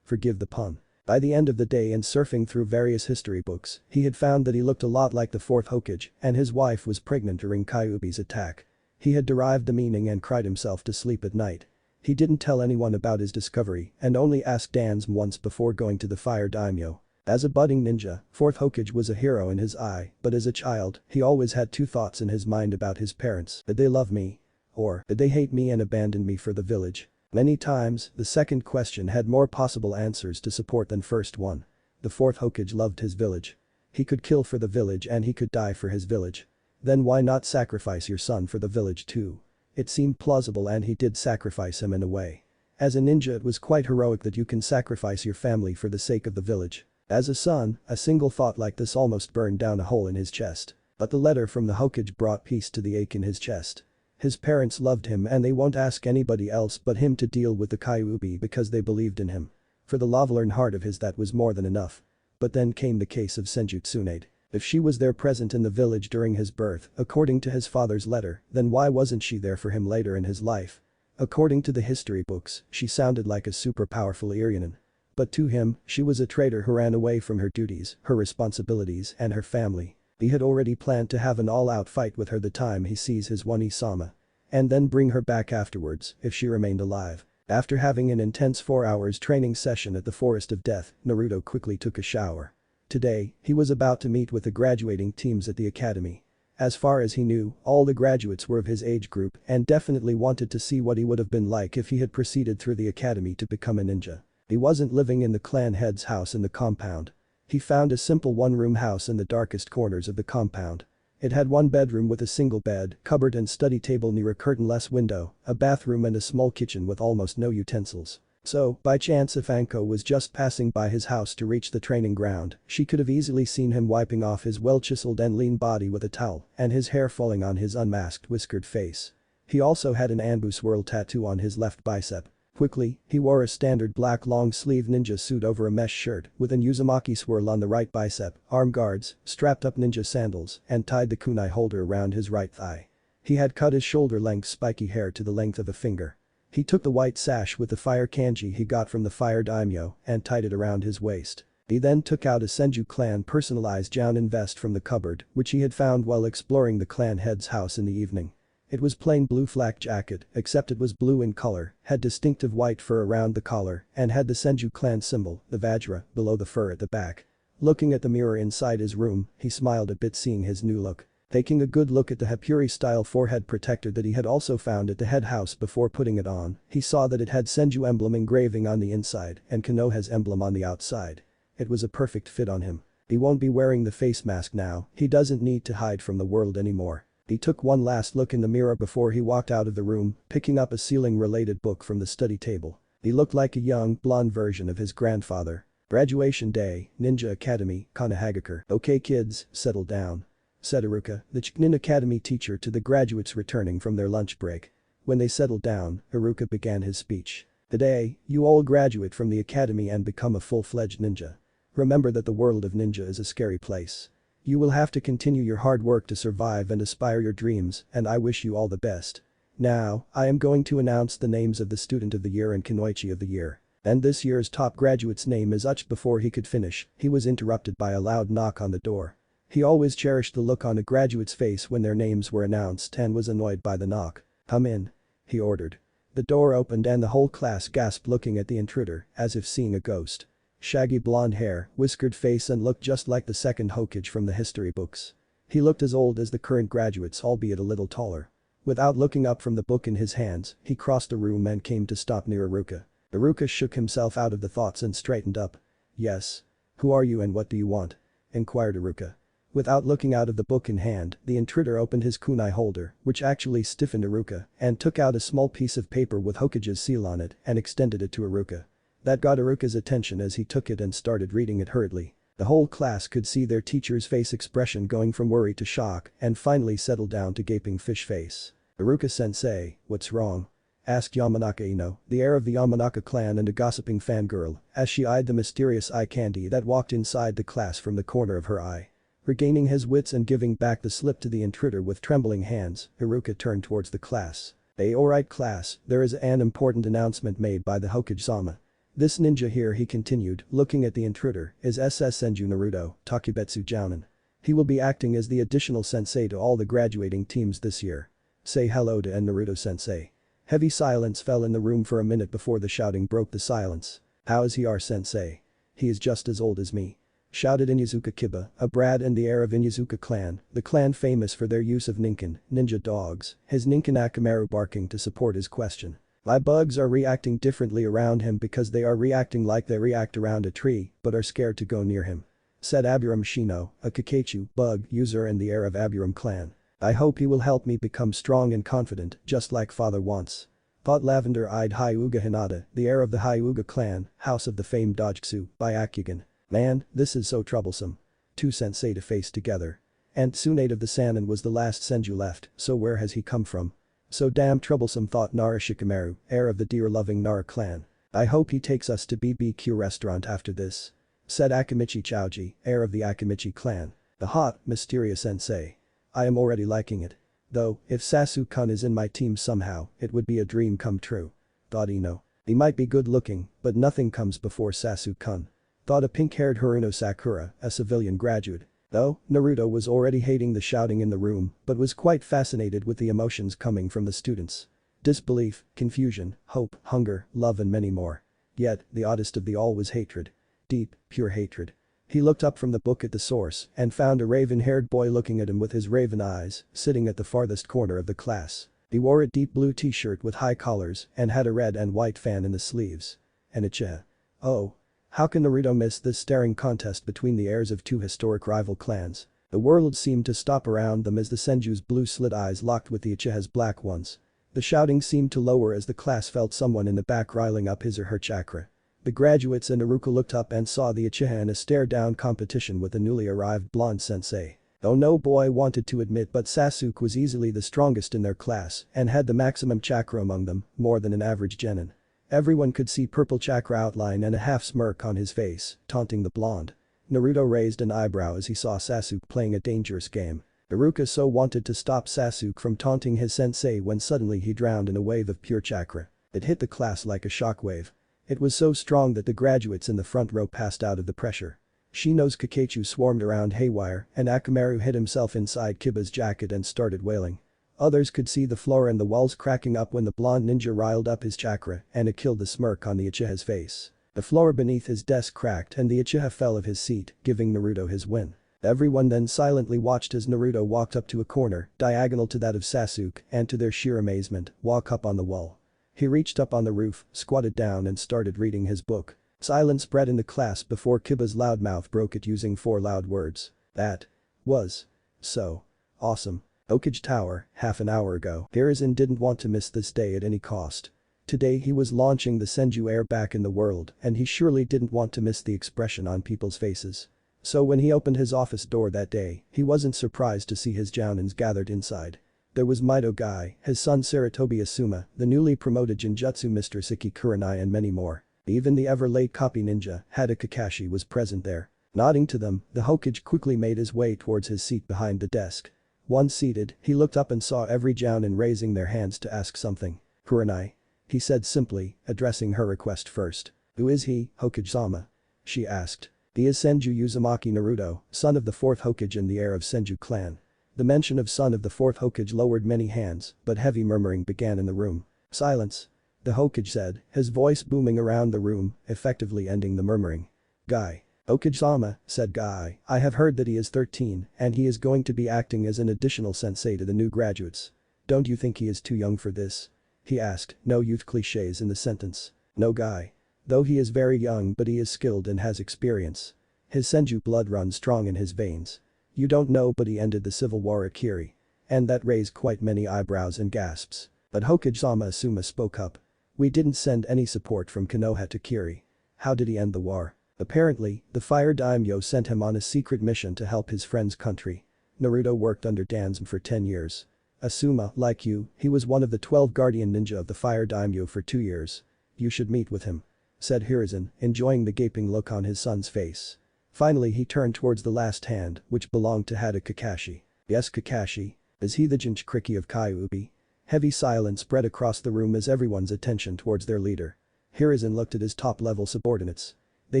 forgive the pun. By the end of the day and surfing through various history books, he had found that he looked a lot like the fourth Hokage, and his wife was pregnant during Kyuubi's attack. He had derived the meaning and cried himself to sleep at night. He didn't tell anyone about his discovery and only asked Danzo once before going to the fire daimyo. As a budding ninja, fourth Hokage was a hero in his eye, but as a child, he always had two thoughts in his mind about his parents: did they love me? Or did they hate me and abandon me for the village? Many times, the second question had more possible answers to support than first one. The fourth Hokage loved his village. He could kill for the village and he could die for his village. Then why not sacrifice your son for the village too? It seemed plausible and he did sacrifice him in a way. As a ninja it was quite heroic that you can sacrifice your family for the sake of the village. As a son, a single thought like this almost burned down a hole in his chest. But the letter from the Hokage brought peace to the ache in his chest. His parents loved him and they won't ask anybody else but him to deal with the Kyuubi because they believed in him. For the lava-learned heart of his that was more than enough. But then came the case of Senju Tsunade. If she was there present in the village during his birth, according to his father's letter, then why wasn't she there for him later in his life? According to the history books, she sounded like a super powerful Irionin. But to him, she was a traitor who ran away from her duties, her responsibilities, and her family. He had already planned to have an all-out fight with her the time he sees his one Isama. And then bring her back afterwards, if she remained alive. After having an intense 4 hours training session at the Forest of Death, Naruto quickly took a shower. Today, he was about to meet with the graduating teams at the academy. As far as he knew, all the graduates were of his age group and definitely wanted to see what he would have been like if he had proceeded through the academy to become a ninja. He wasn't living in the clan head's house in the compound. He found a simple one-room house in the darkest corners of the compound. It had one bedroom with a single bed, cupboard and study table near a curtain-less window, a bathroom and a small kitchen with almost no utensils. So, by chance if Anko was just passing by his house to reach the training ground, she could have easily seen him wiping off his well-chiseled and lean body with a towel and his hair falling on his unmasked whiskered face. He also had an Anbu swirl tattoo on his left bicep. Quickly, he wore a standard black long-sleeve ninja suit over a mesh shirt with an Uzumaki swirl on the right bicep, arm guards, strapped-up ninja sandals, and tied the kunai holder around his right thigh. He had cut his shoulder-length spiky hair to the length of a finger. He took the white sash with the fire kanji he got from the fire daimyo and tied it around his waist. He then took out a Senju clan personalized Jounin vest from the cupboard, which he had found while exploring the clan head's house in the evening. It was plain blue flak jacket, except it was blue in color, had distinctive white fur around the collar, and had the Senju clan symbol, the Vajra, below the fur at the back. Looking at the mirror inside his room, he smiled a bit seeing his new look. Taking a good look at the Hapuri-style forehead protector that he had also found at the head house before putting it on, he saw that it had Senju emblem engraving on the inside and Konoha's emblem on the outside. It was a perfect fit on him. He won't be wearing the face mask now, he doesn't need to hide from the world anymore. He took one last look in the mirror before he walked out of the room, picking up a sealing-related book from the study table. He looked like a young, blonde version of his grandfather. Graduation day, Ninja Academy, Konohamaru. Okay kids, settle down, said Iruka, the Chunin Academy teacher to the graduates returning from their lunch break. When they settled down, Iruka began his speech. Today, you all graduate from the academy and become a full-fledged ninja. Remember that the world of ninja is a scary place. You will have to continue your hard work to survive and aspire your dreams, and I wish you all the best. Now, I am going to announce the names of the Student of the Year and Kunoichi of the Year. And this year's top graduate's name is Uch. Before he could finish, he was interrupted by a loud knock on the door. He always cherished the look on a graduate's face when their names were announced and was annoyed by the knock. "Come in," he ordered. The door opened and the whole class gasped, looking at the intruder as if seeing a ghost. Shaggy blonde hair, whiskered face and looked just like the second Hokage from the history books. He looked as old as the current graduates, albeit a little taller. Without looking up from the book in his hands, he crossed the room and came to stop near Iruka. Iruka shook himself out of the thoughts and straightened up. "Yes. Who are you and what do you want?" inquired Iruka. Without looking out of the book in hand, the intruder opened his kunai holder, which actually stiffened Iruka, and took out a small piece of paper with Hokage's seal on it and extended it to Iruka. That got Iruka's attention as he took it and started reading it hurriedly. The whole class could see their teacher's face expression going from worry to shock and finally settled down to gaping fish face. "Iruka-sensei, what's wrong?" asked Yamanaka Ino, the heir of the Yamanaka clan and a gossiping fangirl, as she eyed the mysterious eye candy that walked inside the class from the corner of her eye. Regaining his wits and giving back the slip to the intruder with trembling hands, Iruka turned towards the class. Alright class, there is an important announcement made by the Hokage-sama. This ninja here, he continued, looking at the intruder, is SS Senju Naruto, Takebetsu Jounin. He will be acting as the additional sensei to all the graduating teams this year. Say hello to Naruto sensei. Heavy silence fell in the room for a minute before the shouting broke the silence. How is he our sensei? He is just as old as me. Shouted Inyazuka Kiba, a brat and the heir of Inyazuka clan, the clan famous for their use of ninkin, ninja dogs, his ninkin Akamaru barking to support his question. My bugs are reacting differently around him because they are reacting like they react around a tree, but are scared to go near him. Said Aburam Shino, a Kakachu bug user and the heir of Aburam clan. I hope he will help me become strong and confident, just like father wants. Thought lavender-eyed Hyuga Hinata, the heir of the Hyuga clan, house of the famed Dojutsu, by Akugan. Man, this is so troublesome. Two sensei to face together. And Tsunade of the Sannin was the last Senju left, so where has he come from? So damn troublesome, thought Nara Shikamaru, heir of the deer-loving Nara clan. I hope he takes us to BBQ restaurant after this. Said Akamichi Chouji, heir of the Akamichi clan. The hot, mysterious sensei. I am already liking it. Though, if Sasuke-kun is in my team somehow, it would be a dream come true. Thought Ino. He might be good looking, but nothing comes before Sasuke-kun. Thought a pink-haired Haruno Sakura, a civilian graduate. Though, Naruto was already hating the shouting in the room, but was quite fascinated with the emotions coming from the students. Disbelief, confusion, hope, hunger, love and many more. Yet, the oddest of the all was hatred. Deep, pure hatred. He looked up from the book at the source and found a raven-haired boy looking at him with his raven eyes, sitting at the farthest corner of the class. He wore a deep blue t-shirt with high collars and had a red and white fan in the sleeves. And Uchiha. Oh. How can Naruto miss this staring contest between the heirs of two historic rival clans? The world seemed to stop around them as the Senju's blue slit eyes locked with the Uchiha's black ones. The shouting seemed to lower as the class felt someone in the back riling up his or her chakra. The graduates and Naruto looked up and saw the Uchiha in a stare-down competition with the newly arrived blonde sensei. Though no boy wanted to admit, but Sasuke was easily the strongest in their class and had the maximum chakra among them, more than an average genin. Everyone could see purple chakra outline and a half smirk on his face, taunting the blonde. Naruto raised an eyebrow as he saw Sasuke playing a dangerous game. Iruka so wanted to stop Sasuke from taunting his sensei when suddenly he drowned in a wave of pure chakra. It hit the class like a shockwave. It was so strong that the graduates in the front row passed out of the pressure. Shino's Kakachu swarmed around haywire and Akamaru hid himself inside Kiba's jacket and started wailing. Others could see the floor and the walls cracking up when the blonde ninja riled up his chakra and it killed the smirk on the Uchiha's face. The floor beneath his desk cracked and the Uchiha fell of his seat, giving Naruto his win. Everyone then silently watched as Naruto walked up to a corner, diagonal to that of Sasuke, and to their sheer amazement, walk up on the wall. He reached up on the roof, squatted down and started reading his book. Silence spread in the class before Kiba's loud mouth broke it using 4 loud words. That was so awesome. Hokage Tower, half an hour ago. Hiruzen didn't want to miss this day at any cost. Today he was launching the Senju heir back in the world and he surely didn't want to miss the expression on people's faces. So when he opened his office door that day, he wasn't surprised to see his jounins gathered inside. There was Mito Guy, his son Saratobi Asuma, the newly promoted Genjutsu Mr. Saki Kurenai and many more. Even the ever-late copy ninja, Hada Kakashi was present there. Nodding to them, the Hokage quickly made his way towards his seat behind the desk. Once seated, he looked up and saw every jounin raising their hands to ask something. Kurenai. He said simply, addressing her request first. "Who is he, Hokage-sama?" she asked. "He is Senju Uzumaki Naruto, son of the 4th Hokage and the heir of Senju clan." The mention of son of the 4th Hokage lowered many hands, but heavy murmuring began in the room. "Silence," the Hokage said, his voice booming around the room, effectively ending the murmuring. "Guy." "Hokage-sama," said Guy, "I have heard that he is 13 and he is going to be acting as an additional sensei to the new graduates. Don't you think he is too young for this?" he asked, no youth cliches in the sentence. "No, Guy. Though he is very young but he is skilled and has experience. His Senju blood runs strong in his veins. You don't know but he ended the civil war at Kiri." And that raised quite many eyebrows and gasps. But Hokage-sama Asuma spoke up. "We didn't send any support from Konoha to Kiri. How did he end the war?" "Apparently, the Fire Daimyo sent him on a secret mission to help his friend's country. Naruto worked under Danzo for 10 years. Asuma, like you, he was one of the 12 guardian ninja of the Fire Daimyo for 2 years. You should meet with him," said Hiruzen, enjoying the gaping look on his son's face. Finally he turned towards the last hand, which belonged to Hada Kakashi. "Yes, Kakashi. Is he the Jinchuriki of Kyuubi?" Heavy silence spread across the room as everyone's attention towards their leader. Hiruzen looked at his top-level subordinates. They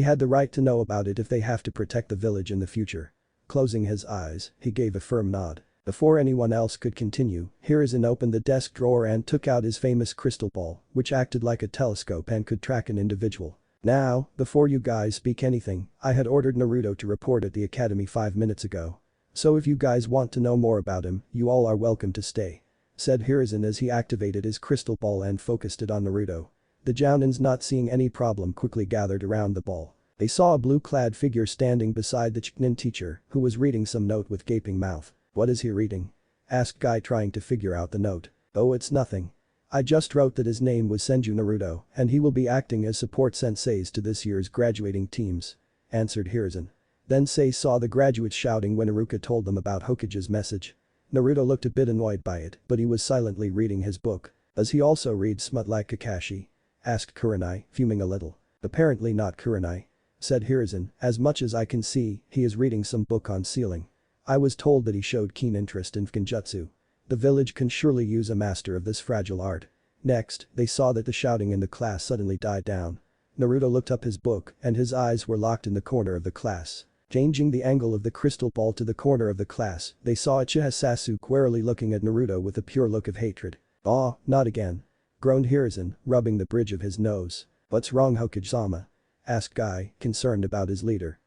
had the right to know about it if they have to protect the village in the future. Closing his eyes, he gave a firm nod. Before anyone else could continue, Hiruzen opened the desk drawer and took out his famous crystal ball, which acted like a telescope and could track an individual. "Now, before you guys speak anything, I had ordered Naruto to report at the academy 5 minutes ago. So if you guys want to know more about him, you all are welcome to stay," said Hiruzen as he activated his crystal ball and focused it on Naruto. The Jounins, not seeing any problem, quickly gathered around the ball. They saw a blue-clad figure standing beside the Chunin teacher, who was reading some note with gaping mouth. "What is he reading?" asked Guy, trying to figure out the note. "Oh, it's nothing. I just wrote that his name was Senju Naruto and he will be acting as support senseis to this year's graduating teams," answered Hiruzen. Then Sei saw the graduates shouting when Iruka told them about Hokage's message. Naruto looked a bit annoyed by it, but he was silently reading his book. "Does he also read smut like Kakashi?" asked Kurenai, fuming a little. "Apparently not, Kurenai," said Hiruzen. "As much as I can see, he is reading some book on sealing. I was told that he showed keen interest in Genjutsu. The village can surely use a master of this fragile art." Next, they saw that the shouting in the class suddenly died down. Naruto looked up his book and his eyes were locked in the corner of the class. Changing the angle of the crystal ball to the corner of the class, they saw Uchiha Sasuke warily looking at Naruto with a pure look of hatred. "Aw, not again," groaned Hiruzen, rubbing the bridge of his nose. "What's wrong, Hokage-sama?" asked Guy, concerned about his leader.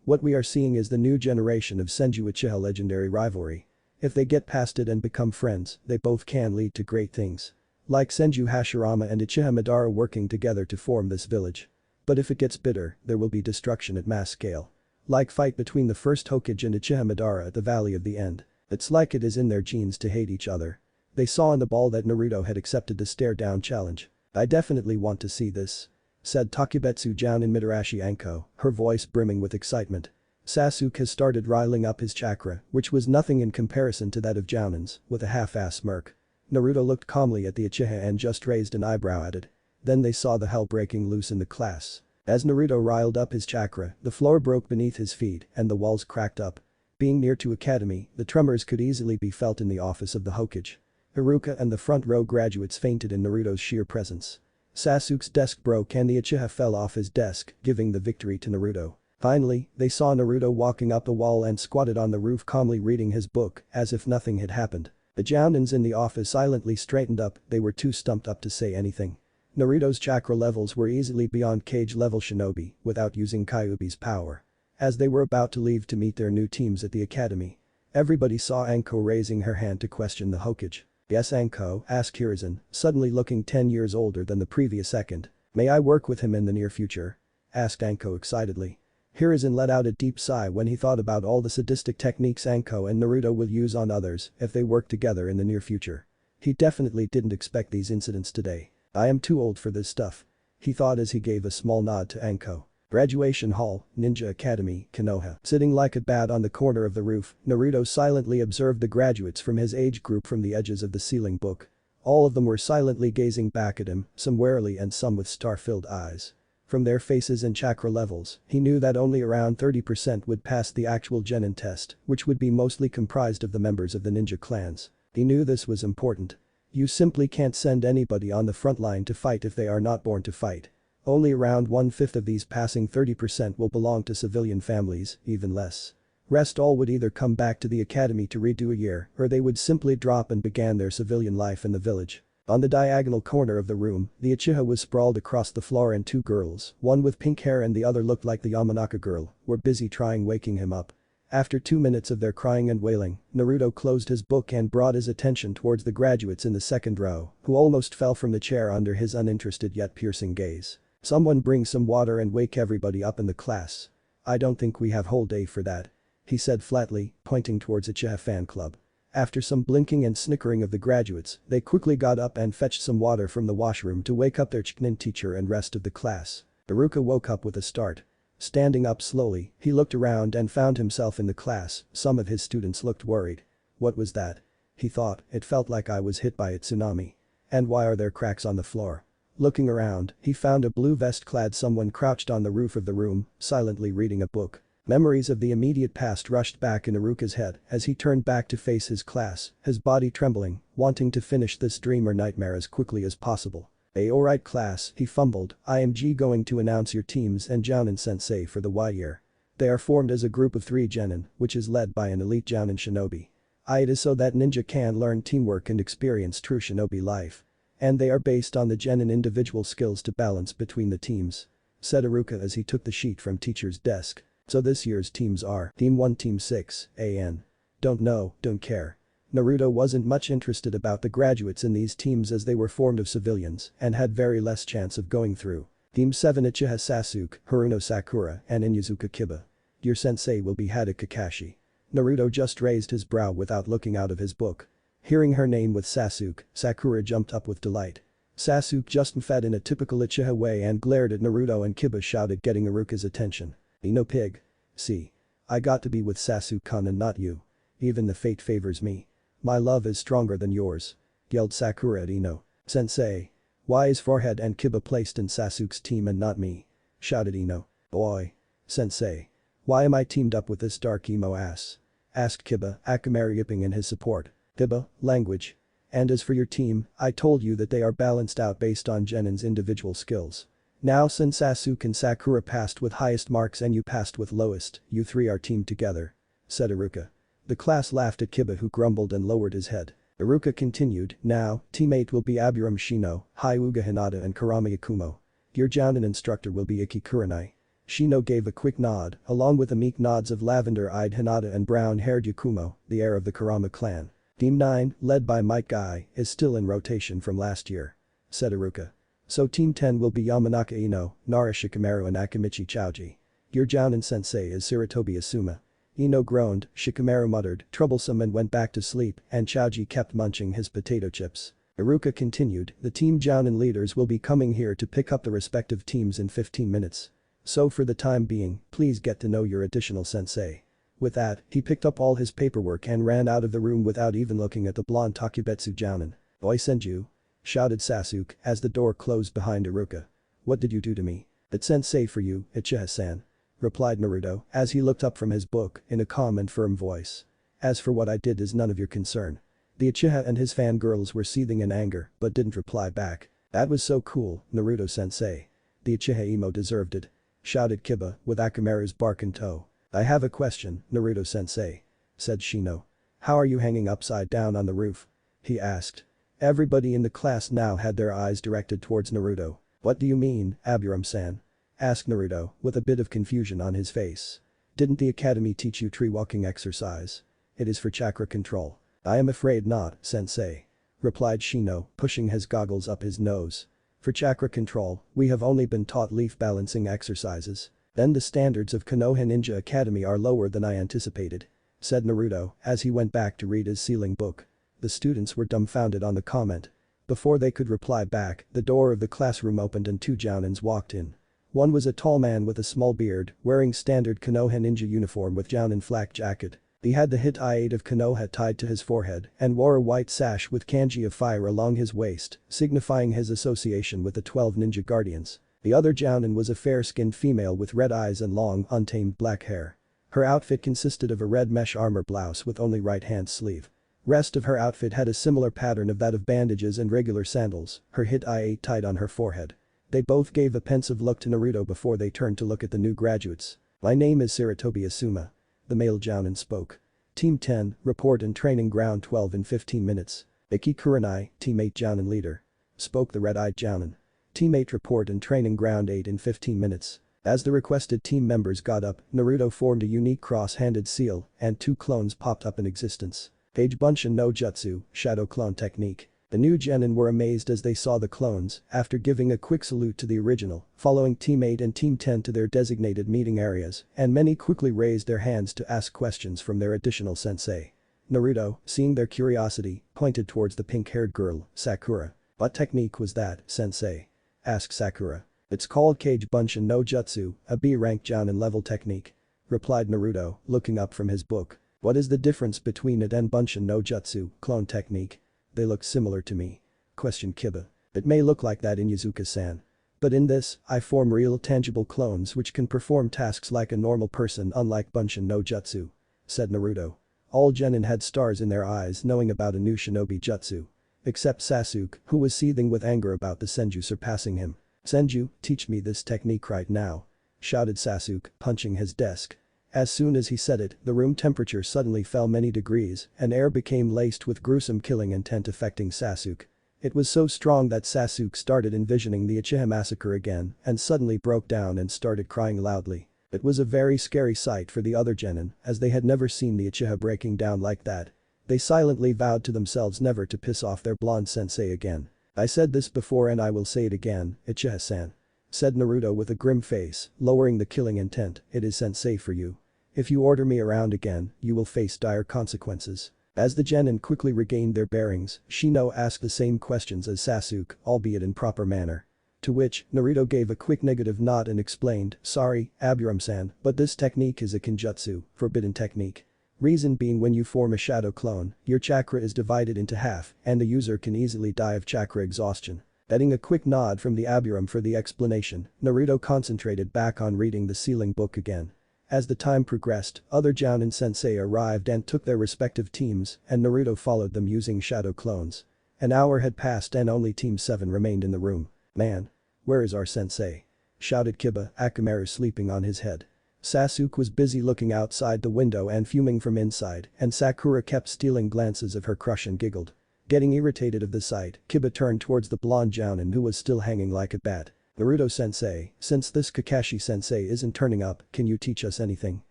What we are seeing is the new generation of Senju Uchiha legendary rivalry. If they get past it and become friends, they both can lead to great things. Like Senju Hashirama and Uchiha Madara working together to form this village. But if it gets bitter, there will be destruction at mass scale. Like fight between the first Hokage and Uchiha Madara at the Valley of the End. It's like it is in their genes to hate each other." They saw in the ball that Naruto had accepted the stare-down challenge. "I definitely want to see this," said Takebetsu Jounin Mitarashi Anko, her voice brimming with excitement. Sasuke has started riling up his chakra, which was nothing in comparison to that of Jounin's, with a half-ass smirk. Naruto looked calmly at the Uchiha and just raised an eyebrow at it. Then they saw the hell breaking loose in the class. As Naruto riled up his chakra, the floor broke beneath his feet and the walls cracked up. Being near to academy, the tremors could easily be felt in the office of the Hokage. Iruka and the front row graduates fainted in Naruto's sheer presence. Sasuke's desk broke and the Uchiha fell off his desk, giving the victory to Naruto. Finally, they saw Naruto walking up the wall and squatted on the roof calmly reading his book, as if nothing had happened. The Jounins in the office silently straightened up, they were too stumped up to say anything. Naruto's chakra levels were easily beyond cage-level shinobi, without using Kyuubi's power. As they were about to leave to meet their new teams at the academy, everybody saw Anko raising her hand to question the Hokage. "Yes, Anko?" asked Hiruzen, suddenly looking 10 years older than the previous second. "May I work with him in the near future?" asked Anko excitedly. Hiruzen let out a deep sigh when he thought about all the sadistic techniques Anko and Naruto will use on others if they work together in the near future. He definitely didn't expect these incidents today. "I am too old for this stuff," he thought as he gave a small nod to Anko. Graduation Hall, Ninja Academy, Konoha. Sitting like a bat on the corner of the roof, Naruto silently observed the graduates from his age group from the edges of the ceiling book. All of them were silently gazing back at him, some warily and some with star-filled eyes. From their faces and chakra levels, he knew that only around 30% would pass the actual genin test, which would be mostly comprised of the members of the ninja clans. He knew this was important. You simply can't send anybody on the front line to fight if they are not born to fight. Only around 1/5 of these passing 30% will belong to civilian families, even less. Rest all would either come back to the academy to redo a year or they would simply drop and begin their civilian life in the village. On the diagonal corner of the room, the Uchiha was sprawled across the floor and two girls, one with pink hair and the other looked like the Yamanaka girl, were busy trying waking him up. After 2 minutes of their crying and wailing, Naruto closed his book and brought his attention towards the graduates in the second row, who almost fell from the chair under his uninterested yet piercing gaze. "Someone bring some water and wake everybody up in the class. I don't think we have whole day for that," he said flatly, pointing towards Uchiha fan club. After some blinking and snickering of the graduates, they quickly got up and fetched some water from the washroom to wake up their genin teacher and rest of the class. Iruka woke up with a start. Standing up slowly, he looked around and found himself in the class. Some of his students looked worried. "What was that?" he thought, "it felt like I was hit by a tsunami. And why are there cracks on the floor?" Looking around, he found a blue vest-clad someone crouched on the roof of the room, silently reading a book. Memories of the immediate past rushed back in Iruka's head as he turned back to face his class, his body trembling, wanting to finish this dream or nightmare as quickly as possible. Alright class, he fumbled, I am going to announce your teams and Jounin sensei for the Y year. They are formed as a group of 3 genin, which is led by an elite Jounin shinobi. It is so that ninja can learn teamwork and experience true shinobi life. And they are based on the genin individual skills to balance between the teams," said Iruka as he took the sheet from teacher's desk. "So this year's teams are Team 1 Team 6, AN. Don't know, don't care." Naruto wasn't much interested about the graduates in these teams as they were formed of civilians and had very less chance of going through. Team 7 Uchiha Sasuke, Haruno Sakura and Inuzuka Kiba. Your sensei will be Hada Kakashi. Naruto just raised his brow without looking out of his book. Hearing her name with Sasuke, Sakura jumped up with delight. Sasuke just fed in a typical Uchiha way and glared at Naruto and Kiba shouted, getting Iruka's attention. "No pig. See. I got to be with Sasuke-kun and not you. Even the fate favors me. My love is stronger than yours," yelled Sakura at Ino. "Sensei. Why is Forehead and Kiba placed in Sasuke's team and not me?" shouted Ino. "Boy. Sensei. Why am I teamed up with this dark emo ass?" asked Kiba, Akamaru yipping in his support. "Kiba, language. And as for your team, I told you that they are balanced out based on genin's individual skills. Now since Sasuke and Sakura passed with highest marks and you passed with lowest, you 3 are teamed together," said Iruka. The class laughed at Kiba who grumbled and lowered his head. Iruka continued, "Now, teammate will be Aburame Shino, Hyuga Hinata and Kurama Yakumo. Your Jounin instructor will be Iki Kurenai." Shino gave a quick nod, along with the meek nods of lavender-eyed Hinata and brown-haired Yakumo, the heir of the Kurama clan. Team 9, led by Mike Guy, is still in rotation from last year," said Iruka. "So Team 10 will be Yamanaka Ino, Nara Shikamaru and Akimichi Chouji. Your Jounin sensei is Sarutobi Asuma." Ino groaned, Shikamaru muttered, troublesome and went back to sleep, and Chouji kept munching his potato chips. Iruka continued, "The Team Jounin leaders will be coming here to pick up the respective teams in 15 minutes. So for the time being, please get to know your additional sensei." With that, he picked up all his paperwork and ran out of the room without even looking at the blonde Takubetsu Jounin. "Oi Senju!" shouted Sasuke as the door closed behind Iruka. "What did you do to me?" "It's sensei for you, Uchiha-san," replied Naruto as he looked up from his book in a calm and firm voice. "As for what I did is none of your concern." The Uchiha and his fangirls were seething in anger but didn't reply back. "That was so cool, Naruto-sensei. The Uchiha emo deserved it," shouted Kiba with Akamaru's bark in tow. "I have a question, Naruto-sensei," said Shino. "How are you hanging upside down on the roof?" he asked. Everybody in the class now had their eyes directed towards Naruto. "What do you mean, Aburame-san?" asked Naruto, with a bit of confusion on his face. "Didn't the academy teach you tree walking exercise? It is for chakra control." "I am afraid not, sensei," replied Shino, pushing his goggles up his nose. "For chakra control, we have only been taught leaf balancing exercises. Then the standards of Konoha Ninja Academy are lower than I anticipated," said Naruto as he went back to read his sealing book. The students were dumbfounded on the comment. Before they could reply back, the door of the classroom opened and 2 Jounins walked in. One was a tall man with a small beard, wearing standard Konoha Ninja uniform with Jounin flak jacket. He had the hit I-8 of Konoha tied to his forehead and wore a white sash with kanji of fire along his waist, signifying his association with the 12 ninja guardians. The other Jounin was a fair-skinned female with red eyes and long, untamed black hair. Her outfit consisted of a red mesh armor blouse with only right-hand sleeve. Rest of her outfit had a similar pattern of that of bandages and regular sandals, her hit I-8 tied on her forehead. They both gave a pensive look to Naruto before they turned to look at the new graduates. "My name is Saratobi Asuma." The male Jounin spoke. "Team 10, report in training ground 12 in 15 minutes. Iki Kurenai, teammate Jounin leader." Spoke the red-eyed Jounin. "Teammate report in training ground 8 in 15 minutes. As the requested team members got up, Naruto formed a unique cross-handed seal, and 2 clones popped up in existence. Page Bunshin no Jutsu, Shadow Clone Technique. The new genin were amazed as they saw the clones, after giving a quick salute to the original, following Team 8 and Team 10 to their designated meeting areas, and many quickly raised their hands to ask questions from their additional sensei. Naruto, seeing their curiosity, pointed towards the pink-haired girl, Sakura. "What technique was that, sensei?" asked Sakura. "It's called Kage Bunshin no Jutsu, a B-rank Jounin level technique," replied Naruto, looking up from his book. "What is the difference between it and Bunshin no Jutsu, clone technique?" "They look similar to me," questioned Kiba. "It may look like that in Yuzuka-san. But in this, I form real tangible clones which can perform tasks like a normal person unlike Bunshin no Jutsu," said Naruto. All genin had stars in their eyes knowing about a new shinobi jutsu. Except Sasuke, who was seething with anger about the Senju surpassing him. "Senju, teach me this technique right now," shouted Sasuke, punching his desk. As soon as he said it, the room temperature suddenly fell many degrees and air became laced with gruesome killing intent affecting Sasuke. It was so strong that Sasuke started envisioning the Uchiha massacre again and suddenly broke down and started crying loudly. It was a very scary sight for the other genin as they had never seen the Uchiha breaking down like that. They silently vowed to themselves never to piss off their blonde sensei again. "I said this before and I will say it again, Uchiha-san," said Naruto with a grim face, lowering the killing intent. "It is sensei for you. If you order me around again, you will face dire consequences." As the genin quickly regained their bearings, Shino asked the same questions as Sasuke, albeit in proper manner. To which, Naruto gave a quick negative nod and explained, "Sorry, Aburame-san, but this technique is a kinjutsu, forbidden technique. Reason being when you form a shadow clone, your chakra is divided into half and the user can easily die of chakra exhaustion." Getting a quick nod from the Aburame for the explanation, Naruto concentrated back on reading the sealing book again. As the time progressed, other Jounin sensei arrived and took their respective teams and Naruto followed them using shadow clones. An hour had passed and only Team 7 remained in the room. "Man. Where is our sensei?" shouted Kiba, Akamaru sleeping on his head. Sasuke was busy looking outside the window and fuming from inside and Sakura kept stealing glances of her crush and giggled. Getting irritated of the sight, Kiba turned towards the blonde Jounin who was still hanging like a bat. "Naruto-sensei, since this Kakashi-sensei isn't turning up, can you teach us anything?"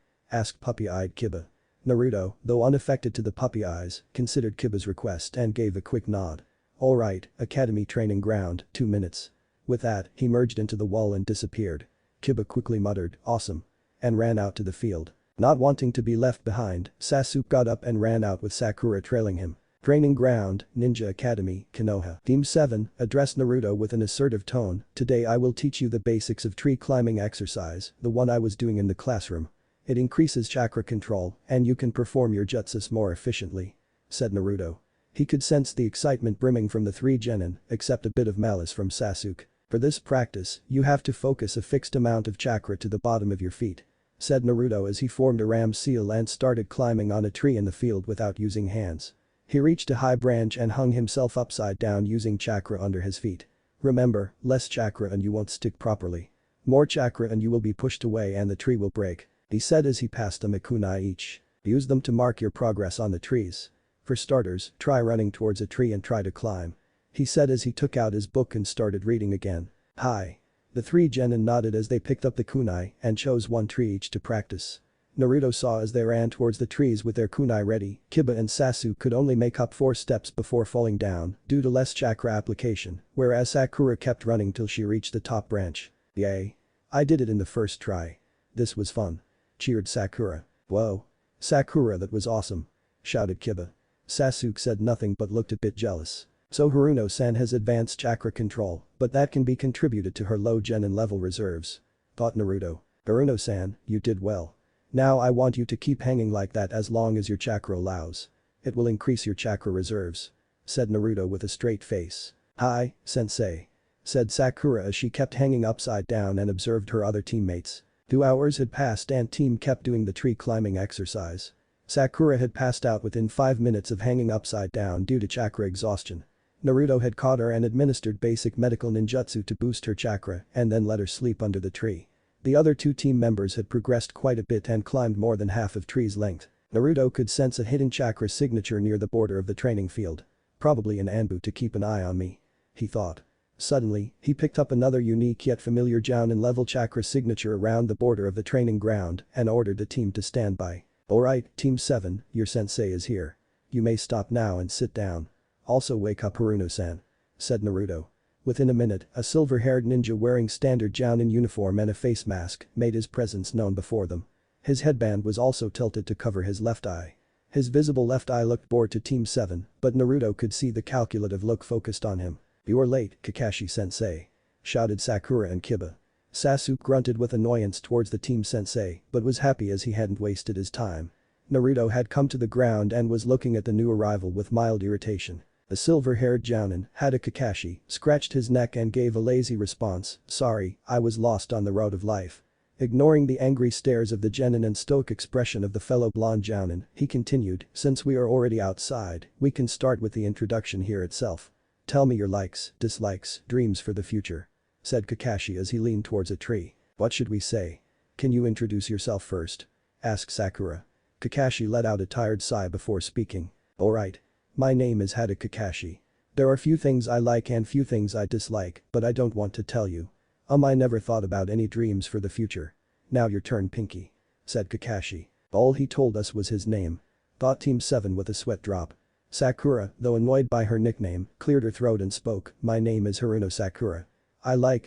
asked puppy-eyed Kiba. Naruto, though unaffected to the puppy eyes, considered Kiba's request and gave a quick nod. "Alright, Academy training ground, 2 minutes." With that, he merged into the wall and disappeared. Kiba quickly muttered, "Awesome," and ran out to the field. Not wanting to be left behind, Sasuke got up and ran out with Sakura trailing him. Training ground, Ninja Academy, Konoha. Team 7 addressed Naruto with an assertive tone. "Today I will teach you the basics of tree climbing exercise, the one I was doing in the classroom. It increases chakra control and you can perform your jutsus more efficiently," said Naruto. He could sense the excitement brimming from the 3 genin, except a bit of malice from Sasuke. "For this practice, you have to focus a fixed amount of chakra to the bottom of your feet," said Naruto as he formed a ram seal and started climbing on a tree in the field without using hands. He reached a high branch and hung himself upside down using chakra under his feet. "Remember, less chakra and you won't stick properly. More chakra and you will be pushed away and the tree will break," he said as he passed them a kunai each. "Use them to mark your progress on the trees. For starters, try running towards a tree and try to climb," he said as he took out his book and started reading again. "Hi." The 3 genin nodded as they picked up the kunai and chose 1 tree each to practice. Naruto saw as they ran towards the trees with their kunai ready, Kiba and Sasuke could only make up 4 steps before falling down due to less chakra application, whereas Sakura kept running till she reached the top branch. "Yay. I did it in the first try. This was fun," cheered Sakura. "Whoa. Sakura, that was awesome," shouted Kiba. Sasuke said nothing but looked a bit jealous. "So Haruno-san has advanced chakra control, but that can be contributed to her low genin level reserves," thought Naruto. "Haruno-san, you did well. Now I want you to keep hanging like that as long as your chakra allows. It will increase your chakra reserves," said Naruto with a straight face. "Hi, sensei," said Sakura as she kept hanging upside down and observed her other teammates. 2 hours had passed and team kept doing the tree climbing exercise. Sakura had passed out within 5 minutes of hanging upside down due to chakra exhaustion. Naruto had caught her and administered basic medical ninjutsu to boost her chakra and then let her sleep under the tree. The other two team members had progressed quite a bit and climbed more than half of tree's length. Naruto could sense a hidden chakra signature near the border of the training field. Probably an Anbu to keep an eye on me, he thought. Suddenly, he picked up another unique yet familiar Jounin level chakra signature around the border of the training ground and ordered the team to stand by. Alright, Team 7, your sensei is here. You may stop now and sit down. Also wake up Haruno-san, said Naruto. Within a minute, a silver-haired ninja wearing standard Jounin uniform and a face mask made his presence known before them. His headband was also tilted to cover his left eye. His visible left eye looked bored to Team 7, but Naruto could see the calculative look focused on him. You're late, Kakashi-sensei, shouted Sakura and Kiba. Sasuke grunted with annoyance towards the team sensei but was happy as he hadn't wasted his time. Naruto had come to the ground and was looking at the new arrival with mild irritation. The silver-haired Jounin, Hada Kakashi, scratched his neck and gave a lazy response, sorry, I was lost on the road of life. Ignoring the angry stares of the genin and stoic expression of the fellow blonde Jounin, he continued, since we are already outside, we can start with the introduction here itself. Tell me your likes, dislikes, dreams for the future, said Kakashi as he leaned towards a tree. What should we say? Can you introduce yourself first? Asked Sakura. Kakashi let out a tired sigh before speaking. Alright. My name is Hada Kakashi. There are few things I like and few things I dislike, but I don't want to tell you. I never thought about any dreams for the future. Now your turn, Pinky, said Kakashi. All he told us was his name. Thought Team 7 with a sweat drop. Sakura, though annoyed by her nickname, cleared her throat and spoke, my name is Haruno Sakura.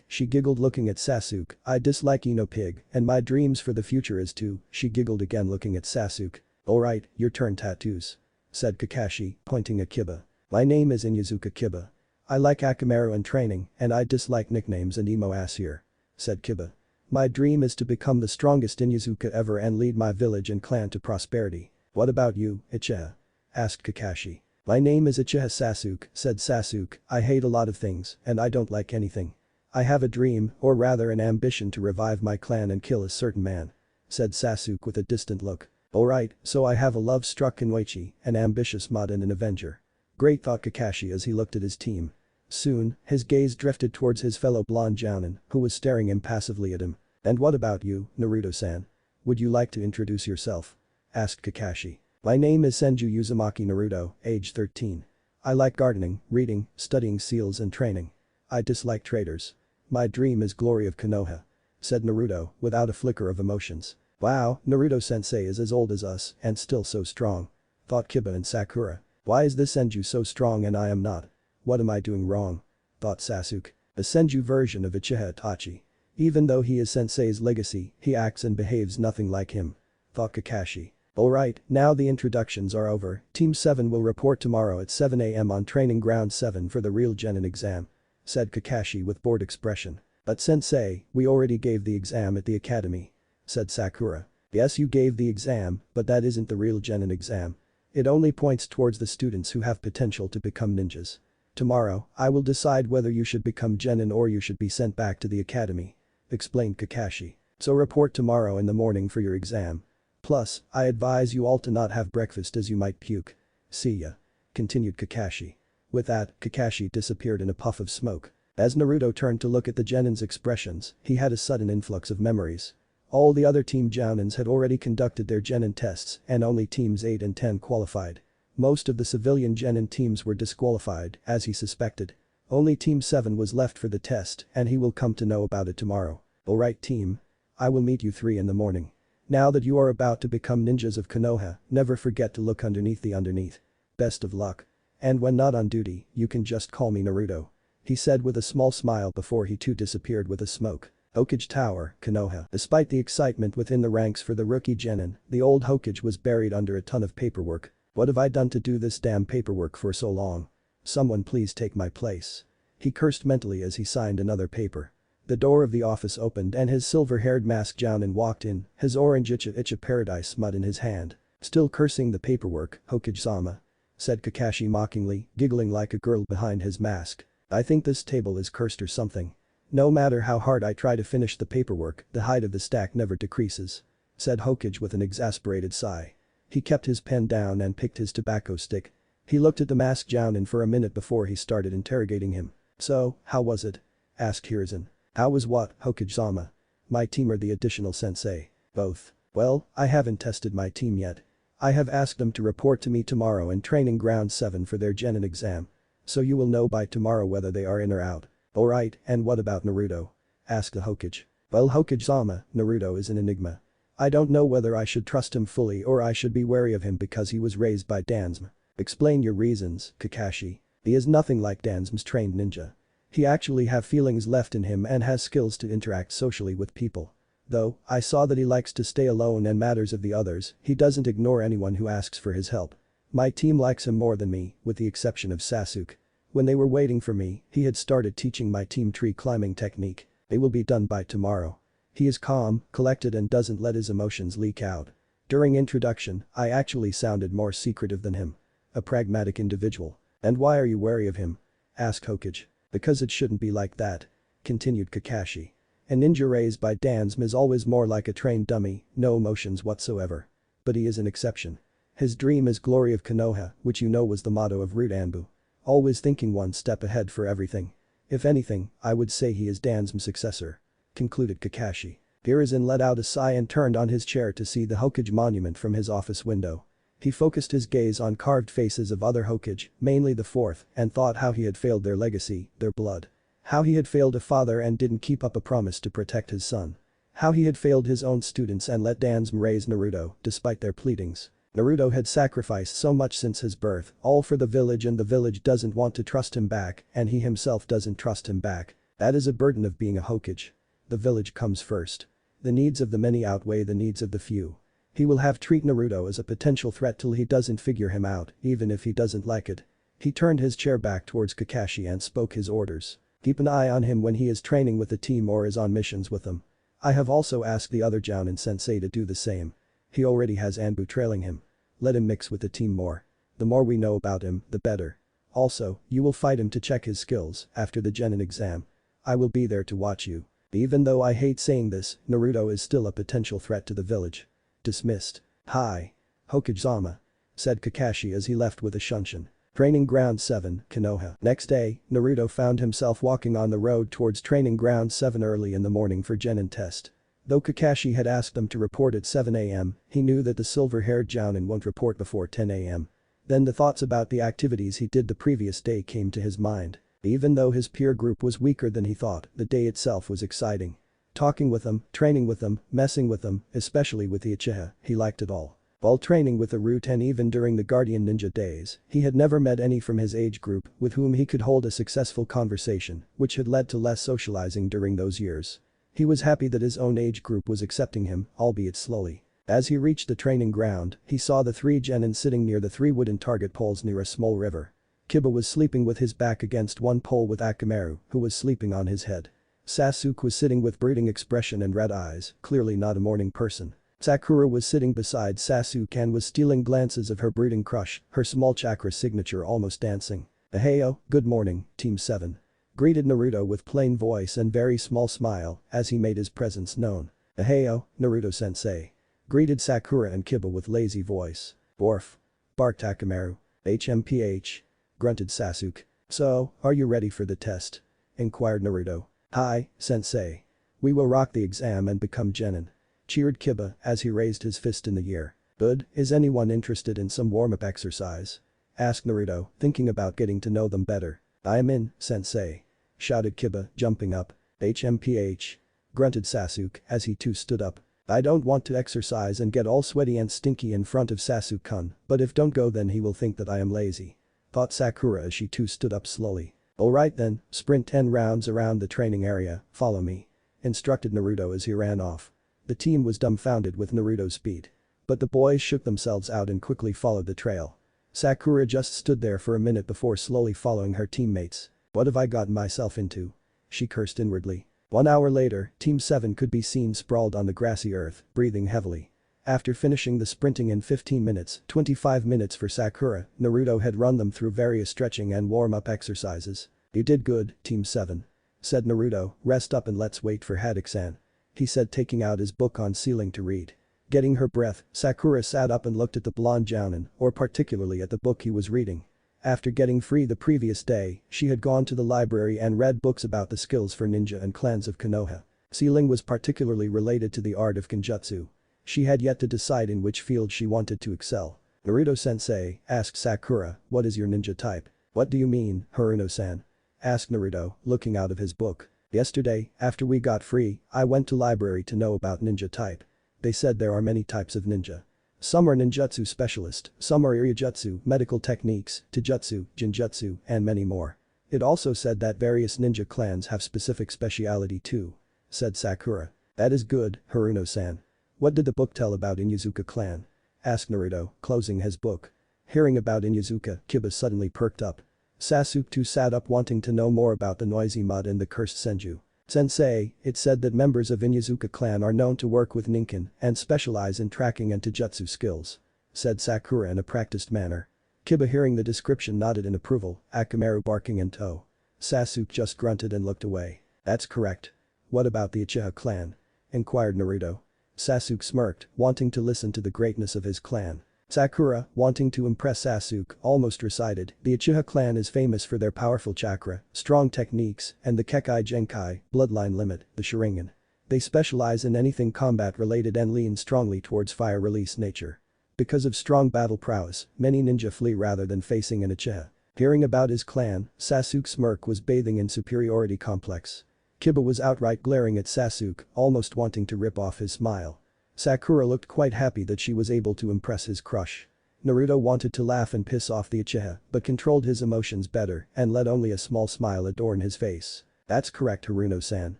She giggled looking at Sasuke, I dislike Ino Pig, and my dreams for the future is to, she giggled again looking at Sasuke. Alright, your turn tattoos, said Kakashi, pointing at Kiba. My name is Inyazuka Kiba. I like Akamaru and training, and I dislike nicknames and emo ass here, said Kiba. My dream is to become the strongest Inyazuka ever and lead my village and clan to prosperity. What about you, Uchiha? Asked Kakashi. My name is Uchiha Sasuke, said Sasuke, I hate a lot of things, and I don't like anything. I have a dream, or rather an ambition to revive my clan and kill a certain man, said Sasuke with a distant look. Alright, so I have a love-struck Kunoichi, an ambitious mod and an avenger. Great, thought Kakashi as he looked at his team. Soon, his gaze drifted towards his fellow blonde Jounin, who was staring impassively at him. And what about you, Naruto-san? Would you like to introduce yourself? Asked Kakashi. My name is Senju Uzumaki Naruto, age 13. I like gardening, reading, studying seals and training. I dislike traitors. My dream is glory of Konoha, said Naruto without a flicker of emotions. Wow, Naruto-sensei is as old as us and still so strong, thought Kiba and Sakura. Why is this Senju so strong and I am not? What am I doing wrong? Thought Sasuke. A Senju version of Uchiha Itachi. Even though he is sensei's legacy, he acts and behaves nothing like him, thought Kakashi. Alright, now the introductions are over, Team 7 will report tomorrow at 7 AM on Training Ground 7 for the real genin exam, said Kakashi with bored expression. But sensei, we already gave the exam at the academy, said Sakura. Yes, you gave the exam, but that isn't the real genin exam. It only points towards the students who have potential to become ninjas. Tomorrow, I will decide whether you should become genin or you should be sent back to the academy, explained Kakashi. So report tomorrow in the morning for your exam. Plus, I advise you all to not have breakfast as you might puke. See ya, continued Kakashi. With that, Kakashi disappeared in a puff of smoke. As Naruto turned to look at the genin's expressions, he had a sudden influx of memories. All the other Team Jounins had already conducted their genin tests and only Teams 8 and 10 qualified. Most of the civilian genin teams were disqualified, as he suspected. Only Team 7 was left for the test and he will come to know about it tomorrow. Alright team. I will meet you 3 in the morning. Now that you are about to become ninjas of Konoha, never forget to look underneath the underneath. Best of luck. And when not on duty, you can just call me Naruto, he said with a small smile before he too disappeared with a smoke. Hokage Tower, Konoha. Despite the excitement within the ranks for the rookie genin, the old Hokage was buried under a ton of paperwork. What have I done to do this damn paperwork for so long? Someone please take my place. He cursed mentally as he signed another paper. The door of the office opened and his silver-haired masked Jounin walked in, his orange Icha Paradise mud in his hand. Still cursing the paperwork, Hokage-sama, said Kakashi mockingly, giggling like a girl behind his mask. I think this table is cursed or something. No matter how hard I try to finish the paperwork, the height of the stack never decreases, said Hokage with an exasperated sigh. He kept his pen down and picked his tobacco stick. He looked at the masked Jounin for a minute before he started interrogating him. "So, how was it?" asked Hiruzen. "How was what, Hokage-sama? My team or the additional sensei?" "Both." "Well, I haven't tested my team yet. I have asked them to report to me tomorrow in training ground 7 for their genin exam. So you will know by tomorrow whether they are in or out." "Alright, and what about Naruto?" asked the Hokage. "Well, Hokage-sama, Naruto is an enigma. I don't know whether I should trust him fully or I should be wary of him because he was raised by Danzo." "Explain your reasons, Kakashi. He is nothing like Danzo's trained ninja. He actually have feelings left in him and has skills to interact socially with people. Though, I saw that he likes to stay alone and matters of the others, he doesn't ignore anyone who asks for his help. My team likes him more than me, with the exception of Sasuke. When they were waiting for me, he had started teaching my team tree climbing technique. It will be done by tomorrow. He is calm, collected and doesn't let his emotions leak out. During introduction, I actually sounded more secretive than him. A pragmatic individual. And why are you wary of him?" asked Hokage. "Because it shouldn't be like that," continued Kakashi. "A ninja raised by Danzo is always more like a trained dummy, no emotions whatsoever. But he is an exception. His dream is glory of Konoha, which you know was the motto of Root Anbu. Always thinking one step ahead for everything. If anything, I would say he is Danzo's successor," concluded Kakashi. Hiruzen let out a sigh and turned on his chair to see the Hokage monument from his office window. He focused his gaze on carved faces of other Hokage, mainly the fourth, and thought how he had failed their legacy, their blood. How he had failed a father and didn't keep up a promise to protect his son. How he had failed his own students and let Danzo raise Naruto, despite their pleadings. Naruto had sacrificed so much since his birth, all for the village, and the village doesn't want to trust him back, and he himself doesn't trust him back. That is a burden of being a Hokage. The village comes first. The needs of the many outweigh the needs of the few. He will have treat Naruto as a potential threat till he doesn't figure him out, even if he doesn't like it. He turned his chair back towards Kakashi and spoke his orders. "Keep an eye on him when he is training with the team or is on missions with them. I have also asked the other Jounin sensei to do the same. He already has Anbu trailing him. Let him mix with the team more. The more we know about him, the better. Also, you will fight him to check his skills after the genin exam. I will be there to watch you." Even though I hate saying this, Naruto is still a potential threat to the village. Dismissed. "Hi. Hokage-sama," said Kakashi as he left with a shunshin. Training Ground 7, Konoha. Next day, Naruto found himself walking on the road towards Training Ground 7 early in the morning for genin test. Though Kakashi had asked them to report at 7 am, he knew that the silver-haired Jounin won't report before 10 am. Then the thoughts about the activities he did the previous day came to his mind. Even though his peer group was weaker than he thought, the day itself was exciting. Talking with them, training with them, messing with them, especially with the Uchiha, he liked it all. While training with the Root and even during the Guardian Ninja days, he had never met any from his age group with whom he could hold a successful conversation, which had led to less socializing during those years. He was happy that his own age group was accepting him, albeit slowly. As he reached the training ground, he saw the 3 genin sitting near the 3 wooden target poles near a small river. Kiba was sleeping with his back against one pole with Akamaru, who was sleeping on his head. Sasuke was sitting with brooding expression and red eyes, clearly not a morning person. Sakura was sitting beside Sasuke and was stealing glances of her brooding crush, her small chakra signature almost dancing. "Aheyo, good morning, Team 7. Greeted Naruto with plain voice and very small smile as he made his presence known. "Aheyo, Naruto-sensei." Greeted Sakura and Kiba with lazy voice. "Orf," barked Akamaru. "HMPH," grunted Sasuke. "So, are you ready for the test?" inquired Naruto. "Hi, sensei. We will rock the exam and become genin," cheered Kiba as he raised his fist in the air. "Good, is anyone interested in some warm-up exercise?" asked Naruto, thinking about getting to know them better. "I am in, sensei," shouted Kiba, jumping up. "HMPH," grunted Sasuke as he too stood up. "I don't want to exercise and get all sweaty and stinky in front of Sasuke-kun, but if don't go then he will think that I am lazy," thought Sakura as she too stood up slowly. "Alright then, sprint 10 rounds around the training area, follow me," instructed Naruto as he ran off. The team was dumbfounded with Naruto's speed. But the boys shook themselves out and quickly followed the trail. Sakura just stood there for a minute before slowly following her teammates. "What have I gotten myself into?" she cursed inwardly. 1 hour later, Team 7 could be seen sprawled on the grassy earth, breathing heavily. After finishing the sprinting in 15 minutes, 25 minutes for Sakura, Naruto had run them through various stretching and warm-up exercises. "You did good, Team 7. Said Naruto, "Rest up and let's wait for Haddock-san," he said, taking out his book on ceiling to read. Getting her breath, Sakura sat up and looked at the blonde Jounin, or particularly at the book he was reading. After getting free the previous day, she had gone to the library and read books about the skills for ninja and clans of Konoha. Sealing was particularly related to the art of Kenjutsu. She had yet to decide in which field she wanted to excel. Naruto-sensei, asked Sakura, what is your ninja type? What do you mean, Haruno-san? Asked Naruto, looking out of his book. Yesterday, after we got free, I went to library to know about ninja type. They said there are many types of ninja. Some are ninjutsu specialist, some are irijutsu, medical techniques, taijutsu, jinjutsu, and many more. It also said that various ninja clans have specific speciality too. Said Sakura. That is good, Haruno-san. What did the book tell about Inyazuka clan? Asked Naruto, closing his book. Hearing about Inyazuka, Kiba suddenly perked up. Sasuke too sat up wanting to know more about the noisy mud and the cursed Senju. Sensei, it said that members of Inyazuka clan are known to work with ninkin and specialize in tracking and taijutsu skills. Said Sakura in a practiced manner. Kiba hearing the description nodded in approval, Akamaru barking in tow. Sasuke just grunted and looked away. That's correct. What about the Uchiha clan? Inquired Naruto. Sasuke smirked, wanting to listen to the greatness of his clan. Sakura, wanting to impress Sasuke, almost recited, the Uchiha clan is famous for their powerful chakra, strong techniques, and the Kekkai Genkai, bloodline limit, the Sharingan. They specialize in anything combat related and lean strongly towards fire release nature. Because of strong battle prowess, many ninja flee rather than facing an Uchiha. Hearing about his clan, Sasuke's smirk was bathing in superiority complex. Kiba was outright glaring at Sasuke, almost wanting to rip off his smile. Sakura looked quite happy that she was able to impress his crush. Naruto wanted to laugh and piss off the Uchiha, but controlled his emotions better and let only a small smile adorn his face. That's correct, Haruno-san.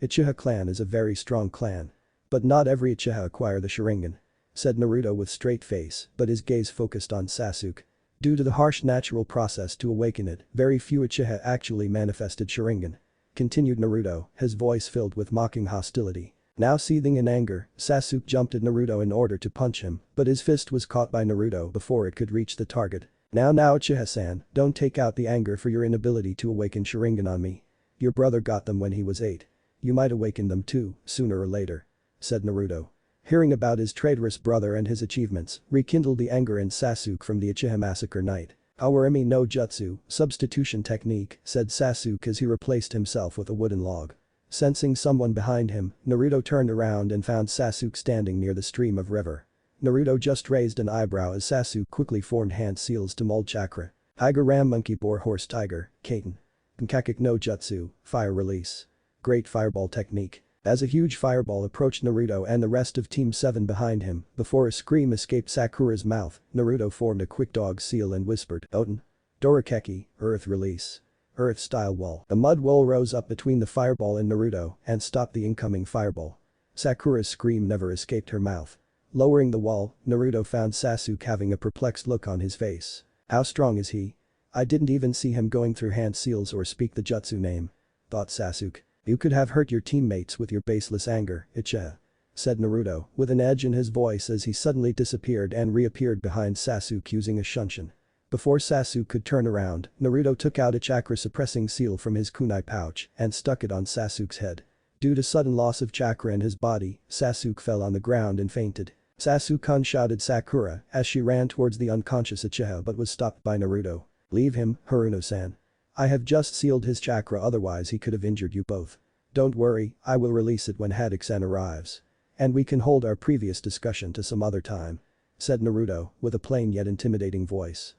Uchiha clan is a very strong clan. But not every Uchiha acquire the Sharingan. Said Naruto with straight face, but his gaze focused on Sasuke. Due to the harsh natural process to awaken it, very few Uchiha actually manifested Sharingan. Continued Naruto, his voice filled with mocking hostility. Now seething in anger, Sasuke jumped at Naruto in order to punch him, but his fist was caught by Naruto before it could reach the target. Now Uchiha-san, don't take out the anger for your inability to awaken Sharingan on me. Your brother got them when he was 8. You might awaken them too, sooner or later. Said Naruto. Hearing about his traitorous brother and his achievements, rekindled the anger in Sasuke from the Uchiha massacre night. Awarimi no jutsu, substitution technique, said Sasuke as he replaced himself with a wooden log. Sensing someone behind him, Naruto turned around and found Sasuke standing near the stream of river. Naruto just raised an eyebrow as Sasuke quickly formed hand seals to mold chakra. Tiger Ram Monkey Boar Horse Tiger, Kaiten. Kankakik no Jutsu, Fire Release. Great Fireball Technique. As a huge fireball approached Naruto and the rest of Team 7 behind him, before a scream escaped Sakura's mouth, Naruto formed a quick dog seal and whispered, Oten. Dorakeki, Earth Release. Earth-style wall. A mud wall rose up between the fireball and Naruto and stopped the incoming fireball. Sakura's scream never escaped her mouth. Lowering the wall, Naruto found Sasuke having a perplexed look on his face. How strong is he? I didn't even see him going through hand seals or speak the jutsu name. Thought Sasuke. You could have hurt your teammates with your baseless anger, Uchiha. Said Naruto, with an edge in his voice as he suddenly disappeared and reappeared behind Sasuke using a shunshin. Before Sasuke could turn around, Naruto took out a chakra-suppressing seal from his kunai pouch and stuck it on Sasuke's head. Due to sudden loss of chakra in his body, Sasuke fell on the ground and fainted. Sasuke-kun shouted Sakura as she ran towards the unconscious Uchiha but was stopped by Naruto. Leave him, Haruno-san. I have just sealed his chakra, otherwise he could have injured you both. Don't worry, I will release it when Haddock-san arrives. And we can hold our previous discussion to some other time. Said Naruto, with a plain yet intimidating voice.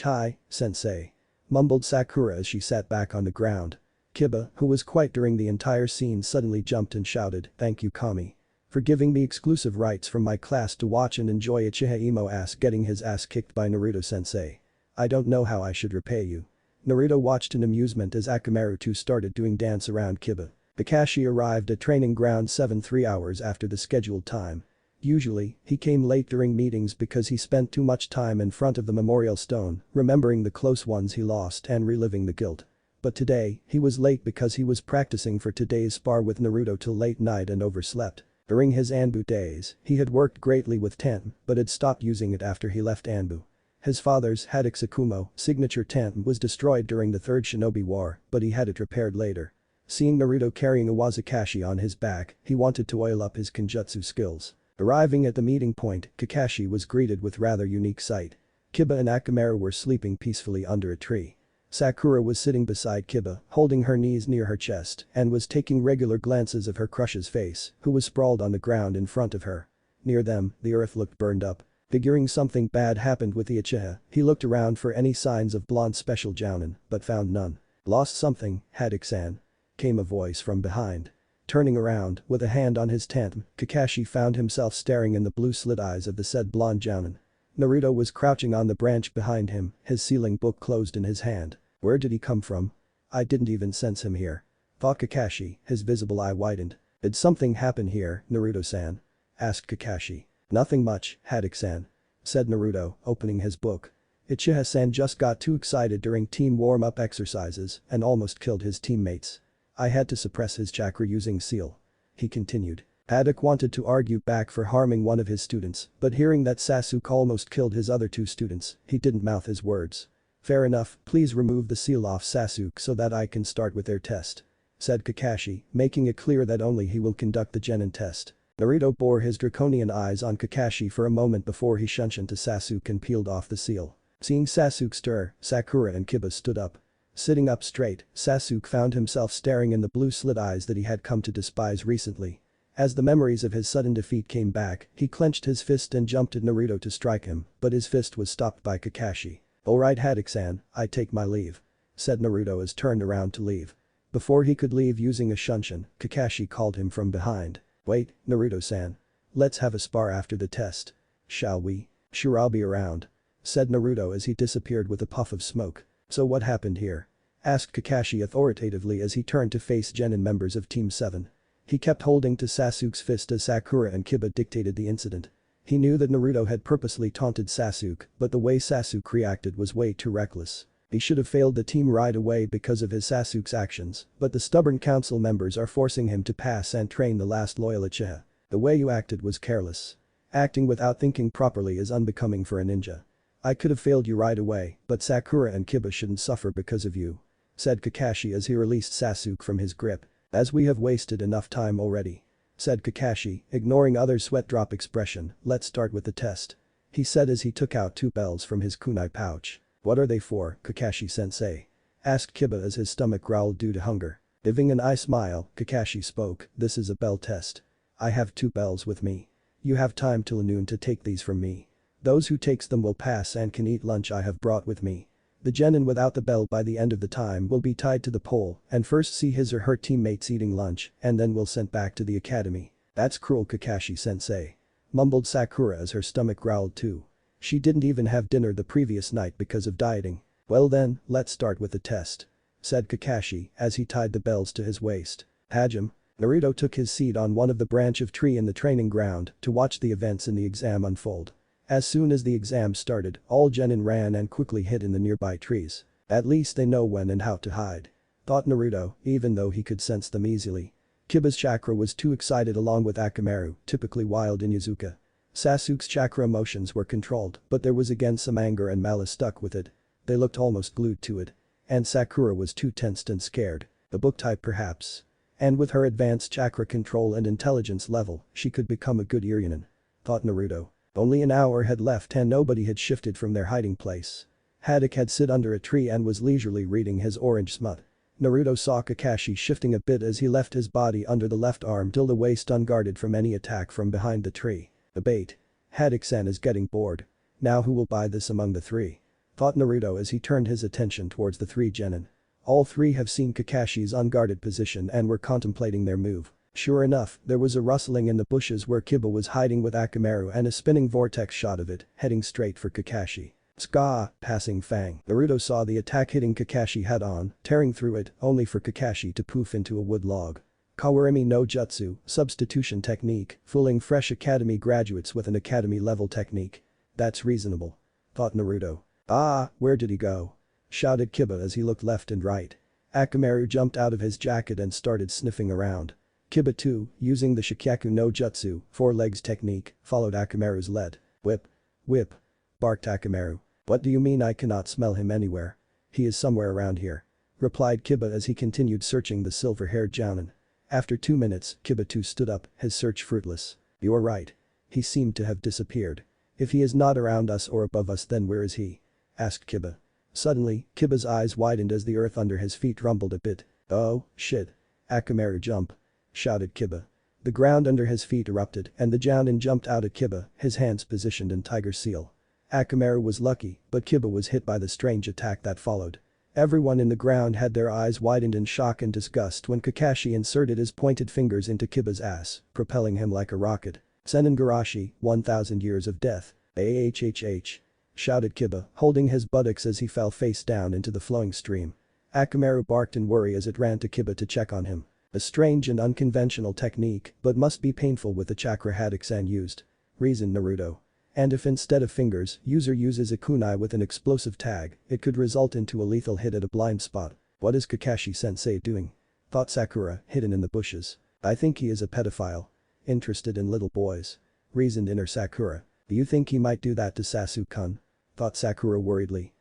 Hi, sensei. Mumbled Sakura as she sat back on the ground. Kiba, who was quiet during the entire scene, suddenly jumped and shouted, thank you Kami. For giving me exclusive rights from my class to watch and enjoy Uchiha emo ass getting his ass kicked by Naruto-sensei. I don't know how I should repay you. Naruto watched in amusement as Akamaru too started doing dance around Kiba. Kakashi arrived at training ground 3 hours after the scheduled time. Usually, he came late during meetings because he spent too much time in front of the memorial stone, remembering the close ones he lost and reliving the guilt. But today, he was late because he was practicing for today's spar with Naruto till late night and overslept. During his Anbu days, he had worked greatly with Tenten but had stopped using it after he left Anbu. His father's Haddock Sakumo signature Tenten was destroyed during the Third Shinobi War, but he had it repaired later. Seeing Naruto carrying a Wazakashi on his back, he wanted to oil up his Kenjutsu skills. Arriving at the meeting point, Kakashi was greeted with rather unique sight. Kiba and Akamaru were sleeping peacefully under a tree. Sakura was sitting beside Kiba, holding her knees near her chest, and was taking regular glances of her crush's face, who was sprawled on the ground in front of her. Near them, the earth looked burned up. Figuring something bad happened with the Uchiha, he looked around for any signs of blonde special jounin, but found none. "Lost something, Haddock-san," came a voice from behind. Turning around, with a hand on his tantrum, Kakashi found himself staring in the blue slit eyes of the said blonde jounin. Naruto was crouching on the branch behind him, his sealing book closed in his hand. Where did he come from? I didn't even sense him here. Thought Kakashi, his visible eye widened. Did something happen here, Naruto-san? Asked Kakashi. Nothing much, Haddock-san, said Naruto, opening his book. Uchiha-san just got too excited during team warm-up exercises and almost killed his teammates. I had to suppress his chakra using seal. He continued. Haddock wanted to argue back for harming one of his students, but hearing that Sasuke almost killed his other two students, he didn't mouth his words. Fair enough, please remove the seal off Sasuke so that I can start with their test, said Kakashi, making it clear that only he will conduct the genin test. Naruto bore his draconian eyes on Kakashi for a moment before he shunshed to Sasuke and peeled off the seal. Seeing Sasuke stir, Sakura and Kiba stood up. Sitting up straight, Sasuke found himself staring in the blue slit eyes that he had come to despise recently. As the memories of his sudden defeat came back, he clenched his fist and jumped at Naruto to strike him, but his fist was stopped by Kakashi. Alright Haddock-san, I take my leave, said Naruto as turned around to leave. Before he could leave using a shunshin, Kakashi called him from behind. Wait, Naruto-san. Let's have a spar after the test. Shall we? Sure, I'll be around, said Naruto as he disappeared with a puff of smoke. So what happened here? Asked Kakashi authoritatively as he turned to face genin members of Team 7. He kept holding to Sasuke's fist as Sakura and Kiba dictated the incident. He knew that Naruto had purposely taunted Sasuke, but the way Sasuke reacted was way too reckless. He should have failed the team right away because of his Sasuke's actions, but the stubborn council members are forcing him to pass and train the last loyal Uchiha. The way you acted was careless. Acting without thinking properly is unbecoming for a ninja. I could have failed you right away, but Sakura and Kiba shouldn't suffer because of you, said Kakashi as he released Sasuke from his grip. As we have wasted enough time already, said Kakashi, ignoring other sweat drop expression, let's start with the test, he said as he took out 2 bells from his kunai pouch. What are they for, Kakashi-sensei? Asked Kiba as his stomach growled due to hunger. Giving an eye smile, Kakashi spoke, this is a bell test. I have 2 bells with me. You have time till noon to take these from me. Those who takes them will pass and can eat lunch I have brought with me. The genin without the bell by the end of the time will be tied to the pole and first see his or her teammates eating lunch and then will sent back to the academy. That's cruel Kakashi-sensei, mumbled Sakura as her stomach growled too. She didn't even have dinner the previous night because of dieting. Well then, let's start with the test, said Kakashi as he tied the bells to his waist. Hajime. Naruto took his seat on one of the branch of tree in the training ground to watch the events in the exam unfold. As soon as the exam started, all genin ran and quickly hid in the nearby trees. At least they know when and how to hide, thought Naruto, even though he could sense them easily. Kiba's chakra was too excited along with Akamaru, typically wild in Izuka. Sasuke's chakra emotions were controlled, but there was again some anger and malice stuck with it. They looked almost glued to it. And Sakura was too tensed and scared. The book type perhaps. And with her advanced chakra control and intelligence level, she could become a good Irionin, thought Naruto. Only an hour had left and nobody had shifted from their hiding place. Haddock had sit under a tree and was leisurely reading his orange smut. Naruto saw Kakashi shifting a bit as he left his body under the left arm till the waist unguarded from any attack from behind the tree. The bait. Haddock-san is getting bored. Now who will buy this among the 3? Thought Naruto as he turned his attention towards the 3 genin. All 3 have seen Kakashi's unguarded position and were contemplating their move. Sure enough, there was a rustling in the bushes where Kiba was hiding with Akamaru and a spinning vortex shot of it, heading straight for Kakashi. Ska, passing fang. Naruto saw the attack hitting Kakashi head on, tearing through it, only for Kakashi to poof into a wood log. Kawarimi no Jutsu, substitution technique, fooling fresh academy graduates with an academy level technique. That's reasonable, thought Naruto. Ah, where did he go? Shouted Kiba as he looked left and right. Akamaru jumped out of his jacket and started sniffing around. Kiba too, using the Shikyaku no Jutsu, 4 legs technique, followed Akamaru's lead. Whip. Whip. Barked Akamaru. What do you mean I cannot smell him anywhere? He is somewhere around here, replied Kiba as he continued searching the silver-haired jounin. After 2 minutes, Kiba too stood up, his search fruitless. You are right. He seemed to have disappeared. If he is not around us or above us, then where is he? Asked Kiba. Suddenly, Kiba's eyes widened as the earth under his feet rumbled a bit. Oh, shit. Akamaru jump. Shouted Kiba. The ground under his feet erupted and the Jounin jumped out at Kiba, his hands positioned in tiger seal. Akamaru was lucky, but Kiba was hit by the strange attack that followed. Everyone in the ground had their eyes widened in shock and disgust when Kakashi inserted his pointed fingers into Kiba's ass, propelling him like a rocket. Senengarashi, 1000 years of death. AHHH. Shouted Kiba, holding his buttocks as he fell face down into the flowing stream. Akamaru barked in worry as it ran to Kiba to check on him. A strange and unconventional technique, but must be painful with the chakra Haddock-san used. Reasoned Naruto. And if instead of fingers, user uses a kunai with an explosive tag, it could result into a lethal hit at a blind spot. What is Kakashi-sensei doing? Thought Sakura, hidden in the bushes. I think he is a pedophile. Interested in little boys. Reasoned inner Sakura. Do you think he might do that to Sasuke-kun? Thought Sakura worriedly.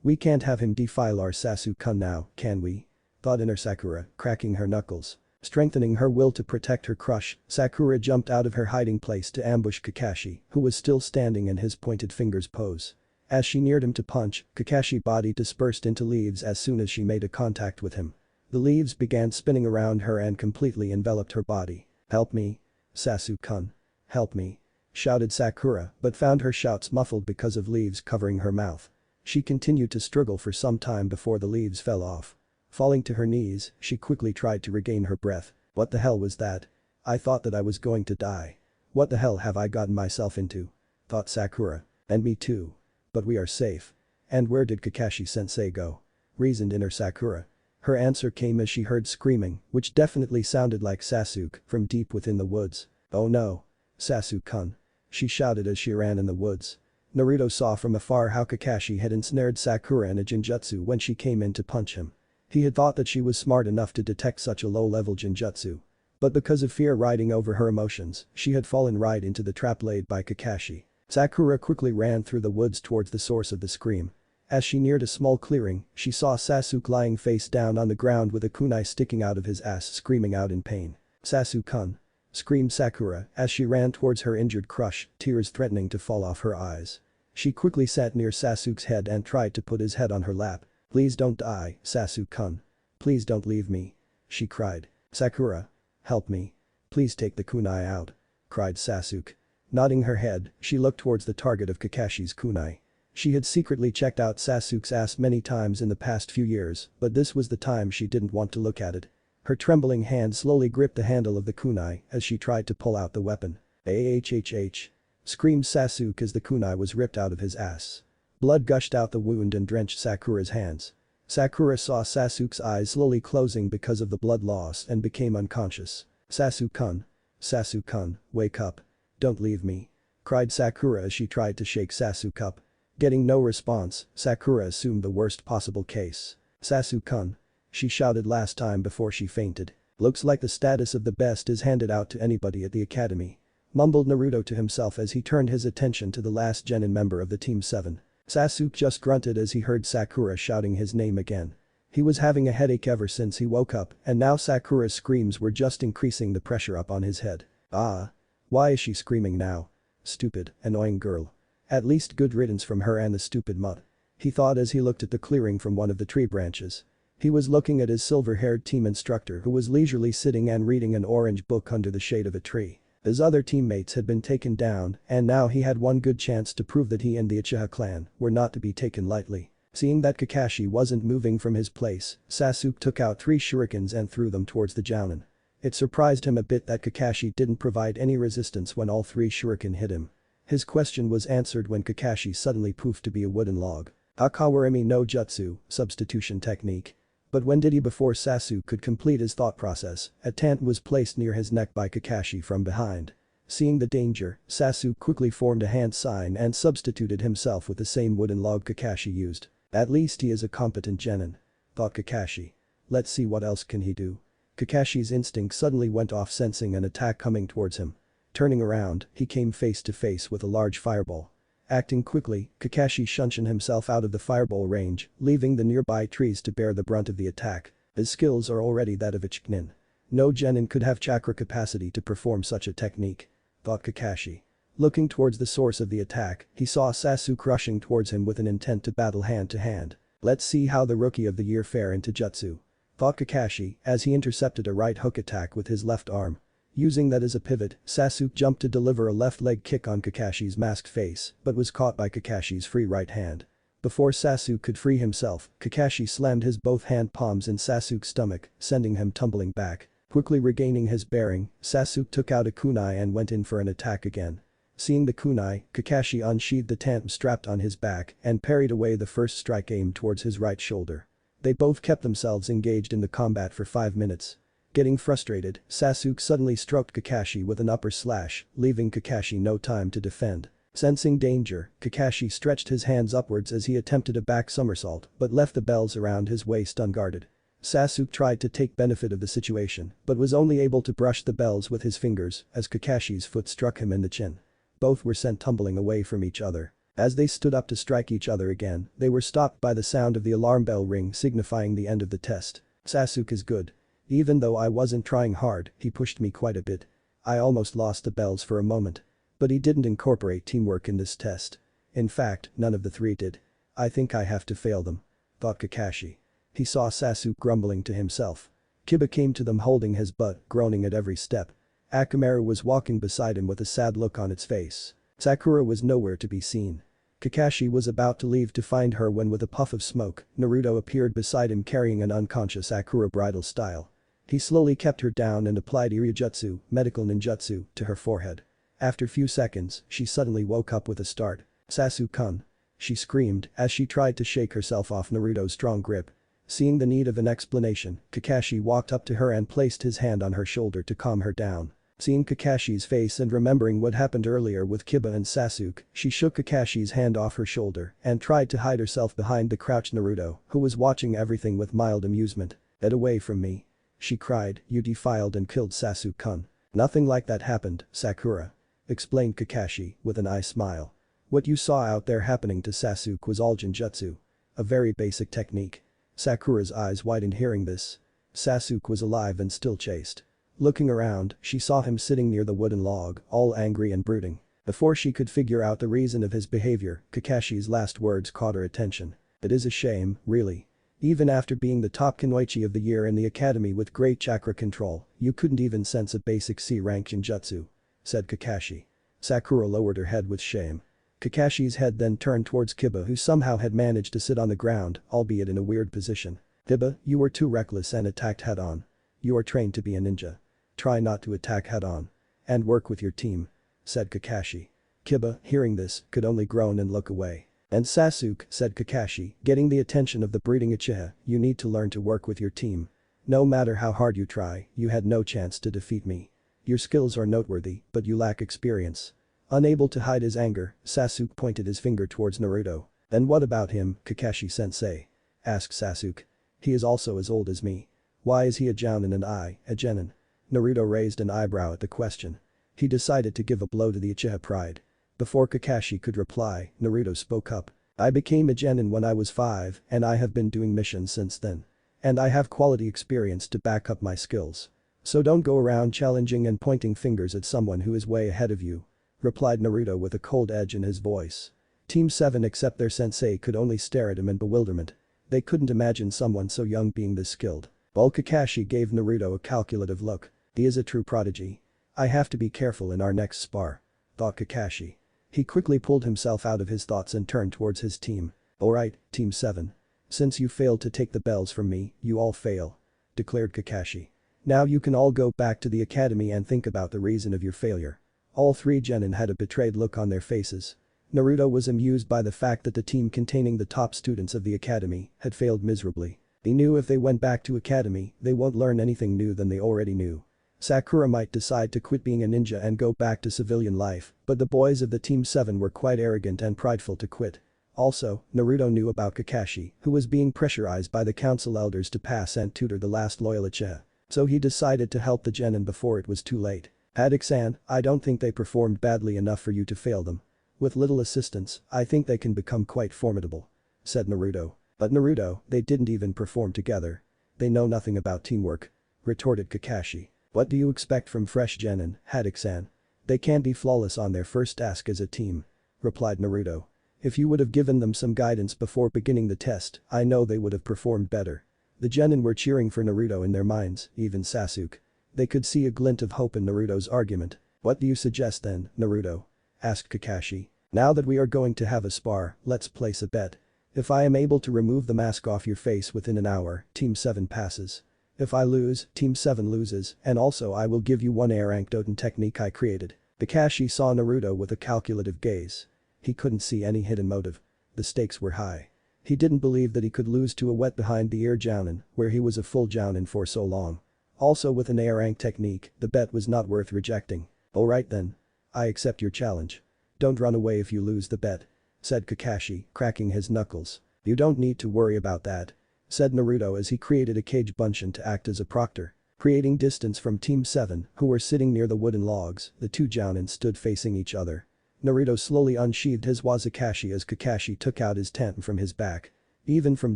We can't have him defile our Sasuke-kun now, can we? Thought inner Sakura, cracking her knuckles. Strengthening her will to protect her crush, Sakura jumped out of her hiding place to ambush Kakashi, who was still standing in his pointed fingers pose. As she neared him to punch, Kakashi's body dispersed into leaves as soon as she made a contact with him. The leaves began spinning around her and completely enveloped her body. Help me. Sasuke-kun. Help me. Shouted Sakura, but found her shouts muffled because of leaves covering her mouth. She continued to struggle for some time before the leaves fell off. Falling to her knees, she quickly tried to regain her breath. What the hell was that? I thought that I was going to die. What the hell have I gotten myself into? Thought Sakura. And me too. But we are safe. And where did Kakashi-sensei go? Reasoned inner Sakura. Her answer came as she heard screaming, which definitely sounded like Sasuke, from deep within the woods. Oh no. Sasuke-kun. She shouted as she ran in the woods. Naruto saw from afar how Kakashi had ensnared Sakura in a genjutsu when she came in to punch him. He had thought that she was smart enough to detect such a low-level genjutsu. But because of fear riding over her emotions, she had fallen right into the trap laid by Kakashi. Sakura quickly ran through the woods towards the source of the scream. As she neared a small clearing, she saw Sasuke lying face down on the ground with a kunai sticking out of his ass screaming out in pain. Sasuke-kun. Screamed Sakura as she ran towards her injured crush, tears threatening to fall off her eyes. She quickly sat near Sasuke's head and tried to put his head on her lap. Please don't die, Sasuke-kun. Please don't leave me. She cried. Sakura. Help me. Please take the kunai out. Cried Sasuke. Nodding her head, she looked towards the target of Kakashi's kunai. She had secretly checked out Sasuke's ass many times in the past few years, but this was the time she didn't want to look at it. Her trembling hand slowly gripped the handle of the kunai as she tried to pull out the weapon. AHHH. Screamed Sasuke as the kunai was ripped out of his ass. Blood gushed out the wound and drenched Sakura's hands. Sakura saw Sasuke's eyes slowly closing because of the blood loss and became unconscious. Sasuke-kun. Sasuke-kun, wake up. Don't leave me. Cried Sakura as she tried to shake Sasuke up. Getting no response, Sakura assumed the worst possible case. Sasuke-kun. She shouted last time before she fainted. Looks like the status of the best is handed out to anybody at the academy. Mumbled Naruto to himself as he turned his attention to the last genin member of the Team 7. Sasuke just grunted as he heard Sakura shouting his name again. He was having a headache ever since he woke up and now Sakura's screams were just increasing the pressure up on his head. Why is she screaming now? Stupid, annoying girl. At least good riddance from her and the stupid mutt. He thought as he looked at the clearing from one of the tree branches. He was looking at his silver-haired team instructor who was leisurely sitting and reading an orange book under the shade of a tree. His other teammates had been taken down and now he had one good chance to prove that he and the Uchiha clan were not to be taken lightly. Seeing that Kakashi wasn't moving from his place, Sasuke took out 3 shurikens and threw them towards the Jounin. It surprised him a bit that Kakashi didn't provide any resistance when all 3 shuriken hit him. His question was answered when Kakashi suddenly poofed to be a wooden log. Akawarimi no Jutsu, substitution technique. But when did he before Sasuke could complete his thought process, a tant was placed near his neck by Kakashi from behind. Seeing the danger, Sasuke quickly formed a hand sign and substituted himself with the same wooden log Kakashi used. At least he is a competent genin. Thought Kakashi. Let's see what else can he do. Kakashi's instinct suddenly went off sensing an attack coming towards him. Turning around, he came face to face with a large fireball. Acting quickly, Kakashi shunshin himself out of the fireball range, leaving the nearby trees to bear the brunt of the attack. His skills are already that of a genin. No genin could have chakra capacity to perform such a technique. Thought Kakashi. Looking towards the source of the attack, he saw Sasuke rushing towards him with an intent to battle hand to hand. Let's see how the rookie of the year fare into jutsu, thought Kakashi as he intercepted a right hook attack with his left arm. Using that as a pivot, Sasuke jumped to deliver a left leg kick on Kakashi's masked face but was caught by Kakashi's free right hand. Before Sasuke could free himself, Kakashi slammed his both hand palms in Sasuke's stomach, sending him tumbling back. Quickly regaining his bearing, Sasuke took out a kunai and went in for an attack again. Seeing the kunai, Kakashi unsheathed the tantum strapped on his back and parried away the first strike aimed towards his right shoulder. They both kept themselves engaged in the combat for 5 minutes. Getting frustrated, Sasuke suddenly stroked Kakashi with an upper slash, leaving Kakashi no time to defend. Sensing danger, Kakashi stretched his hands upwards as he attempted a back somersault but left the bells around his waist unguarded. Sasuke tried to take benefit of the situation but was only able to brush the bells with his fingers as Kakashi's foot struck him in the chin. Both were sent tumbling away from each other. As they stood up to strike each other again, they were stopped by the sound of the alarm bell ring signifying the end of the test. Sasuke is good. Even though I wasn't trying hard, he pushed me quite a bit. I almost lost the bells for a moment. But he didn't incorporate teamwork in this test. In fact, none of the three did. I think I have to fail them, thought Kakashi. He saw Sasuke grumbling to himself. Kiba came to them holding his butt, groaning at every step. Akamaru was walking beside him with a sad look on its face. Sakura was nowhere to be seen. Kakashi was about to leave to find her when with a puff of smoke, Naruto appeared beside him carrying an unconscious Sakura bridal style. He slowly kept her down and applied Iryujutsu, medical ninjutsu, to her forehead. After few seconds, she suddenly woke up with a start. Sasuke-kun. She screamed as she tried to shake herself off Naruto's strong grip. Seeing the need of an explanation, Kakashi walked up to her and placed his hand on her shoulder to calm her down. Seeing Kakashi's face and remembering what happened earlier with Kiba and Sasuke, she shook Kakashi's hand off her shoulder and tried to hide herself behind the crouched Naruto, who was watching everything with mild amusement. "Get away from me," she cried, "you defiled and killed Sasuke-kun." "Nothing like that happened, Sakura," explained Kakashi with an eye smile. "What you saw out there happening to Sasuke was all genjutsu. A very basic technique." Sakura's eyes widened hearing this. Sasuke was alive and still chased. Looking around, she saw him sitting near the wooden log, all angry and brooding. Before she could figure out the reason of his behavior, Kakashi's last words caught her attention. "It is a shame, really. Even after being the top Kunoichi of the year in the academy with great chakra control, you couldn't even sense a basic C-rank genjutsu," said Kakashi. Sakura lowered her head with shame. Kakashi's head then turned towards Kiba who somehow had managed to sit on the ground, albeit in a weird position. "Kiba, you were too reckless and attacked head-on. You are trained to be a ninja. Try not to attack head-on. And work with your team," said Kakashi. Kiba, hearing this, could only groan and look away. "And Sasuke," said Kakashi, getting the attention of the breeding Uchiha, "you need to learn to work with your team. No matter how hard you try, you had no chance to defeat me. Your skills are noteworthy, but you lack experience." Unable to hide his anger, Sasuke pointed his finger towards Naruto. "Then what about him, Kakashi-sensei?" asked Sasuke. "He is also as old as me. Why is he a jounin and I, a genin?" Naruto raised an eyebrow at the question. He decided to give a blow to the Uchiha pride. Before Kakashi could reply, Naruto spoke up. "I became a genin when I was 5 and I have been doing missions since then. And I have quality experience to back up my skills. So don't go around challenging and pointing fingers at someone who is way ahead of you," replied Naruto with a cold edge in his voice. Team 7 except their sensei could only stare at him in bewilderment. They couldn't imagine someone so young being this skilled. While Kakashi gave Naruto a calculative look. "He is a true prodigy. I have to be careful in our next spar," thought Kakashi. He quickly pulled himself out of his thoughts and turned towards his team. "Alright, Team 7. Since you failed to take the bells from me, you all fail," declared Kakashi. "Now you can all go back to the academy and think about the reason of your failure." All three genin had a betrayed look on their faces. Naruto was amused by the fact that the team containing the top students of the academy had failed miserably. He knew if they went back to academy, they won't learn anything new than they already knew. Sakura might decide to quit being a ninja and go back to civilian life, but the boys of the Team 7 were quite arrogant and prideful to quit. Also, Naruto knew about Kakashi, who was being pressurized by the council elders to pass and tutor the last loyal Uchiha. So he decided to help the genin before it was too late. "Haddock-san, I don't think they performed badly enough for you to fail them. With little assistance, I think they can become quite formidable," said Naruto. "But Naruto, they didn't even perform together. They know nothing about teamwork," retorted Kakashi. "What do you expect from fresh genin, Haddock-san? They can't be flawless on their first task as a team," replied Naruto. "If you would have given them some guidance before beginning the test, I know they would have performed better." The genin were cheering for Naruto in their minds, even Sasuke. They could see a glint of hope in Naruto's argument. "What do you suggest then, Naruto?" asked Kakashi. "Now that we are going to have a spar, let's place a bet. If I am able to remove the mask off your face within an hour, Team 7 passes. If I lose, Team 7 loses, and also I will give you one air anecdote technique I created." Kakashi saw Naruto with a calculative gaze. He couldn't see any hidden motive. The stakes were high. He didn't believe that he could lose to a wet behind the ear jounin, where he was a full jounin for so long. Also with an air rank technique, the bet was not worth rejecting. "Alright then. I accept your challenge. Don't run away if you lose the bet," said Kakashi, cracking his knuckles. "You don't need to worry about that," said Naruto as he created a cage bunshin to act as a proctor. Creating distance from Team 7, who were sitting near the wooden logs, the two jounin stood facing each other. Naruto slowly unsheathed his wazukashi as Kakashi took out his ten from his back. Even from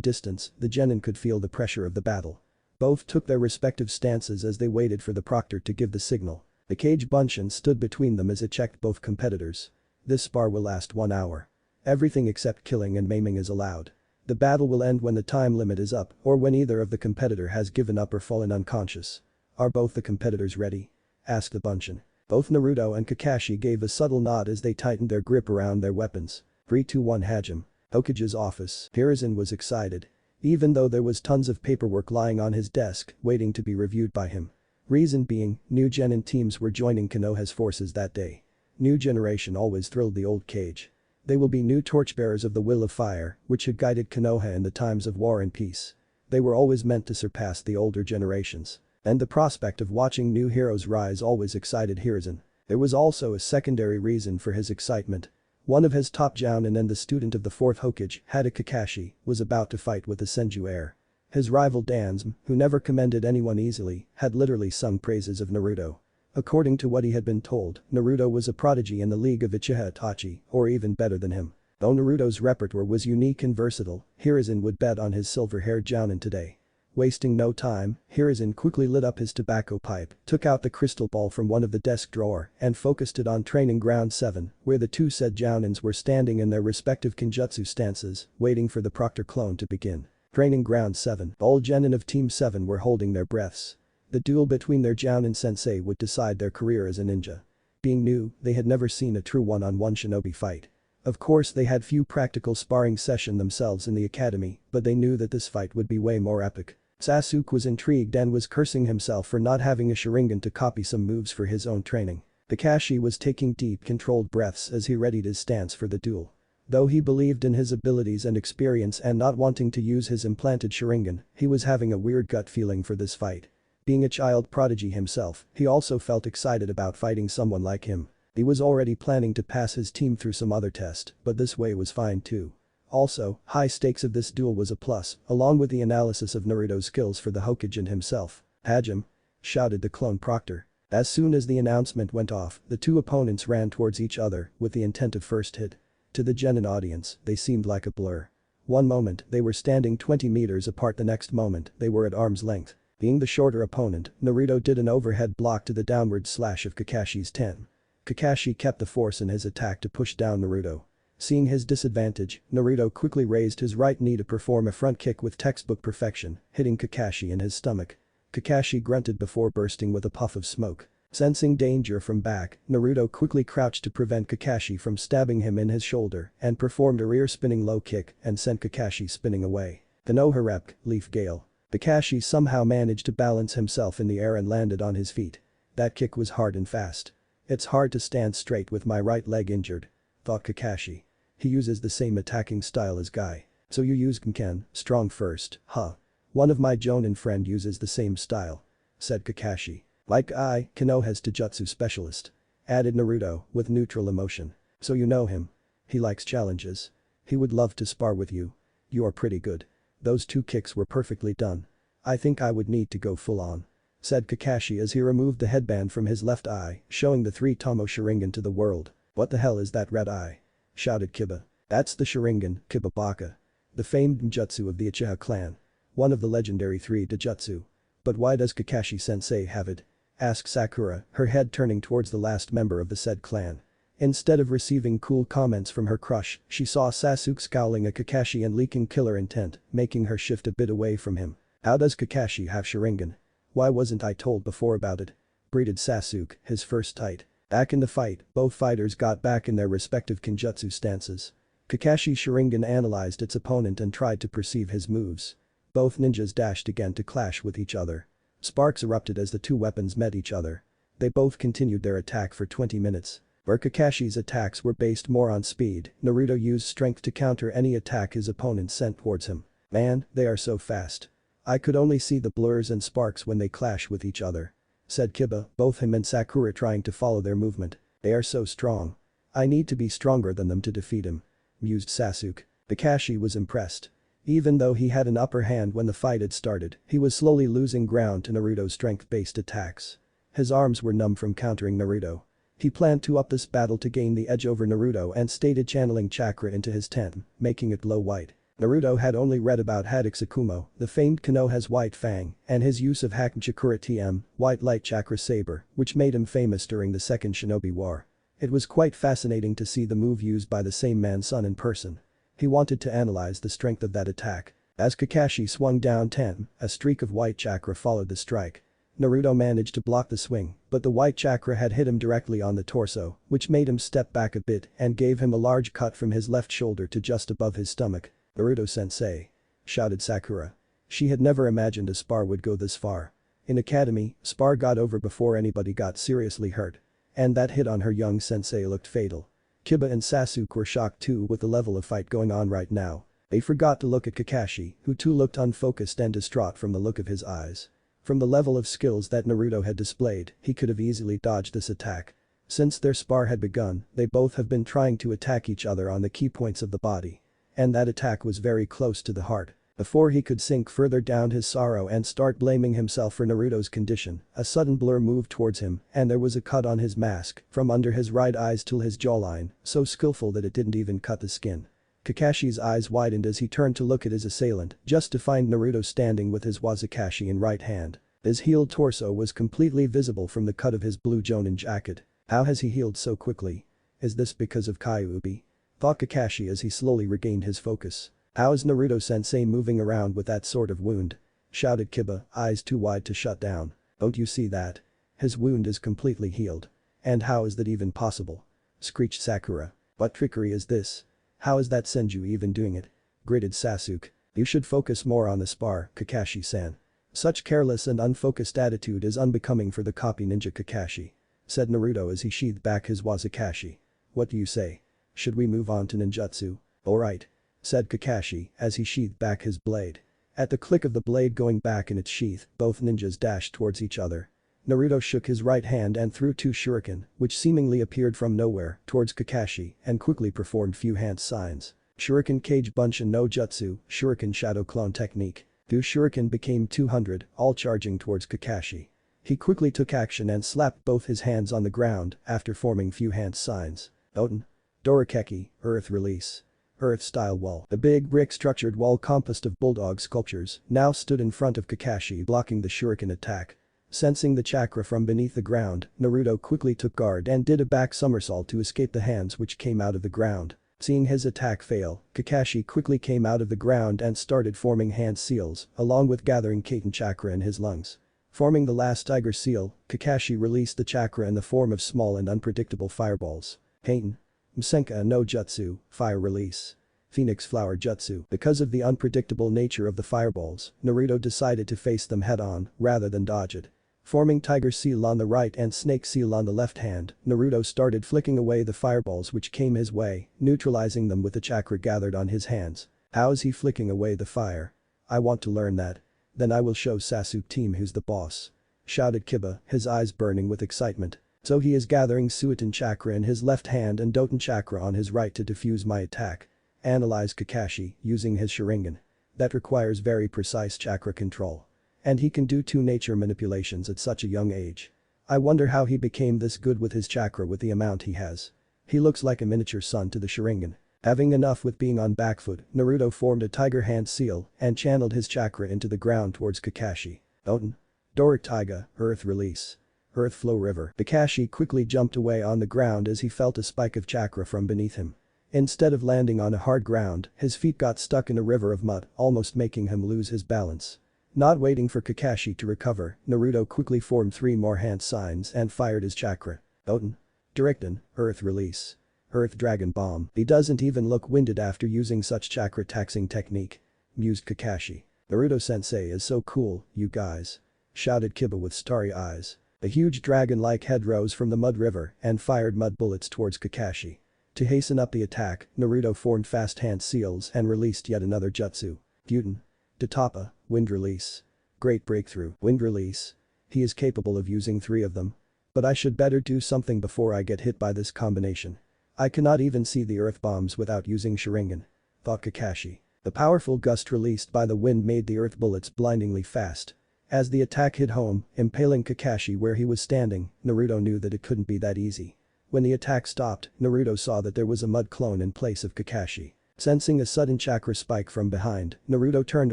distance, the genin could feel the pressure of the battle. Both took their respective stances as they waited for the proctor to give the signal. The cage bunshin stood between them as it checked both competitors. "This spar will last 1 hour. Everything except killing and maiming is allowed. The battle will end when the time limit is up or when either of the competitor has given up or fallen unconscious." "Are both the competitors ready?" asked the bunshin. Both Naruto and Kakashi gave a subtle nod as they tightened their grip around their weapons. 3, 2, 1 Hajime. Hokage's office. Hiruzen was excited. Even though there was tons of paperwork lying on his desk waiting to be reviewed by him. Reason being, new genin teams were joining Konoha's forces that day. New generation always thrilled the old cage. They will be new torchbearers of the will of fire, which had guided Konoha in the times of war and peace. They were always meant to surpass the older generations. And the prospect of watching new heroes rise always excited Hiruzen. There was also a secondary reason for his excitement. One of his top jounin and the student of the 4th Hokage, Hada Kakashi, was about to fight with the Senju heir. His rival Danzo, who never commended anyone easily, had literally sung praises of Naruto. According to what he had been told, Naruto was a prodigy in the League of Uchiha Itachi, or even better than him. Though Naruto's repertoire was unique and versatile, Hiruzen would bet on his silver-haired jounin today. Wasting no time, Hiruzen quickly lit up his tobacco pipe, took out the crystal ball from one of the desk drawer, and focused it on Training Ground 7, where the two said jounins were standing in their respective kinjutsu stances, waiting for the proctor clone to begin. Training Ground 7, all genin of Team 7 were holding their breaths. The duel between their jounin sensei would decide their career as a ninja. Being new, they had never seen a true one-on-one shinobi fight. Of course they had few practical sparring sessions themselves in the academy, but they knew that this fight would be way more epic. Sasuke was intrigued and was cursing himself for not having a Sharingan to copy some moves for his own training. Kakashi was taking deep controlled breaths as he readied his stance for the duel. Though he believed in his abilities and experience and not wanting to use his implanted Sharingan, he was having a weird gut feeling for this fight. Being a child prodigy himself, he also felt excited about fighting someone like him. He was already planning to pass his team through some other test, but this way was fine too. Also, high stakes of this duel was a plus, along with the analysis of Naruto's skills for the Hokage and himself. "Hajime!" shouted the clone proctor. As soon as the announcement went off, the two opponents ran towards each other with the intent of first hit. To the genin audience, they seemed like a blur. One moment, they were standing 20 meters apart, the next moment, they were at arm's length. Being the shorter opponent, Naruto did an overhead block to the downward slash of Kakashi's 10. Kakashi kept the force in his attack to push down Naruto. Seeing his disadvantage, Naruto quickly raised his right knee to perform a front kick with textbook perfection, hitting Kakashi in his stomach. Kakashi grunted before bursting with a puff of smoke. Sensing danger from back, Naruto quickly crouched to prevent Kakashi from stabbing him in his shoulder and performed a rear spinning low kick and sent Kakashi spinning away. Konoha Repk, Leaf Gale. Kakashi somehow managed to balance himself in the air and landed on his feet. That kick was hard and fast. "It's hard to stand straight with my right leg injured," thought Kakashi. He uses the same attacking style as Guy. "So you use Genken, strong first, huh? One of my Jonin friend uses the same style," said Kakashi. "Like I, Konoha's Taijutsu specialist," added Naruto with neutral emotion. "So you know him. He likes challenges. He would love to spar with you. You are pretty good. Those two kicks were perfectly done. I think I would need to go full on," said Kakashi as he removed the headband from his left eye, showing the 3 Tomo Sharingan to the world. "What the hell is that red eye?" shouted Kiba. "That's the Sharingan, Kibabaka. The famed ninjutsu of the Uchiha clan. One of the legendary 3 Taijutsu. But why does Kakashi sensei have it?" asked Sakura, her head turning towards the last member of the said clan. Instead of receiving cool comments from her crush, she saw Sasuke scowling at Kakashi and leaking killer intent, making her shift a bit away from him. How does Kakashi have Sharingan? Why wasn't I told before about it? Breathed Sasuke, his first tight. Back in the fight, both fighters got back in their respective Kenjutsu stances. Kakashi's Sharingan analyzed its opponent and tried to perceive his moves. Both ninjas dashed again to clash with each other. Sparks erupted as the two weapons met each other. They both continued their attack for 20 minutes. Where Kakashi's attacks were based more on speed, Naruto used strength to counter any attack his opponent sent towards him. Man, they are so fast. I could only see the blurs and sparks when they clash with each other. Said Kiba, both him and Sakura trying to follow their movement. They are so strong. I need to be stronger than them to defeat him. Mused Sasuke. Kakashi was impressed. Even though he had an upper hand when the fight had started, he was slowly losing ground to Naruto's strength-based attacks. His arms were numb from countering Naruto. He planned to up this battle to gain the edge over Naruto and stated channeling chakra into his ten, making it glow white. Naruto had only read about Hadexakumo, the famed Konoha's white fang, and his use of Hakachakura TM, white light chakra saber, which made him famous during the Second Shinobi War. It was quite fascinating to see the move used by the same man's son in person. He wanted to analyze the strength of that attack. As Kakashi swung down 10, a streak of white chakra followed the strike. Naruto managed to block the swing, but the white chakra had hit him directly on the torso, which made him step back a bit and gave him a large cut from his left shoulder to just above his stomach. Naruto-sensei. Shouted Sakura. She had never imagined a spar would go this far. In academy, spar got over before anybody got seriously hurt. And that hit on her young sensei looked fatal. Kiba and Sasuke were shocked too with the level of fight going on right now. They forgot to look at Kakashi, who too looked unfocused and distraught from the look of his eyes. From the level of skills that Naruto had displayed, he could have easily dodged this attack. Since their spar had begun, they both have been trying to attack each other on the key points of the body. And that attack was very close to the heart. Before he could sink further down his sorrow and start blaming himself for Naruto's condition, a sudden blur moved towards him and there was a cut on his mask from under his right eyes till his jawline, so skillful that it didn't even cut the skin. Kakashi's eyes widened as he turned to look at his assailant, just to find Naruto standing with his wakizashi in right hand. His healed torso was completely visible from the cut of his blue jonin jacket. How has he healed so quickly? Is this because of Kyuubi? Thought Kakashi as he slowly regained his focus. How is Naruto-sensei moving around with that sort of wound? Shouted Kiba, eyes too wide to shut down. Don't you see that? His wound is completely healed. And how is that even possible? Screeched Sakura. What trickery is this? How is that Senju even doing it? Gritted Sasuke. You should focus more on the spar, Kakashi-san. Such careless and unfocused attitude is unbecoming for the copy ninja Kakashi. Said Naruto as he sheathed back his wakizashi. What do you say? Should we move on to ninjutsu? Alright. Said Kakashi as he sheathed back his blade. At the click of the blade going back in its sheath, both ninjas dashed towards each other. Naruto shook his right hand and threw two shuriken, which seemingly appeared from nowhere, towards Kakashi and quickly performed few hand signs. Shuriken Cage Bunshin no Jutsu, Shuriken Shadow Clone Technique. Two shuriken became 200, all charging towards Kakashi. He quickly took action and slapped both his hands on the ground after forming few hand signs. Oten. Dorakeki, Earth Release. Earth-style wall. The big brick-structured wall composed of bulldog sculptures now stood in front of Kakashi blocking the shuriken attack. Sensing the chakra from beneath the ground, Naruto quickly took guard and did a back somersault to escape the hands which came out of the ground. Seeing his attack fail, Kakashi quickly came out of the ground and started forming hand seals, along with gathering Kaiten chakra in his lungs. Forming the last tiger seal, Kakashi released the chakra in the form of small and unpredictable fireballs. Kaiten. Msenka no Jutsu, Fire Release. Phoenix Flower Jutsu. Because of the unpredictable nature of the fireballs, Naruto decided to face them head-on, rather than dodge it. Forming Tiger Seal on the right and Snake Seal on the left hand, Naruto started flicking away the fireballs which came his way, neutralizing them with the chakra gathered on his hands. How is he flicking away the fire? I want to learn that. Then I will show Sasuke team who's the boss. Shouted Kiba, his eyes burning with excitement. So he is gathering Suiton chakra in his left hand and Doton chakra on his right to defuse my attack. Analyzed Kakashi, using his Sharingan. That requires very precise chakra control. And he can do two nature manipulations at such a young age. I wonder how he became this good with his chakra with the amount he has. He looks like a miniature son to the Sharingan. Having enough with being on back foot, Naruto formed a tiger hand seal and channeled his chakra into the ground towards Kakashi. Oten. Doric Taiga, Earth Release. Earth flow river. Kakashi quickly jumped away on the ground as he felt a spike of chakra from beneath him. Instead of landing on a hard ground, his feet got stuck in a river of mud, almost making him lose his balance. Not waiting for Kakashi to recover, Naruto quickly formed 3 more hand signs and fired his chakra. Oten. Directen, Earth release. Earth Dragon Bomb. He doesn't even look winded after using such chakra taxing technique, mused Kakashi. Naruto sensei is so cool, you guys. Shouted Kiba with starry eyes. A huge dragon-like head rose from the mud river and fired mud bullets towards Kakashi. To hasten up the attack, Naruto formed fast hand seals and released yet another jutsu. Gyuten. Tatapa, Wind Release. Great breakthrough. Wind Release. He is capable of using 3 of them. But I should better do something before I get hit by this combination. I cannot even see the earth bombs without using Sharingan, thought Kakashi. The powerful gust released by the wind made the earth bullets blindingly fast. As the attack hit home, impaling Kakashi where he was standing, Naruto knew that it couldn't be that easy. When the attack stopped, Naruto saw that there was a mud clone in place of Kakashi. Sensing a sudden chakra spike from behind, Naruto turned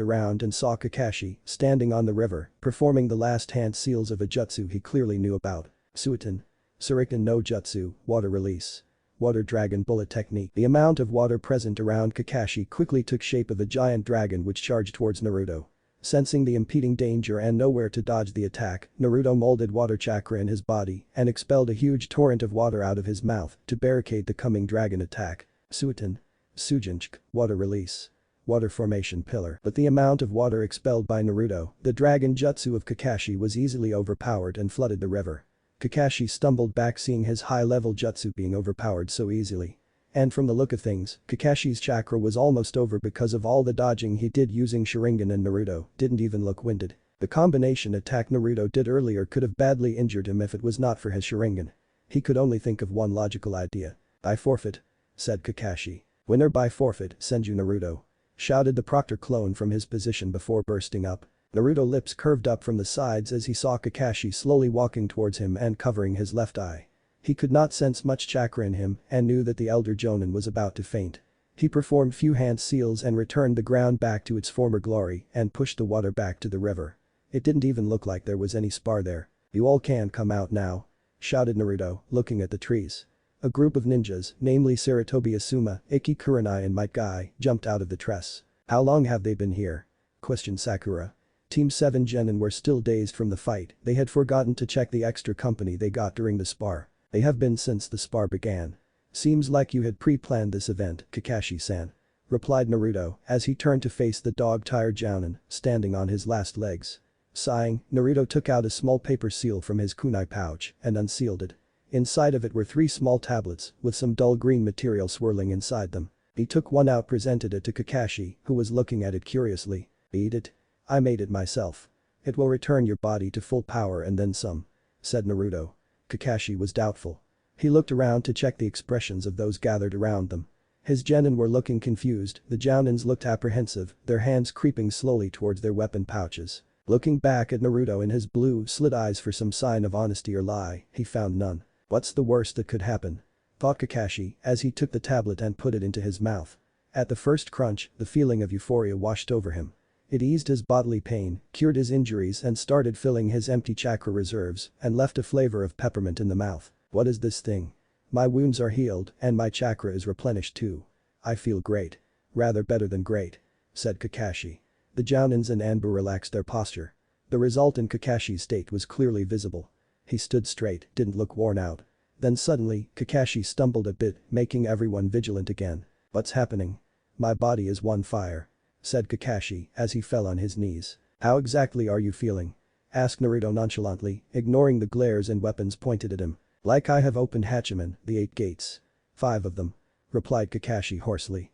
around and saw Kakashi standing on the river, performing the last hand seals of a jutsu he clearly knew about. Suiten. Shuriken no Jutsu, Water Release. Water Dragon Bullet Technique. The amount of water present around Kakashi quickly took shape of a giant dragon which charged towards Naruto. Sensing the impeding danger and nowhere to dodge the attack, Naruto molded water chakra in his body and expelled a huge torrent of water out of his mouth to barricade the coming dragon attack. Suiten. Sujinchk, Water Release. Water Formation Pillar. But the amount of water expelled by Naruto, the dragon jutsu of Kakashi was easily overpowered and flooded the river. Kakashi stumbled back seeing his high-level jutsu being overpowered so easily. And from the look of things, Kakashi's chakra was almost over because of all the dodging he did using Sharingan, and Naruto didn't even look winded. The combination attack Naruto did earlier could have badly injured him if it was not for his Sharingan. He could only think of one logical idea. "I forfeit," said Kakashi. "Winner by forfeit, Senju Naruto," shouted the Proctor clone from his position before bursting up. Naruto's lips curved up from the sides as he saw Kakashi slowly walking towards him and covering his left eye. He could not sense much chakra in him and knew that the elder Jonin was about to faint. He performed few hand seals and returned the ground back to its former glory and pushed the water back to the river. It didn't even look like there was any spar there. "You all can come out now," shouted Naruto, looking at the trees. A group of ninjas, namely Saratobi Asuma, Ikki Kurenai and Might Guy, jumped out of the tress. "How long have they been here?" questioned Sakura. Team 7 genin were still dazed from the fight, they had forgotten to check the extra company they got during the spar. "They have been since the spar began. Seems like you had pre-planned this event, Kakashi-san," replied Naruto as he turned to face the dog-tired Jounin, standing on his last legs. Sighing, Naruto took out a small paper seal from his kunai pouch and unsealed it. Inside of it were 3 small tablets with some dull green material swirling inside them. He took one out, presented it to Kakashi, who was looking at it curiously. "Eat it. I made it myself. It will return your body to full power and then some," said Naruto. Kakashi was doubtful. He looked around to check the expressions of those gathered around them. His genin were looking confused, the Jounins looked apprehensive, their hands creeping slowly towards their weapon pouches. Looking back at Naruto in his blue slit eyes for some sign of honesty or lie, he found none. "What's the worst that could happen?" thought Kakashi as he took the tablet and put it into his mouth. At the first crunch, the feeling of euphoria washed over him. It eased his bodily pain, cured his injuries and started filling his empty chakra reserves and left a flavor of peppermint in the mouth. "What is this thing? My wounds are healed and my chakra is replenished too. I feel great. Rather better than great," said Kakashi. The Jounins and Anbu relaxed their posture. The result in Kakashi's state was clearly visible. He stood straight, didn't look worn out. Then suddenly, Kakashi stumbled a bit, making everyone vigilant again. "What's happening? My body is on fire," said Kakashi as he fell on his knees. "How exactly are you feeling?" asked Naruto nonchalantly, ignoring the glares and weapons pointed at him. "Like I have opened Hachiman, the 8 gates. 5 of them," replied Kakashi hoarsely.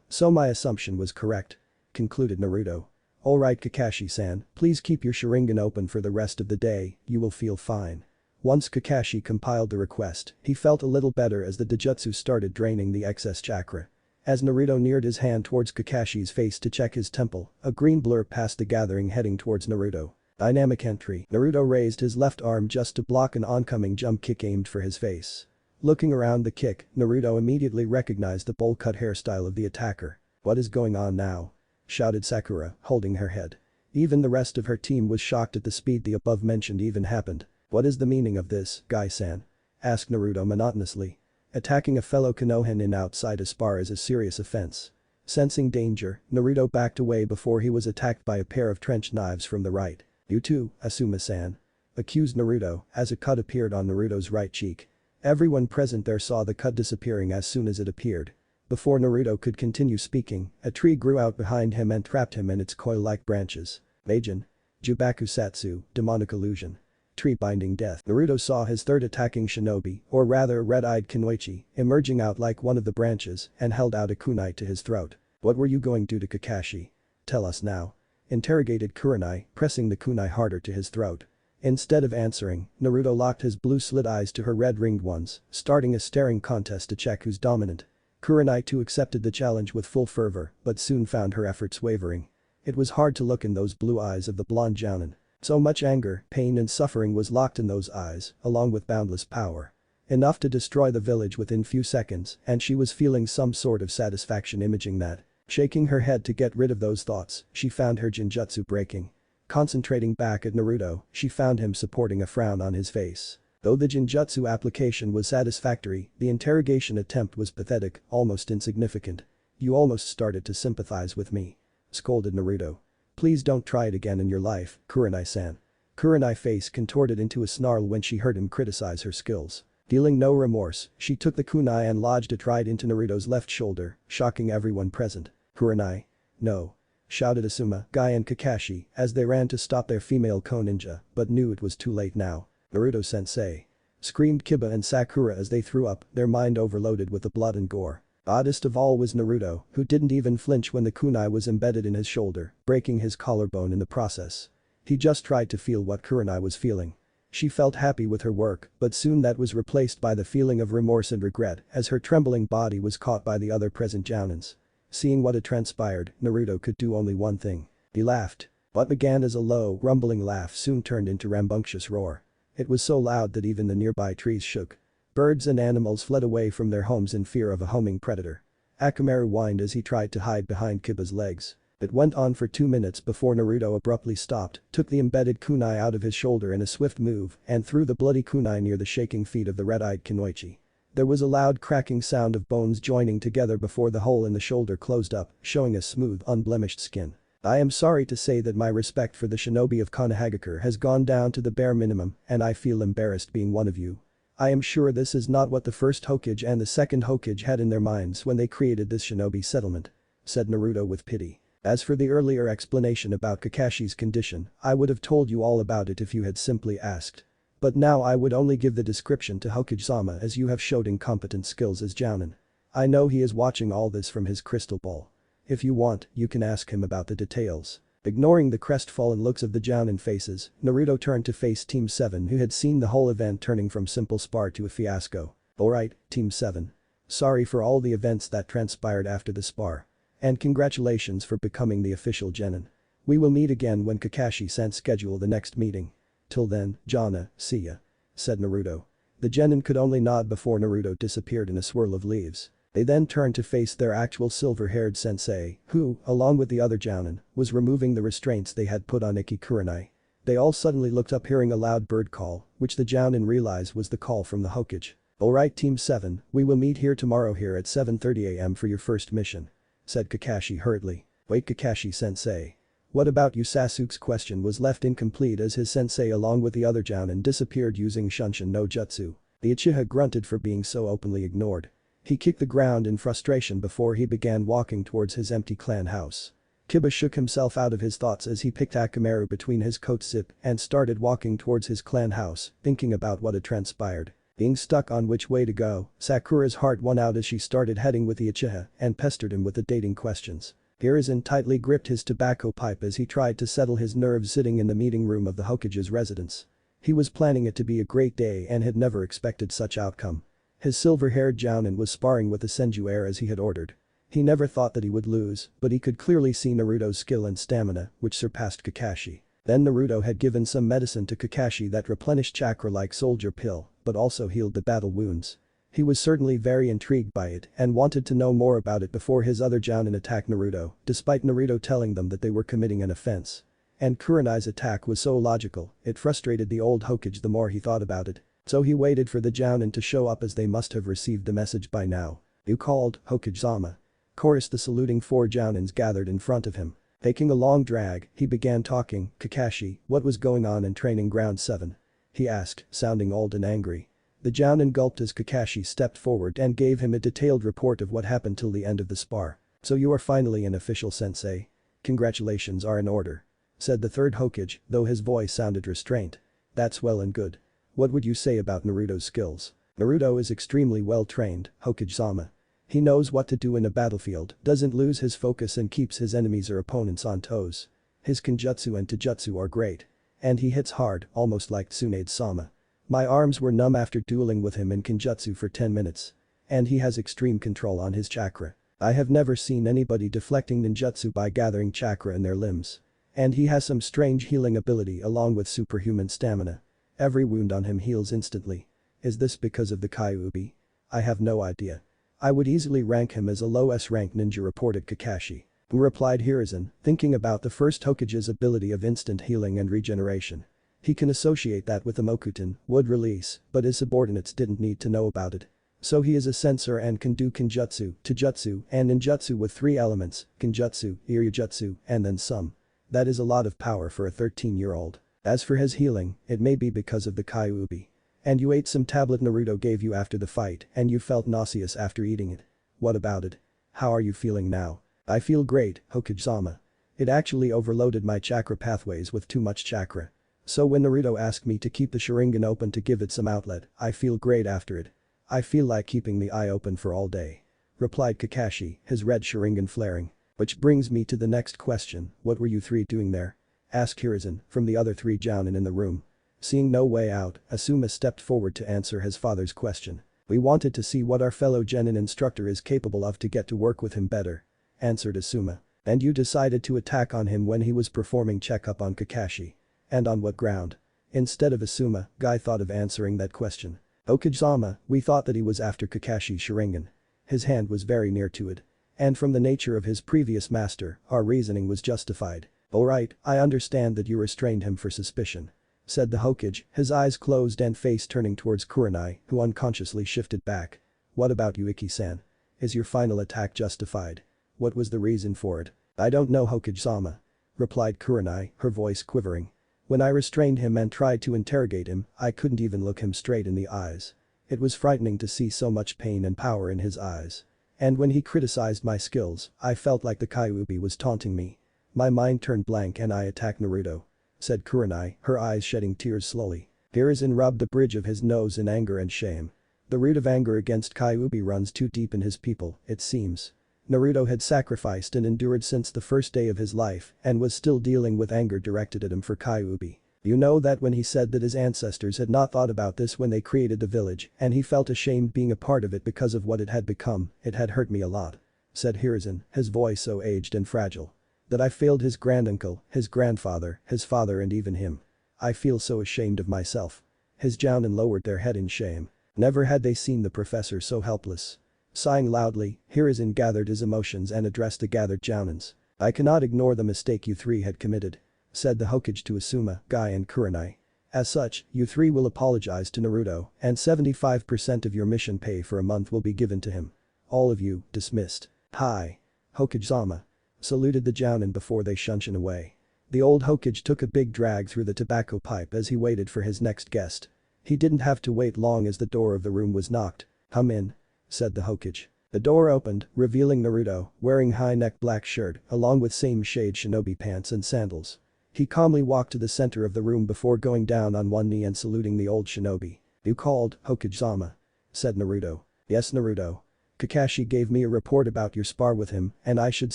So my assumption was correct," concluded Naruto. "Alright Kakashi-san, please keep your Sharingan open for the rest of the day, you will feel fine." Once Kakashi compiled the request, he felt a little better as the Dojutsu started draining the excess chakra. As Naruto neared his hand towards Kakashi's face to check his temple, a green blur passed the gathering heading towards Naruto. Dynamic entry. Naruto raised his left arm just to block an oncoming jump kick aimed for his face. Looking around the kick, Naruto immediately recognized the bowl-cut hairstyle of the attacker. "What is going on now?" shouted Sakura, holding her head. Even the rest of her team was shocked at the speed the above-mentioned even happened. "What is the meaning of this, Guy-san?" asked Naruto monotonously. Attacking a fellow Konohanin outside a spar is a serious offense. Sensing danger, Naruto backed away before he was attacked by a pair of trench knives from the right. "You too, Asuma-san," accused Naruto as a cut appeared on Naruto's right cheek. Everyone present there saw the cut disappearing as soon as it appeared. Before Naruto could continue speaking, a tree grew out behind him and trapped him in its coil-like branches. Meijin. Jubaku Satsu, demonic illusion. Tree binding death. Naruto saw his third attacking shinobi, or rather red-eyed kunoichi, emerging out like one of the branches and held out a kunai to his throat. "What were you going to do to Kakashi? Tell us now," interrogated Kurenai, pressing the kunai harder to his throat. Instead of answering, Naruto locked his blue-slit eyes to her red-ringed ones, starting a staring contest to check who's dominant. Kurenai too accepted the challenge with full fervor, but soon found her efforts wavering. It was hard to look in those blue eyes of the blonde jounin. So much anger, pain and suffering was locked in those eyes, along with boundless power. Enough to destroy the village within few seconds, and she was feeling some sort of satisfaction imaging that. Shaking her head to get rid of those thoughts, she found her jinjutsu breaking. Concentrating back at Naruto, she found him supporting a frown on his face. Though the jinjutsu application was satisfactory, the interrogation attempt was pathetic, almost insignificant. "You almost started to sympathize with me," scolded Naruto. "Please don't try it again in your life, Kurenai-san." Kurenai's face contorted into a snarl when she heard him criticize her skills. Feeling no remorse, she took the kunai and lodged it right into Naruto's left shoulder, shocking everyone present. "Kurenai. No," shouted Asuma, Guy and Kakashi as they ran to stop their female ko-ninja, but knew it was too late now. "Naruto-sensei," screamed Kiba and Sakura as they threw up, their mind overloaded with the blood and gore. Oddest of all was Naruto, who didn't even flinch when the kunai was embedded in his shoulder, breaking his collarbone in the process. He just tried to feel what Kurenai was feeling. She felt happy with her work, but soon that was replaced by the feeling of remorse and regret as her trembling body was caught by the other present jounins. Seeing what had transpired, Naruto could do only one thing. He laughed. What began as a low, rumbling laugh soon turned into rambunctious roar. It was so loud that even the nearby trees shook. Birds and animals fled away from their homes in fear of a homing predator. Akamaru whined as he tried to hide behind Kiba's legs. It went on for 2 minutes before Naruto abruptly stopped, took the embedded kunai out of his shoulder in a swift move, and threw the bloody kunai near the shaking feet of the red-eyed kunoichi. There was a loud cracking sound of bones joining together before the hole in the shoulder closed up, showing a smooth, unblemished skin. "I am sorry to say that my respect for the shinobi of Konohamaru has gone down to the bare minimum, and I feel embarrassed being one of you. I am sure this is not what the first Hokage and the second Hokage had in their minds when they created this shinobi settlement," said Naruto with pity. "As for the earlier explanation about Kakashi's condition, I would have told you all about it if you had simply asked. But now I would only give the description to Hokage-sama as you have showed incompetent skills as jounin. I know he is watching all this from his crystal ball. If you want, you can ask him about the details." Ignoring the crestfallen looks of the jounin faces, Naruto turned to face Team 7 who had seen the whole event turning from simple spar to a fiasco. "Alright, Team 7. Sorry for all the events that transpired after the spar. And congratulations for becoming the official genin. We will meet again when Kakashi-san schedule the next meeting. Till then, Jana, see ya," said Naruto. The genin could only nod before Naruto disappeared in a swirl of leaves. They then turned to face their actual silver-haired sensei, who, along with the other jounin, was removing the restraints they had put on Ikki Kurenai. They all suddenly looked up hearing a loud bird call, which the jounin realized was the call from the Hokage. "Alright Team 7, we will meet here tomorrow here at 7:30 AM for your first mission," said Kakashi hurriedly. "Wait Kakashi-sensei. What about you?" Sasuke's question was left incomplete as his sensei along with the other jounin disappeared using Shunshin no Jutsu. The Uchiha grunted for being so openly ignored. He kicked the ground in frustration before he began walking towards his empty clan house. Kiba shook himself out of his thoughts as he picked Akamaru between his coat zip and started walking towards his clan house, thinking about what had transpired. Being stuck on which way to go, Sakura's heart won out as she started heading with the Uchiha and pestered him with the dating questions. Hiruzen tightly gripped his tobacco pipe as he tried to settle his nerves sitting in the meeting room of the Hokage's residence. He was planning it to be a great day and had never expected such outcome. His silver-haired jounin was sparring with the Senju heir as he had ordered. He never thought that he would lose, but he could clearly see Naruto's skill and stamina, which surpassed Kakashi. Then Naruto had given some medicine to Kakashi that replenished chakra like soldier pill, but also healed the battle wounds. He was certainly very intrigued by it and wanted to know more about it before his other jounin attacked Naruto, despite Naruto telling them that they were committing an offense. And Kurenai's attack was so logical, it frustrated the old Hokage the more he thought about it. So he waited for the Jounin to show up as they must have received the message by now. "You called, Hokage-sama." Chorused the saluting 4 Jounins gathered in front of him. Taking a long drag, he began talking. "Kakashi, what was going on in training ground 7?" he asked, sounding old and angry. The Jounin gulped as Kakashi stepped forward and gave him a detailed report of what happened till the end of the spar. "So you are finally an official sensei. Congratulations are in order," said the 3rd Hokage, though his voice sounded restrained. "That's well and good. What would you say about Naruto's skills?" "Naruto is extremely well trained, Hokage-sama. He knows what to do in a battlefield, doesn't lose his focus and keeps his enemies or opponents on toes. His Kenjutsu and Taijutsu are great. And he hits hard, almost like Tsunade-sama. My arms were numb after dueling with him in Kenjutsu for 10 minutes. And he has extreme control on his chakra. I have never seen anybody deflecting ninjutsu by gathering chakra in their limbs. And he has some strange healing ability along with superhuman stamina. Every wound on him heals instantly. Is this because of the Kyuubi? I have no idea. I would easily rank him as a low S-rank ninja," reported Kakashi. Replied Hiruzen, thinking about the 1st Hokage's ability of instant healing and regeneration. He can associate that with the Mokuton, would release, but his subordinates didn't need to know about it. So he is a sensor and can do Kenjutsu, Taijutsu, and Ninjutsu with 3 elements, Kenjutsu, Iryujutsu, and then some. That is a lot of power for a 13-year-old. As for his healing, it may be because of the Kyuubi. And you ate some tablet Naruto gave you after the fight and you felt nauseous after eating it. What about it? How are you feeling now? "I feel great, Hokage-sama. It actually overloaded my chakra pathways with too much chakra. So when Naruto asked me to keep the Sharingan open to give it some outlet, I feel great after it. I feel like keeping the eye open for all day," replied Kakashi, his red Sharingan flaring. "Which brings me to the next question, what were you 3 doing there?" asked Hiruzen from the other 3 Jounin in the room. Seeing no way out, Asuma stepped forward to answer his father's question. "We wanted to see what our fellow genin instructor is capable of to get to work with him better," answered Asuma. "And you decided to attack on him when he was performing checkup on Kakashi. And on what ground?" Instead of Asuma, Guy thought of answering that question. "Hokage-sama, we thought that he was after Kakashi's Sharingan. His hand was very near to it. And from the nature of his previous master, our reasoning was justified." "Alright, I understand that you restrained him for suspicion," said the Hokage, his eyes closed and face turning towards Kurenai, who unconsciously shifted back. "What about you, Ikki-san? Is your final attack justified? What was the reason for it?" "I don't know, Hokage-sama," replied Kurenai, her voice quivering. "When I restrained him and tried to interrogate him, I couldn't even look him straight in the eyes. It was frightening to see so much pain and power in his eyes. And when he criticized my skills, I felt like the Kyuubi was taunting me. My mind turned blank and I attacked Naruto," said Kurenai, her eyes shedding tears slowly. Hiruzen rubbed the bridge of his nose in anger and shame. The root of anger against Kyuubi runs too deep in his people, it seems. Naruto had sacrificed and endured since the first day of his life and was still dealing with anger directed at him for Kyuubi. You know that when he said that his ancestors had not thought about this when they created the village and he felt ashamed being a part of it because of what it had become, it had hurt me a lot," said Hiruzen, his voice so aged and fragile. "That I failed his granduncle, his grandfather, his father and even him. I feel so ashamed of myself." His Jounin lowered their head in shame. Never had they seen the professor so helpless. Sighing loudly, Hiruzen gathered his emotions and addressed the gathered Jounins. "I cannot ignore the mistake you 3 had committed," said the Hokage to Asuma, Guy and Kurenai. "As such, you 3 will apologize to Naruto and 75% of your mission pay for a month will be given to him. All of you, dismissed." "Hi. Hokage-sama," saluted the Jounin before they shunshin away. The old Hokage took a big drag through the tobacco pipe as he waited for his next guest. He didn't have to wait long as the door of the room was knocked. "Come in," said the Hokage. The door opened, revealing Naruto, wearing high-neck black shirt along with same shade shinobi pants and sandals. He calmly walked to the center of the room before going down on one knee and saluting the old shinobi. "You called, Hokage-sama," said Naruto. "Yes, Naruto. Kakashi gave me a report about your spar with him and I should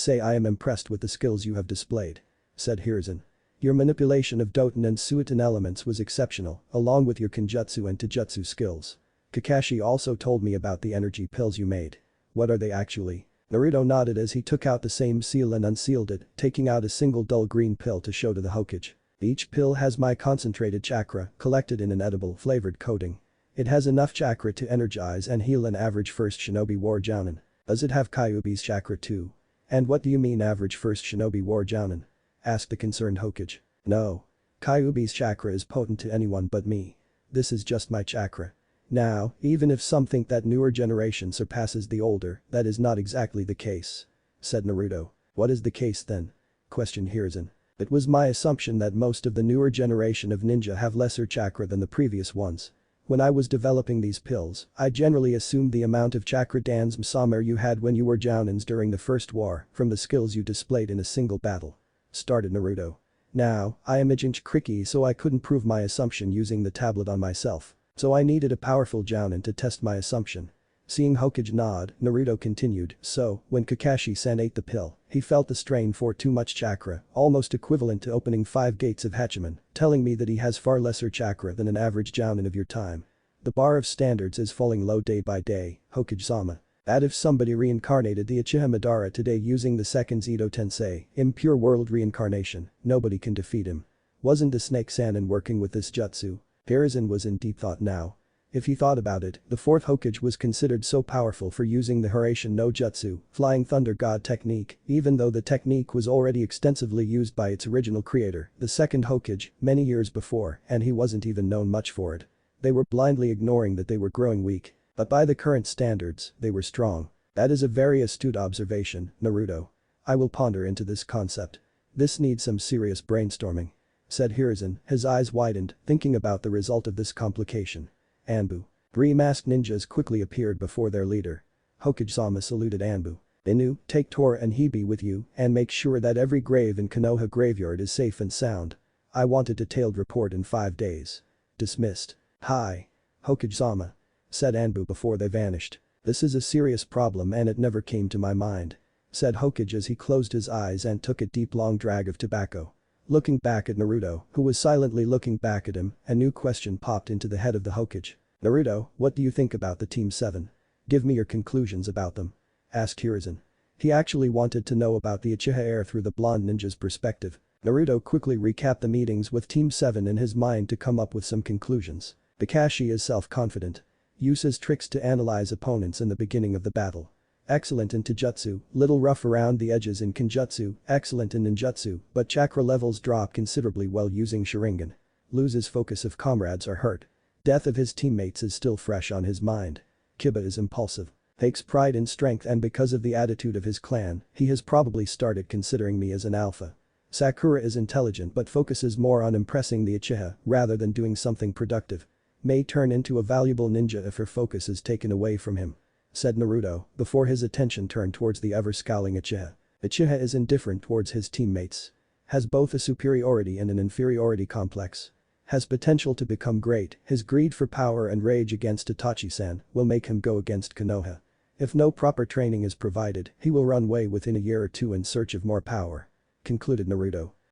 say I am impressed with the skills you have displayed," said Hiruzen. "Your manipulation of Doton and Suiton elements was exceptional, along with your Kenjutsu and Taijutsu skills. Kakashi also told me about the energy pills you made. What are they actually?" Naruto nodded as he took out the same seal and unsealed it, taking out a single dull green pill to show to the Hokage. "Each pill has my concentrated chakra collected in an edible flavored coating. It has enough chakra to energize and heal an average first shinobi war Jounin. Does it have Kyuubi's chakra too?" "And what do you mean average first shinobi war Jounin?" asked the concerned Hokage. No. Kyuubi's chakra is potent to anyone but me. This is just my chakra. Now, even if some think that newer generation surpasses the older, that is not exactly the case. Said Naruto. What is the case then? Questioned Hiruzen. It was my assumption that most of the newer generation of ninja have lesser chakra than the previous ones. When I was developing these pills, I generally assumed the amount of chakra Danzo Samaru you had when you were Jounins during the first war from the skills you displayed in a single battle. Started Naruto. Now, I am a Jinchuriki so I couldn't prove my assumption using the tablet on myself. So I needed a powerful Jounin to test my assumption. Seeing Hokage nod, Naruto continued, so, when Kakashi-san ate the pill, he felt the strain for too much chakra, almost equivalent to opening 5 gates of Hachiman, telling me that he has far lesser chakra than an average Jounin of your time. The bar of standards is falling low day by day, Hokage-sama. That if somebody reincarnated the Uchiha Madara today using the second Edo Tensei, impure world reincarnation, nobody can defeat him. Wasn't the Snake Sannin working with this jutsu? Hiruzen was in deep thought now. If he thought about it, the fourth Hokage was considered so powerful for using the Hiraishin no Jutsu, Flying Thunder God technique, even though the technique was already extensively used by its original creator, the second Hokage, many years before, and he wasn't even known much for it. They were blindly ignoring that they were growing weak. But by the current standards, they were strong. That is a very astute observation, Naruto. I will ponder into this concept. This needs some serious brainstorming. Said Hiruzen, his eyes widened, thinking about the result of this complication. Anbu. 3 masked ninjas quickly appeared before their leader. Hokage-sama saluted Anbu. Inu, take Tora and Hibi with you and make sure that every grave in Konoha graveyard is safe and sound. I want a detailed report in 5 days. Dismissed. Hi. Hokage-sama. Said Anbu before they vanished. This is a serious problem and it never came to my mind. Said Hokage as he closed his eyes and took a deep long drag of tobacco. Looking back at Naruto, who was silently looking back at him, a new question popped into the head of the Hokage. Naruto, what do you think about the Team 7? Give me your conclusions about them. Asked Hiruzen. He actually wanted to know about the Uchiha heir through the blonde ninja's perspective. Naruto quickly recapped the meetings with Team 7 in his mind to come up with some conclusions. Kakashi is self-confident. Uses tricks to analyze opponents in the beginning of the battle. Excellent in Taijutsu, little rough around the edges in Kenjutsu, excellent in Ninjutsu, but chakra levels drop considerably while using Sharingan. Loses focus if comrades are hurt. Death of his teammates is still fresh on his mind. Kiba is impulsive. Takes pride in strength and because of the attitude of his clan, he has probably started considering me as an alpha. Sakura is intelligent but focuses more on impressing the Uchiha rather than doing something productive. May turn into a valuable ninja if her focus is taken away from him. Said Naruto, before his attention turned towards the ever-scowling Uchiha. Uchiha is indifferent towards his teammates. Has both a superiority and an inferiority complex. Has potential to become great, his greed for power and rage against Itachi-san will make him go against Konoha. If no proper training is provided, he will run away within a year or two in search of more power. Concluded Naruto.